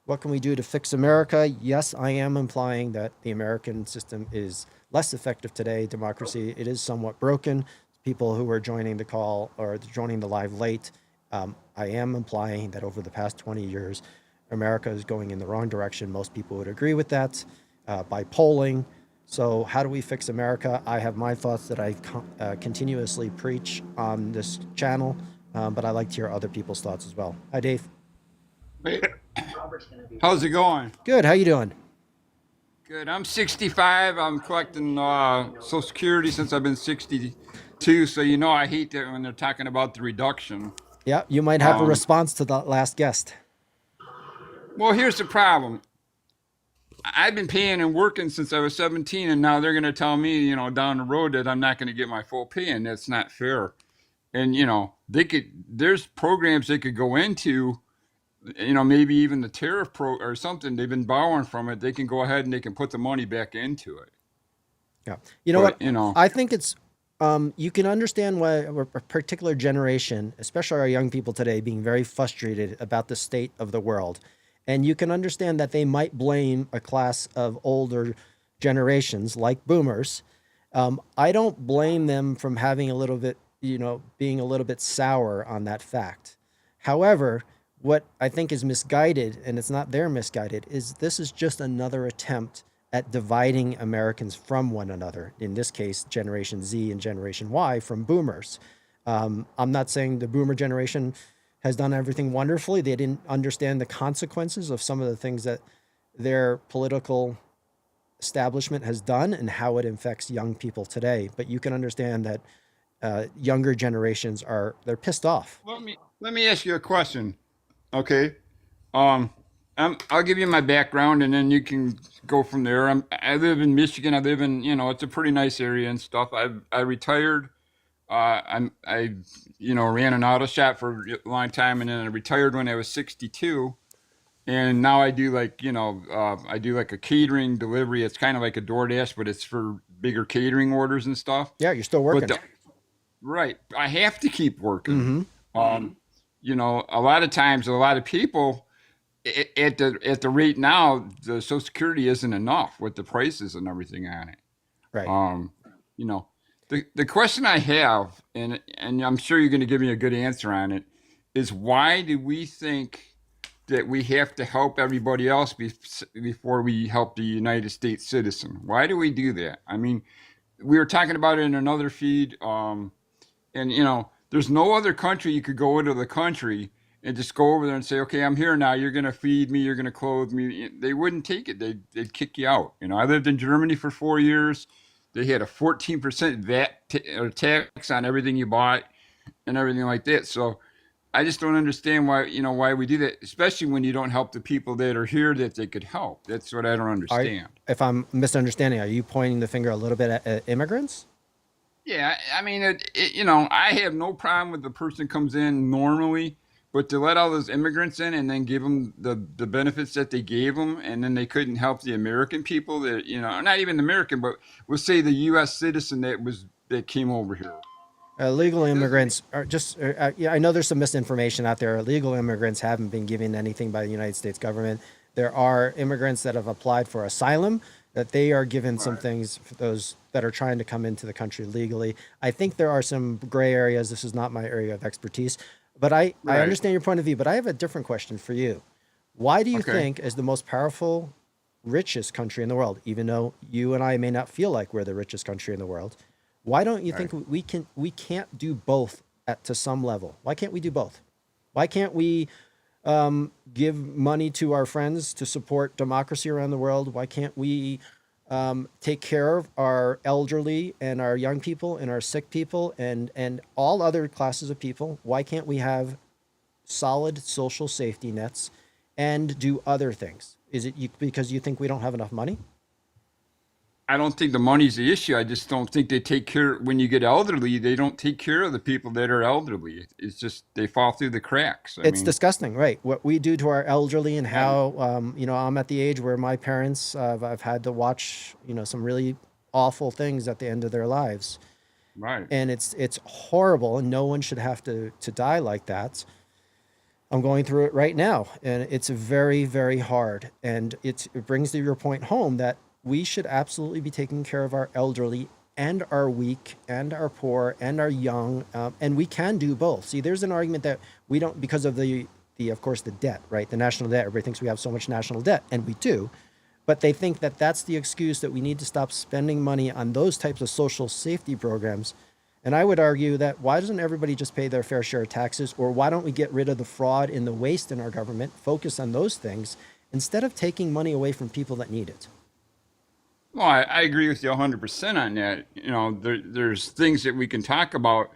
S4: What can we do to fix America? Yes, I am implying that the American system is less effective today. Democracy, it is somewhat broken. People who are joining the call or joining the live late, I am implying that over the past 20 years, America is going in the wrong direction. Most people would agree with that by polling. So how do we fix America? I have my thoughts that I continuously preach on this channel, but I like to hear other people's thoughts as well. Hi, Dave.
S11: Hey, how's it going?
S4: Good. How you doing?
S11: Good. I'm 65. I'm collecting Social Security since I've been 62. So I hate that when they're talking about the reduction.
S4: Yeah, you might have a response to the last guest.
S11: Well, here's the problem. I've been paying and working since I was 17, and now they're going to tell me, down the road that I'm not going to get my full pay, and that's not fair. And there's programs they could go into, maybe even the tariff or something. They've been borrowing from it. They can go ahead and they can put the money back into it.
S4: Yeah, I think it's you can understand why a particular generation, especially our young people today, being very frustrated about the state of the world. And you can understand that they might blame a class of older generations like boomers. I don't blame them from having a little bit, being a little bit sour on that fact. However, what I think is misguided, and it's not their misguided, is this is just another attempt at dividing Americans from one another. In this case, Generation Z and Generation Y from boomers. I'm not saying the boomer generation has done everything wonderfully. They didn't understand the consequences of some of the things that their political establishment has done and how it affects young people today. But you can understand that younger generations they're pissed off.
S11: Let me ask you a question. Okay. I'll give you my background and then you can go from there. I live in Michigan. I live in, it's a pretty nice area and stuff. I retired. I ran an auto shop for a long time and then I retired when I was 62. And now I do I do like a catering delivery. It's kind of like a DoorDash, but it's for bigger catering orders and stuff.
S4: Yeah, you're still working.
S11: Right. I have to keep working. A lot of times, a lot of people at the rate now, the Social Security isn't enough with the prices and everything on it.
S4: Right.
S11: The question I have, and I'm sure you're going to give me a good answer on it, is why do we think that we have to help everybody else before we help the United States citizen? Why do we do that? I mean, we were talking about it in another feed, and there's no other country you could go into the country and just go over there and say, okay, I'm here now. You're going to feed me. You're going to clothe me. They wouldn't take it. They'd kick you out. I lived in Germany for 4 years. They had a 14% VAT tax on everything you bought and everything like that. So I just don't understand why we do that, especially when you don't help the people that are here that they could help. That's what I don't understand.
S4: If I'm misunderstanding, are you pointing the finger a little bit at immigrants?
S11: Yeah, I mean, I have no problem with the person comes in normally, but to let all those immigrants in and then give them the benefits that they gave them, and then they couldn't help the American people that, not even American, but we'll say the U.S. citizen that came over here.
S4: Illegal immigrants are just, I know there's some misinformation out there. Illegal immigrants haven't been given anything by the United States government. There are immigrants that have applied for asylum, that they are given some things for those that are trying to come into the country legally. I think there are some gray areas. This is not my area of expertise, but I understand your point of view, but I have a different question for you. Why do you think, as the most powerful, richest country in the world, even though you and I may not feel like we're the richest country in the world, why don't you think we can't do both to some level? Why can't we do both? Why can't we give money to our friends to support democracy around the world? Why can't we take care of our elderly and our young people and our sick people and all other classes of people? Why can't we have solid social safety nets and do other things? Is it because you think we don't have enough money?
S11: I don't think the money's the issue. I just don't think they take care. When you get elderly, they don't take care of the people that are elderly. It's just they fall through the cracks. I mean,
S4: disgusting, right? What we do to our elderly and how, I'm at the age where my parents, I've had to watch, some really awful things at the end of their lives.
S11: Right.
S4: And it's horrible, and no one should have to die like that. I'm going through it right now, and it's very, very hard. And it brings to your point home that we should absolutely be taking care of our elderly and our weak and our poor and our young, and we can do both. See, there's an argument that we don't, because of of course, the debt, right? The national debt. Everybody thinks we have so much national debt, and we do, but they think that that's the excuse that we need to stop spending money on those types of social safety programs. And I would argue that why doesn't everybody just pay their fair share of taxes, or why don't we get rid of the fraud and the waste in our government, focus on those things, instead of taking money away from people that need it?
S11: Well, I agree with you 100% on that. There's things that we can talk about,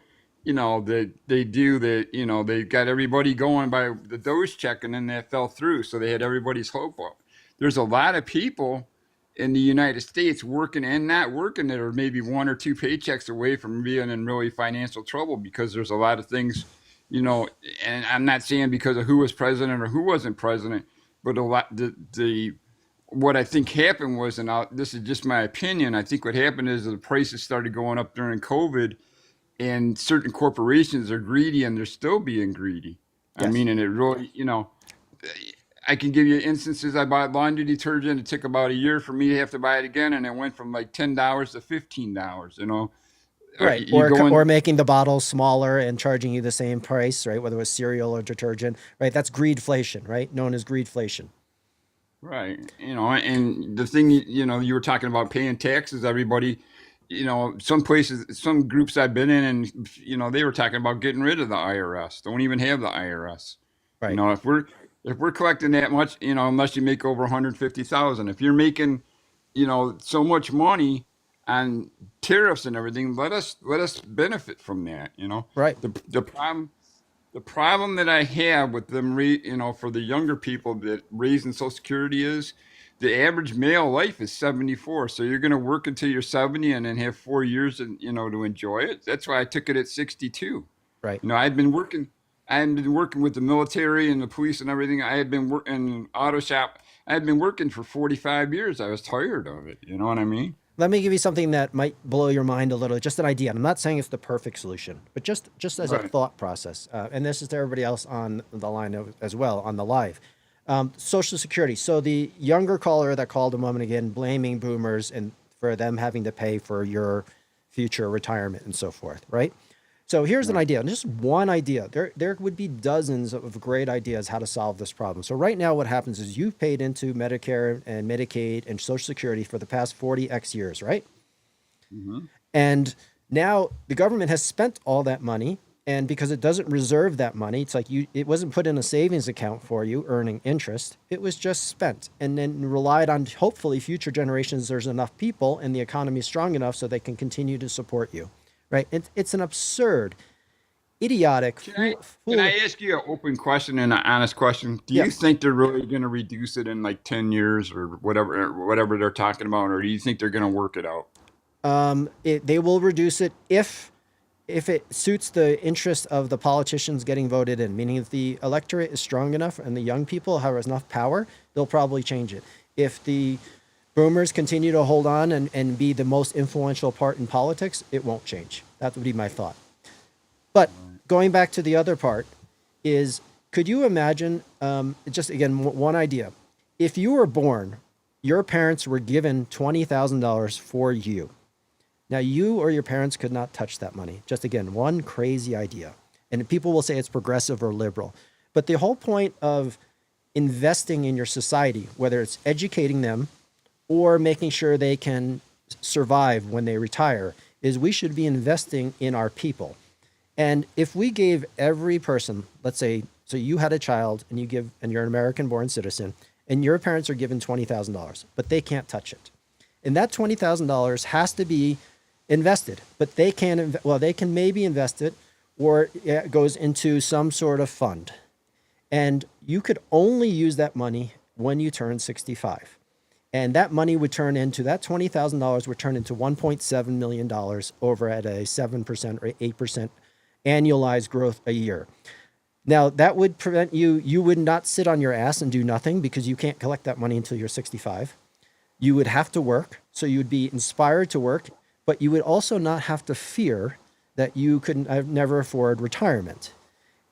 S11: that they do that, they got everybody going by the Doge check and then that fell through. So they had everybody's hope up. There's a lot of people in the United States working and not working that are maybe 1 or 2 paychecks away from being in really financial trouble, because there's a lot of things, and I'm not saying because of who was president or who wasn't president, but a lot, what I think happened was, and this is just my opinion, I think what happened is the prices started going up during COVID, and certain corporations are greedy and they're still being greedy. Yes. I mean, and it really, I can give you instances. I bought laundry detergent. It took about a year for me to have to buy it again, and it went from like $10 to $15. You know,
S4: Right.
S11: you go
S4: Or
S11: in,
S4: making the bottles smaller and charging you the same price, right? Whether it was cereal or detergent, right? That's greedflation, right? Known as greedflation.
S11: right? You know, and the thing, you know, you were talking about paying taxes. Everybody, you know, some places, some groups I've been in, and you know, they were talking about getting rid of the IRS. Don't even have the IRS. You
S4: Right.
S11: know, if we're collecting that much, you know, unless you make over 150,000, if you're making, you know, so much money on tariffs and everything, let us benefit from that. You know,
S4: Right.
S11: the problem that I have with them, you know, for the younger people that raising Social Security is the average male life is 74. So you're going to work until you're 70 and then have 4 years, and you know, to enjoy it. That's why I took it at 62.
S4: Right.
S11: You know, I had been working with the military and the police and everything. I had been working in an auto shop. I had been working for 45 years. I was tired of it. You know what I mean?
S4: Let me give you something that might blow your mind a little, just an idea. I'm not saying it's the perfect solution, but just as a
S11: Right.
S4: thought process. And this is to everybody else on the line as well, on the live. Social Security. So the younger caller that called a moment again, blaming boomers and for them having to pay for your future retirement and so forth, right? So here's an idea, just one idea. There would be dozens of great ideas how to solve this problem. So right now what happens is you've paid into Medicare and Medicaid and Social Security for the past 40x years, right? And now the government has spent all that money, and because it doesn't reserve that money, it's like it wasn't put in a savings account for you earning interest. It was just spent and then relied on hopefully future generations. There's enough people and the economy is strong enough so they can continue to support you, right? It's an absurd, idiotic,
S11: Can I ask you an open question and an honest question? Do you
S4: Yeah.
S11: think they're really going to reduce it in like 10 years or whatever they're talking about, or do you think they're going to work it out?
S4: They will reduce it if it suits the interest of the politicians getting voted in, meaning if the electorate is strong enough and the young people have enough power, they'll probably change it. If the boomers continue to hold on and be the most influential part in politics, it won't change. That would be my thought. But going back to the other part is, could you imagine, just again, one idea. If you were born, your parents were given $20,000 for you. Now, you or your parents could not touch that money. Just again, one crazy idea. And people will say it's progressive or liberal. But the whole point of investing in your society, whether it's educating them or making sure they can survive when they retire, is we should be investing in our people. And if we gave every person, let's say, so you had a child and you're an American born citizen and your parents are given $20,000, but they can't touch it. And that $20,000 has to be invested, but they can maybe invest it, or it goes into some sort of fund. And you could only use that money when you turn 65. And that money would turn into, that $20,000 would turn into $1.7 million over at a 7% or 8% annualized growth a year. Now, that would prevent you would not sit on your ass and do nothing because you can't collect that money until you're 65. You would have to work, so you would be inspired to work, but you would also not have to fear that you couldn't never afford retirement.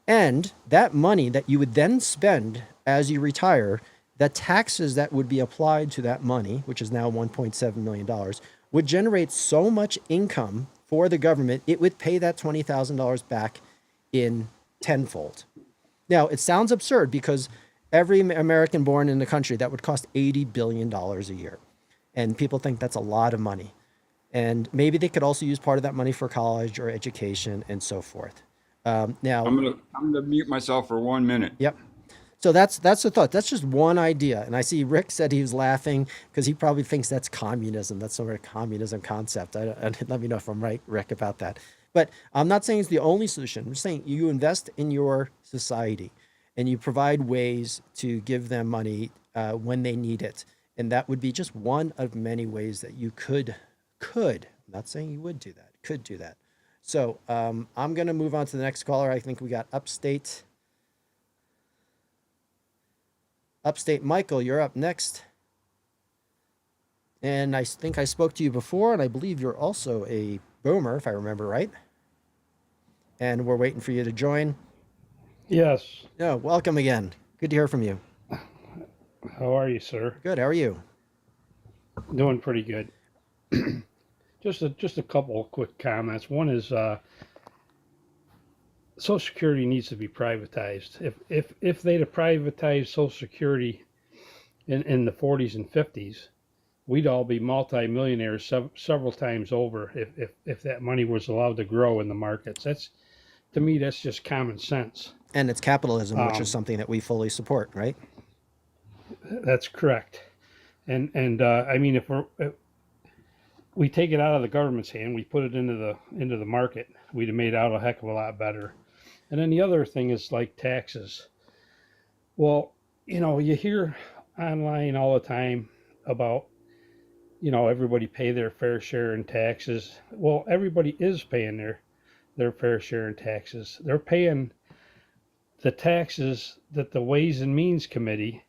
S4: And that money that you would then spend as you retire, the taxes that would be applied to that money, which is now $1.7 million, would generate so much income for the government, it would pay that $20,000 back in tenfold. Now, it sounds absurd because every American born in the country, that would cost $80 billion a year. And people think that's a lot of money. And maybe they could also use part of that money for college or education and so forth. Now,
S11: I'm gonna mute myself for 1 minute.
S4: yep. So that's the thought. That's just one idea. And I see Rick said he was laughing because he probably thinks that's communism. That's some sort of communism concept. Let me know if I'm right, Rick, about that. But I'm not saying it's the only solution. I'm just saying you invest in your society and you provide ways to give them money when they need it. And that would be just one of many ways that you could, I'm not saying you would do that, could do that. So I'm going to move on to the next caller. I think we got Upstate Michael, you're up next. And I think I spoke to you before, and I believe you're also a boomer, if I remember right. And we're waiting for you to join.
S12: Yes.
S4: No, welcome again. Good to hear from you.
S12: How are you, sir?
S4: Good. How are you?
S12: Doing pretty good. Just a couple of quick comments. One is Social Security needs to be privatized. If they'd have privatized Social Security in the 40s and 50s, we'd all be multimillionaires several times over if that money was allowed to grow in the markets. That's, to me, that's just common sense.
S4: And it's capitalism, which
S12: Um,
S4: is something that we fully support, right?
S12: That's correct. And I mean, if we take it out of the government's hand, we put it into the market, we'd have made out a heck of a lot better. And then the other thing is like taxes. Well, you hear online all the time about, everybody pay their fair share in taxes. Well, everybody is paying their fair share in taxes. They're paying the taxes that the Ways and Means Committee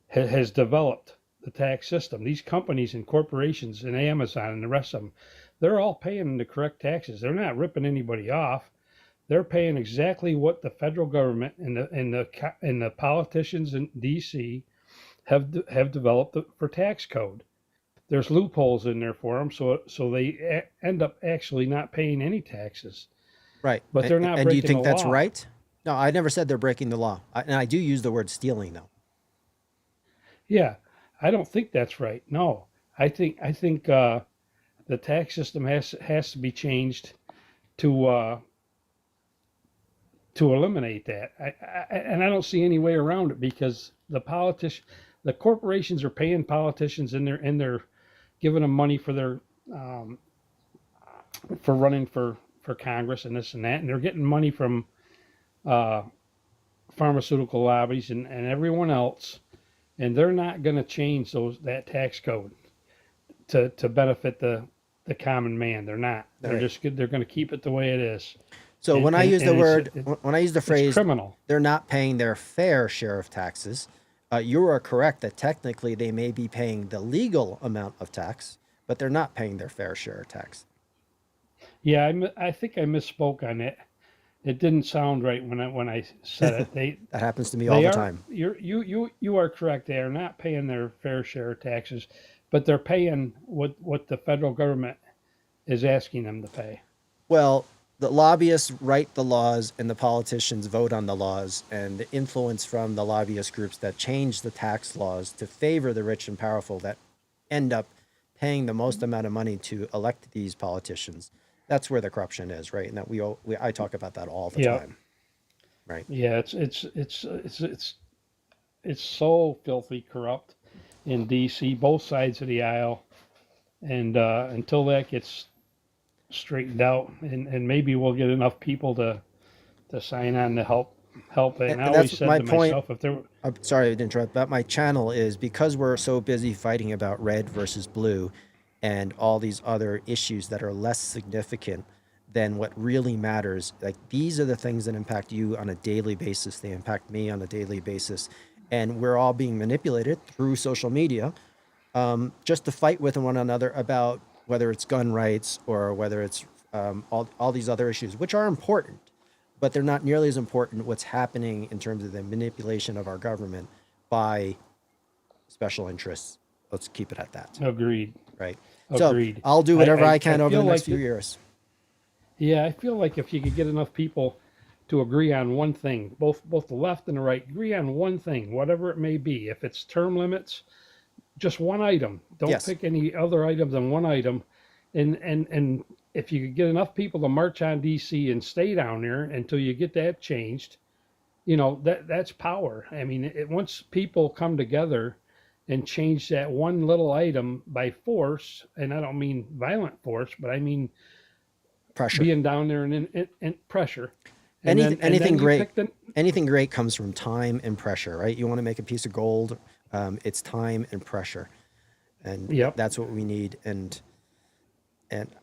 S12: has developed, the tax system. These companies and corporations and Amazon and the rest of them, they're all paying the correct taxes. They're not ripping anybody off. They're paying exactly what the federal government and the politicians in D.C. have developed for tax code. There's loopholes in there for them, so they end up actually not paying any taxes.
S4: Right.
S12: But they're not
S4: And do you
S12: breaking
S4: think
S12: the
S4: that's
S12: law.
S4: right? No, I never said they're breaking the law. And I do use the word stealing, though.
S12: Yeah, I don't think that's right. No, I think the tax system has to be changed to eliminate that. And I don't see any way around it because the corporations are paying politicians and they're giving them money for their for running for Congress and this and that, and they're getting money from pharmaceutical lobbies and everyone else, and they're not going to change that tax code to benefit the common man. They're not. They're
S4: Right.
S12: just good. They're going to keep it the way it is.
S4: So when I use the word, when I use the
S12: it's
S4: phrase,
S12: criminal.
S4: they're not paying their fair share of taxes, you are correct that technically they may be paying the legal amount of tax, but they're not paying their fair share of tax.
S12: Yeah, I think I misspoke on it. It didn't sound right when I said it.
S4: That happens to me all the time.
S12: You are correct. They are not paying their fair share of taxes, but they're paying what the federal government is asking them to pay.
S4: Well, the lobbyists write the laws and the politicians vote on the laws, and the influence from the lobbyist groups that change the tax laws to favor the rich and powerful that end up paying the most amount of money to elect these politicians. That's where the corruption is, right? And that I talk about that all the
S12: Yeah.
S4: time, right?
S12: Yeah, it's so filthy corrupt in D.C. both sides of the aisle, and until that gets straightened out, and maybe we'll get enough people to sign on to help it. And I always
S4: that's
S12: said
S4: my
S12: to
S4: point.
S12: myself, if there were,
S4: I'm sorry to interrupt, but my channel is because we're so busy fighting about red versus blue and all these other issues that are less significant than what really matters. Like, these are the things that impact you on a daily basis. They impact me on a daily basis. And we're all being manipulated through social media just to fight with one another about whether it's gun rights or whether it's all these other issues, which are important, but they're not nearly as important what's happening in terms of the manipulation of our government by special interests. Let's keep it at that.
S12: agreed.
S4: Right.
S12: Agreed.
S4: So I'll do whatever I can over the
S12: feel
S4: next
S12: like
S4: few years.
S12: Yeah, I feel like if you could get enough people to agree on one thing, both the left and the right agree on one thing, whatever it may be. If it's term limits, just one item. Don't
S4: Yes.
S12: pick any other items than one item. And if you could get enough people to march on DC and stay down there until you get that changed, that's power. I mean, once people come together and change that one little item by force, and I don't mean violent force, but I mean
S4: Pressure.
S12: being down there and pressure. And
S4: Anything
S12: you
S4: great.
S12: pick
S4: Anything great comes from time and pressure, right? You want to make a piece of gold, it's time and pressure, and
S12: Yep.
S4: that's what we need. And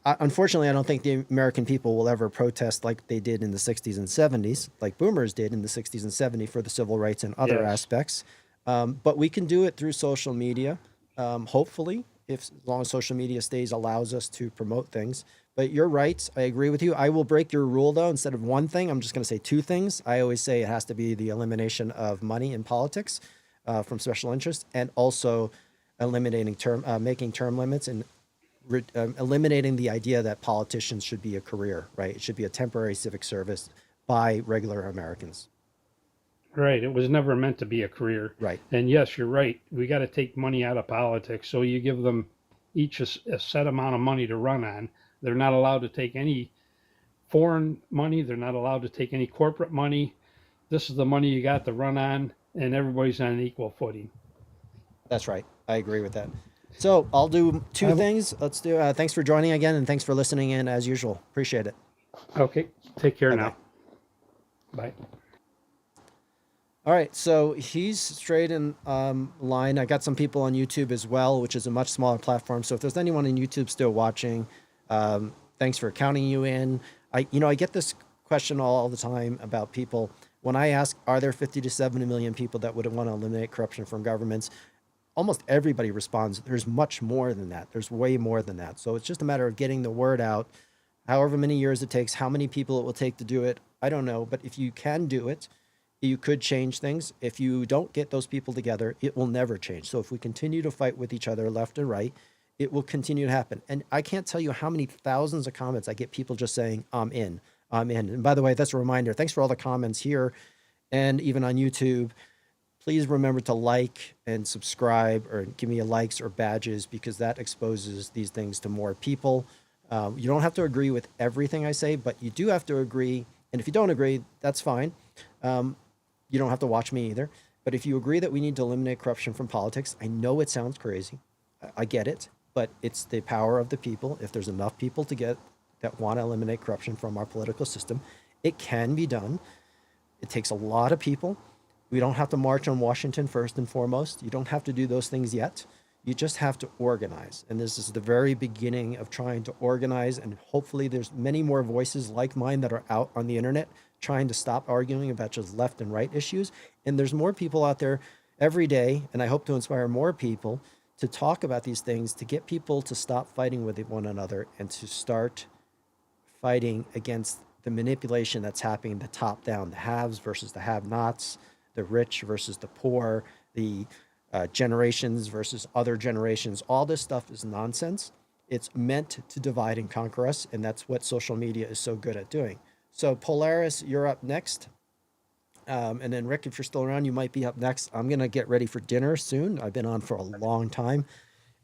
S4: unfortunately, I don't think the American people will ever protest like they did in the 60s and 70s, like boomers did in the 60s and 70s for the civil rights and other
S12: Yes.
S4: aspects. But we can do it through social media, hopefully, as long as social media allows us to promote things. But you're right. I agree with you. I will break your rule, though. Instead of one thing, I'm just going to say two things. I always say it has to be the elimination of money in politics. from special interests, and also eliminating making term limits and eliminating the idea that politicians should be a career, right? It should be a temporary civic service by regular Americans.
S12: Right. It was never meant to be a career.
S4: Right.
S12: And yes, you're right. We got to take money out of politics. So you give them each a set amount of money to run on. They're not allowed to take any foreign money. They're not allowed to take any corporate money. This is the money you got to run on, and everybody's on an equal footing.
S4: That's right. I agree with that. So I'll do two things. Let's do, thanks for joining again, and thanks for listening in as usual. Appreciate it.
S12: Okay. Take care
S4: Bye-bye.
S12: now. Bye.
S4: All right, so he's straight in line. I got some people on YouTube as well, which is a much smaller platform. So if there's anyone on YouTube still watching, thanks for counting you in. I get this question all the time about people. When I ask, are there 50 to 70 million people that would want to eliminate corruption from governments? Almost everybody responds, there's much more than that. There's way more than that. So it's just a matter of getting the word out, however many years it takes, how many people it will take to do it. I don't know, but if you can do it, you could change things. If you don't get those people together, it will never change. So if we continue to fight with each other left and right, it will continue to happen. And I can't tell you how many thousands of comments I get people just saying, I'm in. And by the way, that's a reminder. Thanks for all the comments here and even on YouTube. Please remember to like and subscribe or give me a likes or badges, because that exposes these things to more people. You don't have to agree with everything I say, but you do have to agree. And if you don't agree, that's fine. You don't have to watch me either. But if you agree that we need to eliminate corruption from politics, I know it sounds crazy. I get it, but it's the power of the people. If there's enough people that want to eliminate corruption from our political system, it can be done. It takes a lot of people. We don't have to march on Washington first and foremost. You don't have to do those things yet. You just have to organize. And this is the very beginning of trying to organize. And hopefully there's many more voices like mine that are out on the internet trying to stop arguing about just left and right issues. And there's more people out there every day. And I hope to inspire more people to talk about these things, to get people to stop fighting with one another and to start fighting against the manipulation that's happening, the top down, the haves versus the have-nots, the rich versus the poor, the generations versus other generations. All this stuff is nonsense. It's meant to divide and conquer us, and that's what social media is so good at doing. So Polaris, you're up next. And then Rick, if you're still around, you might be up next. I'm going to get ready for dinner soon. I've been on for a long time,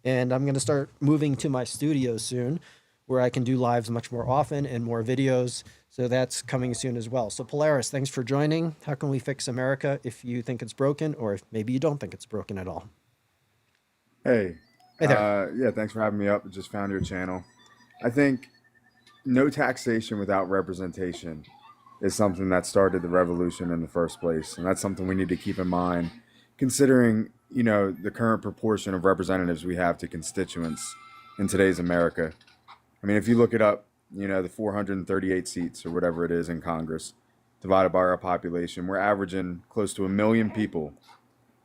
S4: and I'm going to start moving to my studio soon, where I can do lives much more often and more videos. So that's coming soon as well. So Polaris, thanks for joining. How can we fix America if you think it's broken, or if maybe you don't think it's broken at all?
S13: Hey.
S4: Hey there.
S13: Yeah, thanks for having me up. Just found your channel. I think no taxation without representation is something that started the revolution in the first place. And that's something we need to keep in mind, considering, the current proportion of representatives we have to constituents in today's America. I mean, if you look it up, the 438 seats or whatever it is in Congress, divided by our population, we're averaging close to 1 million people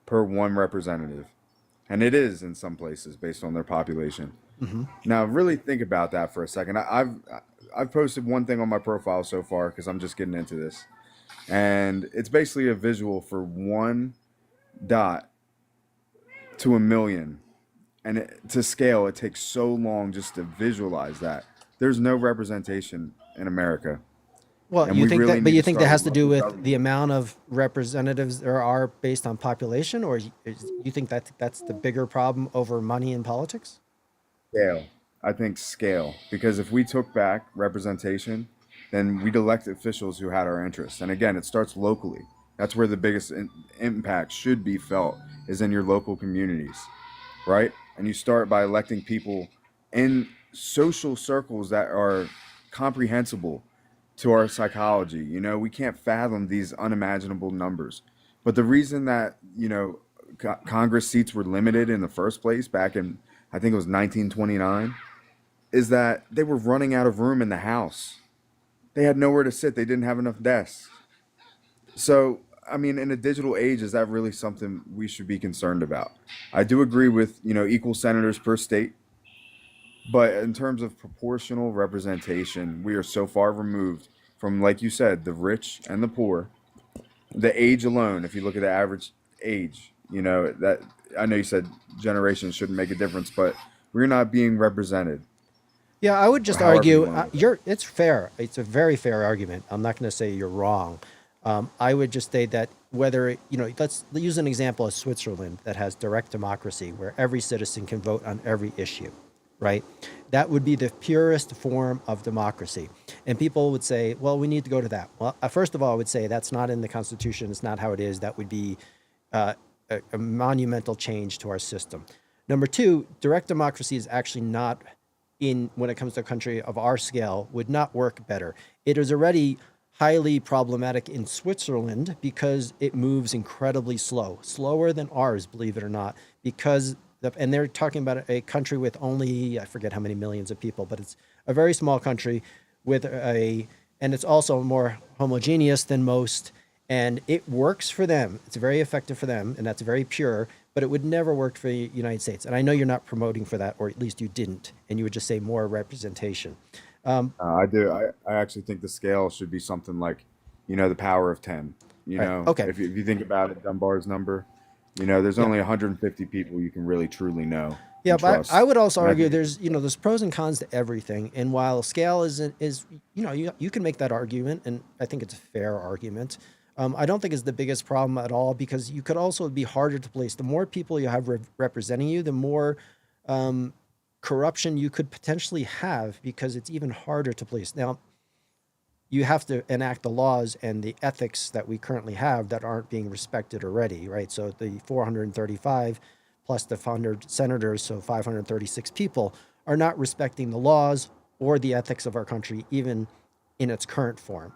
S13: per one representative. And it is in some places based on their population.
S4: Mm-hmm.
S13: Now, really think about that for a second. I've posted one thing on my profile so far because I'm just getting into this. And it's basically a visual for one dot to 1 million. And to scale, it takes so long just to visualize that. There's no representation in America.
S4: Well,
S13: And
S4: you
S13: we
S4: think
S13: really
S4: that, but
S13: need
S4: you
S13: to
S4: think that
S13: start
S4: has to
S13: with
S4: do
S13: local
S4: with
S13: government.
S4: the amount of representatives there are based on population, or you think that that's the bigger problem over money in politics?
S13: Scale. I think scale. Because if we took back representation, then we'd elect officials who had our interests. And again, it starts locally. That's where the biggest impact should be felt, is in your local communities, right? And you start by electing people in social circles that are comprehensible to our psychology. We can't fathom these unimaginable numbers. But the reason that, Congress seats were limited in the first place back in, I think it was 1929, is that they were running out of room in the House. They had nowhere to sit. They didn't have enough desks. So, I mean, in a digital age, is that really something we should be concerned about? I do agree with, equal senators per state. But in terms of proportional representation, we are so far removed from, like you said, the rich and the poor. The age alone, if you look at the average age, You know, that I know you said generations shouldn't make a difference, but we're not being represented.
S4: Yeah, I would just
S13: However you
S4: argue
S13: want to look at it.
S4: it's fair. It's a very fair argument. I'm not going to say you're wrong. I would just state that whether, let's use an example of Switzerland that has direct democracy where every citizen can vote on every issue, right? That would be the purest form of democracy. And people would say, well, we need to go to that. Well, first of all, I would say that's not in the Constitution. It's not how it is. That would be a monumental change to our system. Number two, direct democracy is actually not when it comes to a country of our scale, would not work better. It is already highly problematic in Switzerland because it moves incredibly slower than ours, believe it or not, and they're talking about a country with only, I forget how many millions of people, but it's a very small country and it's also more homogeneous than most, and it works for them. It's very effective for them, and that's very pure, but it would never work for the United States. And I know you're not promoting for that, or at least you didn't, and you would just say more representation.
S13: I do. I actually think the scale should be something like, the power of 10.
S4: Okay.
S13: If you think about it, Dunbar's number, there's only 150 people you can really truly know.
S4: Yeah,
S13: and
S4: but
S13: trust.
S4: I would also
S13: And I
S4: argue
S13: think-
S4: there's pros and cons to everything. And while scale is you can make that argument, and I think it's a fair argument. I don't think it's the biggest problem at all because you could also be harder to police. The more people you have representing you, the more corruption you could potentially have because it's even harder to police. Now, you have to enact the laws and the ethics that we currently have that aren't being respected already, right? So the 435 plus the 100 senators, so 536 people, are not respecting the laws or the ethics of our country, even in its current form,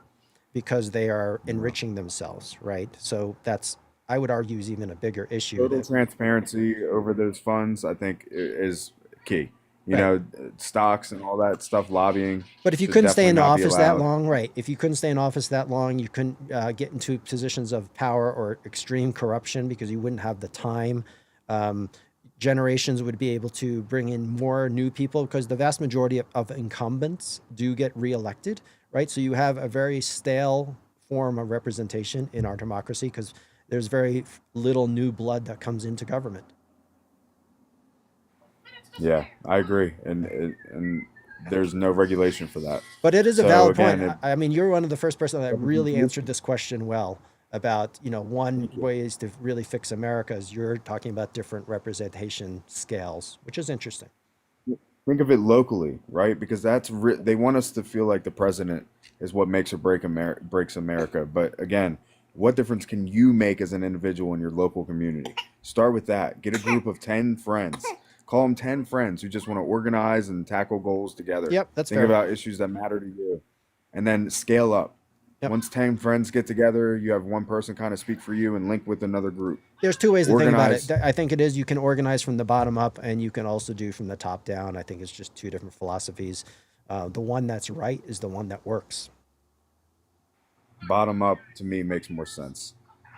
S4: because they are enriching themselves, right? So that's, I would argue, is even a bigger issue.
S13: Total transparency over those funds, I think, is key.
S4: Right.
S13: Stocks and all that stuff, lobbying.
S4: But if you
S13: should
S4: couldn't stay in
S13: definitely not be
S4: office that
S13: allowed.
S4: long, right? If you couldn't stay in office that long, you couldn't get into positions of power or extreme corruption because you wouldn't have the time. Generations would be able to bring in more new people because the vast majority of incumbents do get reelected, right? So you have a very stale form of representation in our democracy because there's very little new blood that comes into government.
S13: Yeah, I agree, and there's no regulation for that.
S4: But it is a
S13: So,
S4: valid
S13: again,
S4: point. I mean, you're one of the first person that really answered this question well about, one ways to really fix America is you're talking about different representation scales, which is interesting.
S13: Think of it locally, right? Because they want us to feel like the president is what makes or breaks America. But again, what difference can you make as an individual in your local community? Start with that. Get a group of 10 friends. Call them 10 friends who just want to organize and tackle goals together.
S4: Yep, that's
S13: Think
S4: fair.
S13: about issues that matter to you. And then scale up.
S4: Yep.
S13: Once 10 friends get together, you have one person kind of speak for you and link with another group.
S4: There's two ways to think about it.
S13: Organize.
S4: I think it is you can organize from the bottom up and you can also do from the top down. I think it's just two different philosophies. The one that's right is the one that works.
S13: Bottom up to me makes more sense.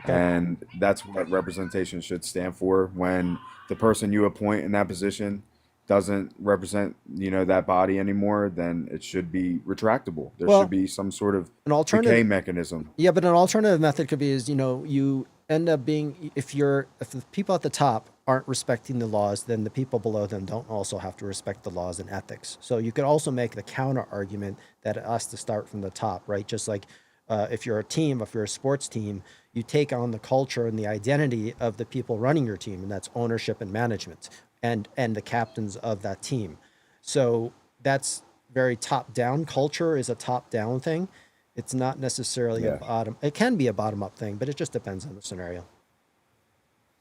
S13: And that's what representation should stand for. When the person you appoint in that position doesn't represent, that body anymore, then it should be retractable. There
S4: Well,
S13: should be some sort of
S4: an alternative
S13: decay mechanism.
S4: Yeah, but an alternative method could be is, you end up being, if the people at the top aren't respecting the laws, then the people below them don't also have to respect the laws and ethics. So you could also make the counter argument that it has to start from the top, right? Just like if you're a sports team, you take on the culture and the identity of the people running your team, and that's ownership and management and the captains of that team. So that's very top-down. Culture is a top-down thing. It's not necessarily a bottom. It can be a bottom-up thing, but it just depends on the scenario.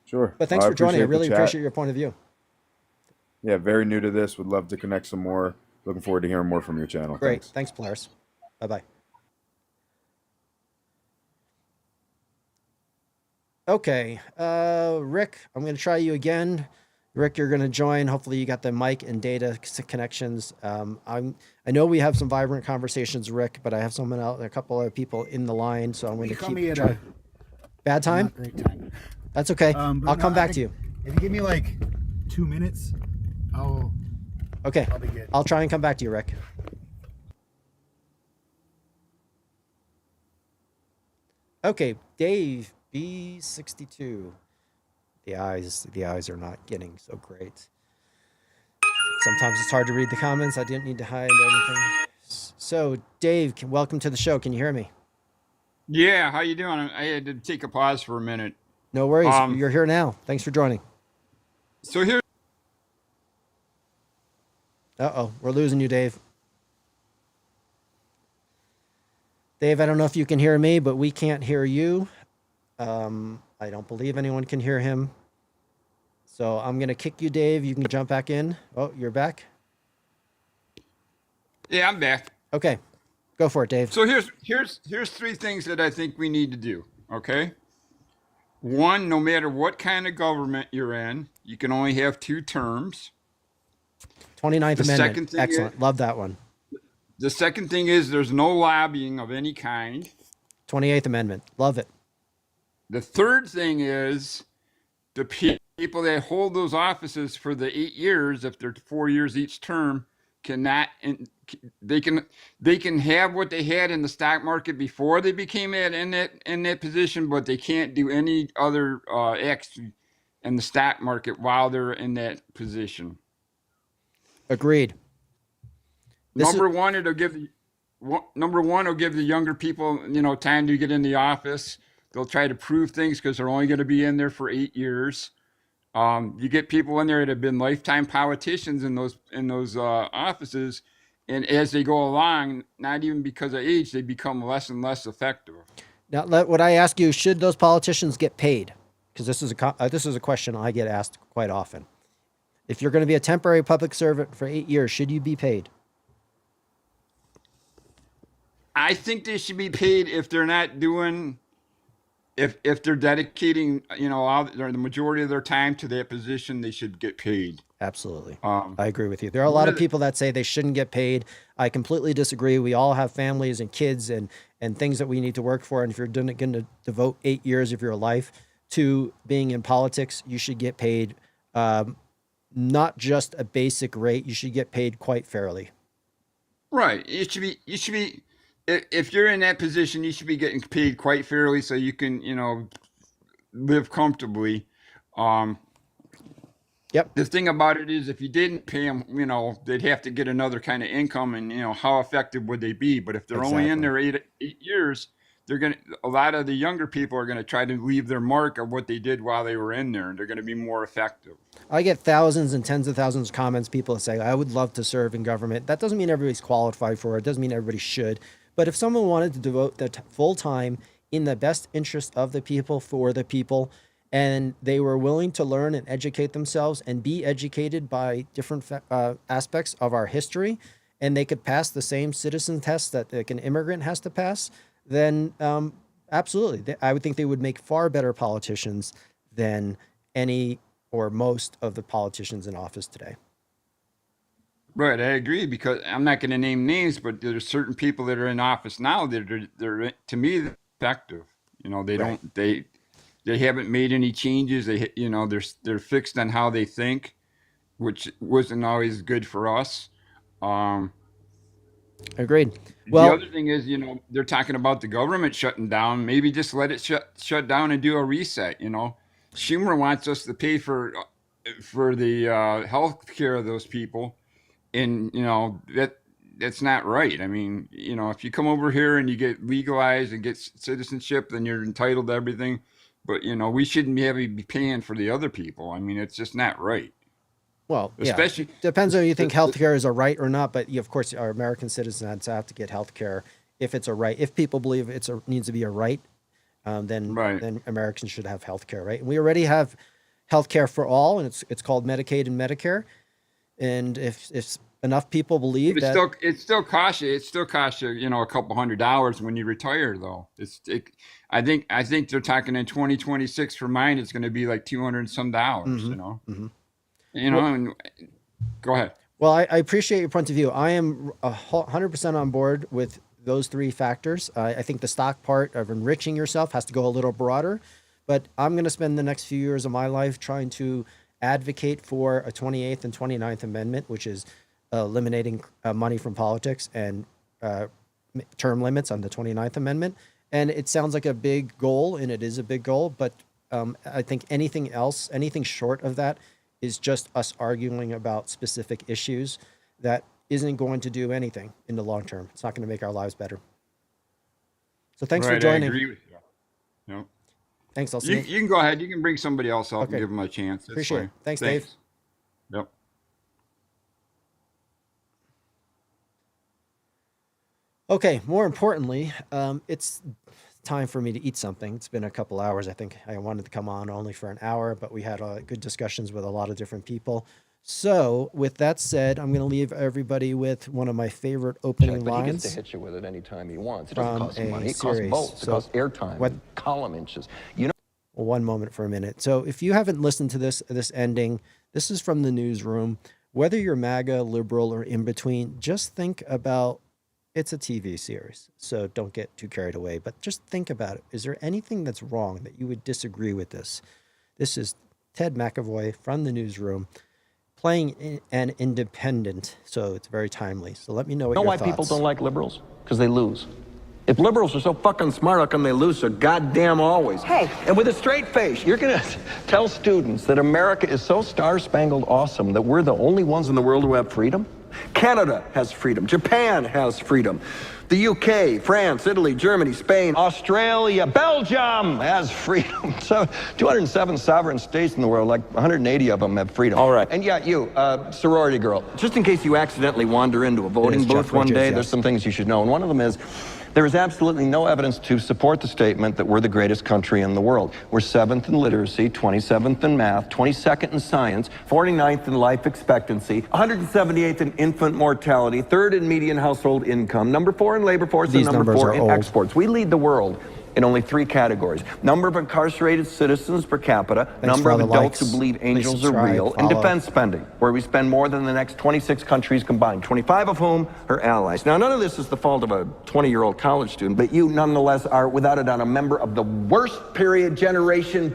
S13: Sure.
S4: But thanks
S13: I
S4: for joining. I
S13: appreciate the
S4: really
S13: chat.
S4: appreciate your point of view.
S13: Yeah, very new to this. Would love to connect some more. Looking forward to hearing more from your channel.
S4: Great.
S13: Thanks.
S4: Thanks, Polaris. Bye-bye. Okay, Rick, I'm going to try you again. Rick, you're going to join. Hopefully you got the mic and data connections. I know we have some vibrant conversations, Rick, but I have someone else, a couple other people in the line, so I'm going to
S9: call me
S4: keep
S9: at
S4: trying. Bad time?
S9: Not great time.
S4: That's okay.
S9: But
S4: I'll
S9: no,
S4: come
S9: I
S4: back to
S9: think
S4: you.
S9: If you give me like 2 minutes,
S4: Okay,
S9: I'll be good.
S4: I'll try and come back to you, Rick. Okay, Dave, B62. the eyes are not getting so great. Sometimes it's hard to read the comments. I didn't need to hide anything. So, Dave, welcome to the show. Can you hear me?
S11: Yeah, how you doing? I had to take a pause for a minute.
S4: No worries.
S11: Um,
S4: You're here now. Thanks for joining.
S11: So here,
S4: Uh-oh, we're losing you, Dave. Dave, I don't know if you can hear me, but we can't hear you. I don't believe anyone can hear him. So I'm going to kick you, Dave. You can jump back in. Oh, you're back?
S11: yeah, I'm back.
S4: Okay, go for it, Dave.
S11: So here's three things that I think we need to do. Okay. One, no matter what kind of government you're in, you can only have 2 terms.
S4: 29th
S11: The
S4: Amendment.
S11: second thing
S4: Excellent. Love that one.
S11: The second thing is there's no lobbying of any kind.
S4: 28th Amendment. Love it.
S11: The third thing is the people that hold those offices for the 8 years, if they're 4 years each term, cannot, and they can have what they had in the stock market before they became in that position, but they can't do any other acts in the stock market while they're in that position.
S4: Agreed.
S11: Number one, it'll give the younger people, time to get in the office. They'll try to prove things because they're only going to be in there for 8 years. You get people in there that have been lifetime politicians in those offices, and as they go along, not even because of age, they become less and less effective.
S4: Now, what I ask you, should those politicians get paid? Because this is a question I get asked quite often. If you're going to be a temporary public servant for 8 years, should you be paid?
S11: I think they should be paid if they're not doing, if they're dedicating, the majority of their time to that position, they should get paid.
S4: Absolutely. I agree with you. There are a lot of people that say they shouldn't get paid. I completely disagree. We all have families and kids and things that we need to work for. And if you're going to devote 8 years of your life to being in politics, you should get paid not just a basic rate. You should get paid quite fairly.
S11: Right. You should be, if you're in that position, you should be getting paid quite fairly so you can, live comfortably.
S4: Yep.
S11: The thing about it is if you didn't pay them, they'd have to get another kind of income and, how effective would they be? But if they're only in there 8 years, a lot of the younger people are going to try to leave their mark of what they did while they were in there, and they're going to be more effective.
S4: I get thousands and tens of thousands of comments. People say, I would love to serve in government. That doesn't mean everybody's qualified for it. It doesn't mean everybody should. But if someone wanted to devote their full time in the best interest of the people for the people, and they were willing to learn and educate themselves and be educated by different aspects of our history, and they could pass the same citizen test that like an immigrant has to pass, then absolutely. I would think they would make far better politicians than any or most of the politicians in office today.
S11: Right, I agree, because I'm not going to name names, but there's certain people that are in office now that they're to me they're effective. They haven't made any changes. They're fixed on how they think, which wasn't always good for us.
S4: Agreed. Well,
S11: the other thing is, they're talking about the government shutting down. Maybe just let it shut down and do a reset. Schumer wants us to pay for the health care of those people, and that's not right. I mean, if you come over here and you get legalized and get citizenship, then you're entitled to everything. But we shouldn't be paying for the other people. I mean, it's just not right.
S4: Well,
S11: especially
S4: depends on whether you think healthcare is a right or not. But of course, our American citizens have to get healthcare if it's a right. If people believe needs to be a right, then Americans should have healthcare, right? And we already have healthcare for all, and it's called Medicaid and Medicare. And if enough people believe that,
S11: it still costs you. It still costs you, a couple $100s when you retire, though. I think they're talking in 2026 for mine. It's going to be like $200 and some dollars.
S4: Mm-hmm.
S11: And go ahead.
S4: Well, I appreciate your point of view. I am 100% on board with those 3 factors. I think the stock part of enriching yourself has to go a little broader, but I'm going to spend the next few years of my life trying to advocate for a 28th and 29th Amendment, which is eliminating money from politics and term limits on the 29th Amendment. And it sounds like a big goal, and it is a big goal, but I think anything else, anything short of that, is just us arguing about specific issues that isn't going to do anything in the long term. It's not going to make our lives better. So thanks for
S11: Right, I
S4: joining.
S11: agree with you. Yep.
S4: Thanks. I'll see
S11: You,
S4: you.
S11: you can go ahead. You can bring somebody else up
S4: Okay.
S11: and give them a chance. That's
S4: Appreciate
S11: fine.
S4: it. Thanks, Dave.
S11: Yep.
S4: Okay, more importantly, it's time for me to eat something. It's been a couple hours. I think I wanted to come on only for an hour, but we had good discussions with a lot of different people. So, with that said, I'm going to leave everybody with one of my favorite opening
S2: But he gets to
S4: lines.
S2: hit you with it anytime he wants. It doesn't
S4: from
S2: cost him
S4: a
S2: money. It costs
S4: series.
S2: votes. It
S4: So
S2: costs airtime,
S4: what-
S2: and column inches. You know.
S4: Well, one moment for a minute. So, if you haven't listened to this ending, this is from the newsroom. Whether you're MAGA, liberal, or in between, just think about it's a TV series. So don't get too carried away, but just think about it. Is there anything that's wrong that you would disagree with this? This is Ted McAvoy from the newsroom playing an independent. So it's very timely. So let me know what
S2: You know
S4: your
S2: why
S4: thoughts.
S2: people don't like liberals? Because they lose. If liberals are so fucking smart, how come they lose so goddamn always? Hey. And with a straight face, you're gonna tell students that America is so star-spangled awesome that we're the only ones in the world who have freedom? Canada has freedom. Japan has freedom. The UK, France, Italy, Germany, Spain, Australia, Belgium has freedom. So 207 sovereign states in the world, like 180 of them have freedom.
S1: All right.
S2: And yeah, you, sorority girl, just in case you accidentally wander into a voting
S4: It is
S2: booth
S4: Jeff
S2: one
S4: Bridges,
S2: day,
S4: yes.
S2: there's some things you should know. And one of them is, there is absolutely no evidence to support the statement that we're the greatest country in the world. We're 7th in literacy, 27th in math, 22nd in science, 49th in life expectancy, 178th in infant mortality, 3rd in median household income, number 4 in labor force,
S4: These
S2: and number
S4: numbers
S2: 4
S4: are
S2: in
S4: old.
S2: exports. We lead the world in only 3 categories: number of incarcerated citizens per capita, number
S4: for
S2: of
S4: all the
S2: adults
S4: likes.
S2: who believe
S4: Please
S2: angels are
S4: subscribe,
S2: real, and
S4: follow.
S2: defense spending, where we spend more than the next 26 countries combined, 25 of whom are allies. Now, none of this is the fault of a 20-year-old college student, but you nonetheless are, without a doubt, a member of the worst generation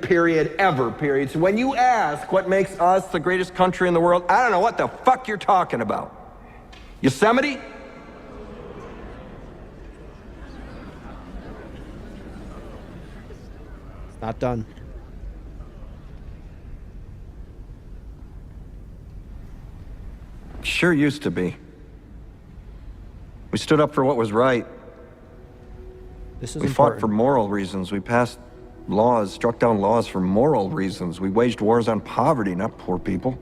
S2: ever. So when you ask what makes us the greatest country in the world, I don't know what the fuck you're talking about. Yosemite?
S4: Not done.
S2: Sure used to be. We stood up for what was right.
S4: This is
S2: We fought
S4: important.
S2: for moral reasons. We passed laws, struck down laws for moral reasons. We waged wars on poverty, not poor people.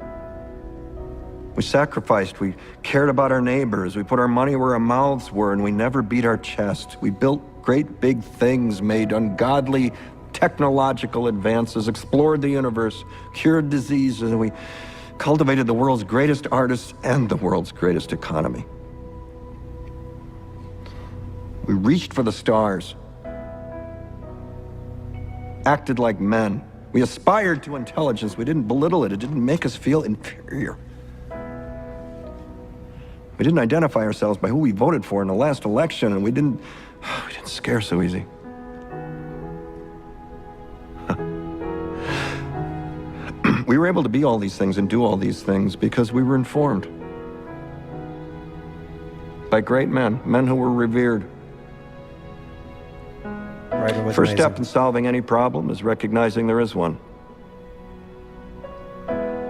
S2: We sacrificed. We cared about our neighbors. We put our money where our mouths were, and we never beat our chest. We built great big things, made ungodly technological advances, explored the universe, cured diseases, and we cultivated the world's greatest artists and the world's greatest economy. We reached for the stars, acted like men. We aspired to intelligence. We didn't belittle it. It didn't make us feel inferior. We didn't identify ourselves by who we voted for in the last election, and we didn't scare so easy. We were able to be all these things and do all these things because we were informed by great men, men who were revered.
S4: Writer was
S2: First step
S4: amazing.
S2: in solving any problem is recognizing there is one.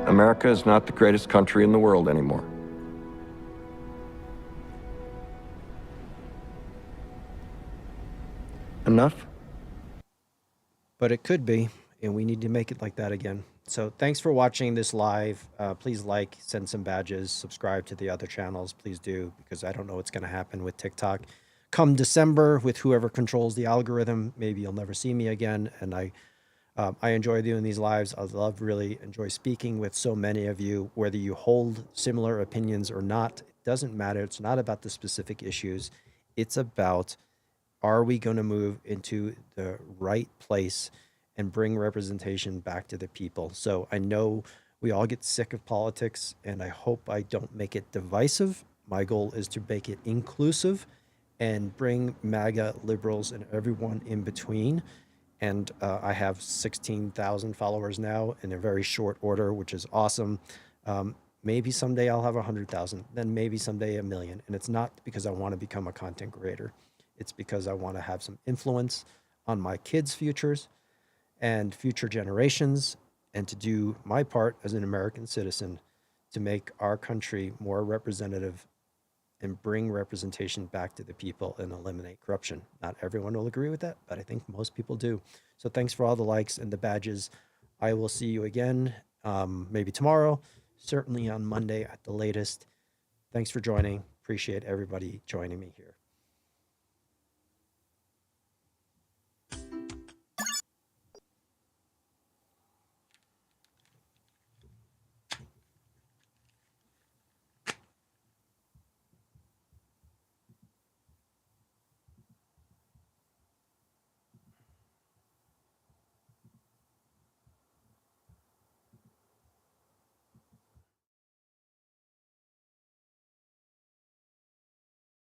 S2: America is not the greatest country in the world anymore. Enough?
S4: But it could be, and we need to make it like that again. So thanks for watching this live. Please like, send some badges, subscribe to the other channels. Please do, because I don't know what's going to happen with TikTok. Come December, with whoever controls the algorithm, maybe you'll never see me again. And I enjoy doing these lives. I really enjoy speaking with so many of you, whether you hold similar opinions or not. It doesn't matter. It's not about the specific issues. It's about, are we going to move into the right place and bring representation back to the people? So I know we all get sick of politics, and I hope I don't make it divisive. My goal is to make it inclusive and bring MAGA liberals and everyone in between. And I have 16,000 followers now in a very short order, which is awesome. Maybe someday I'll have 100,000, then maybe someday 1 million. And it's not because I want to become a content creator. It's because I want to have some influence on my kids' futures and future generations, and to do my part as an American citizen to make our country more representative and bring representation back to the people and eliminate corruption. Not everyone will agree with that, but I think most people do. So thanks for all the likes and the badges. I will see you again, maybe tomorrow, certainly on Monday at the latest. Thanks for joining. Appreciate everybody joining me here.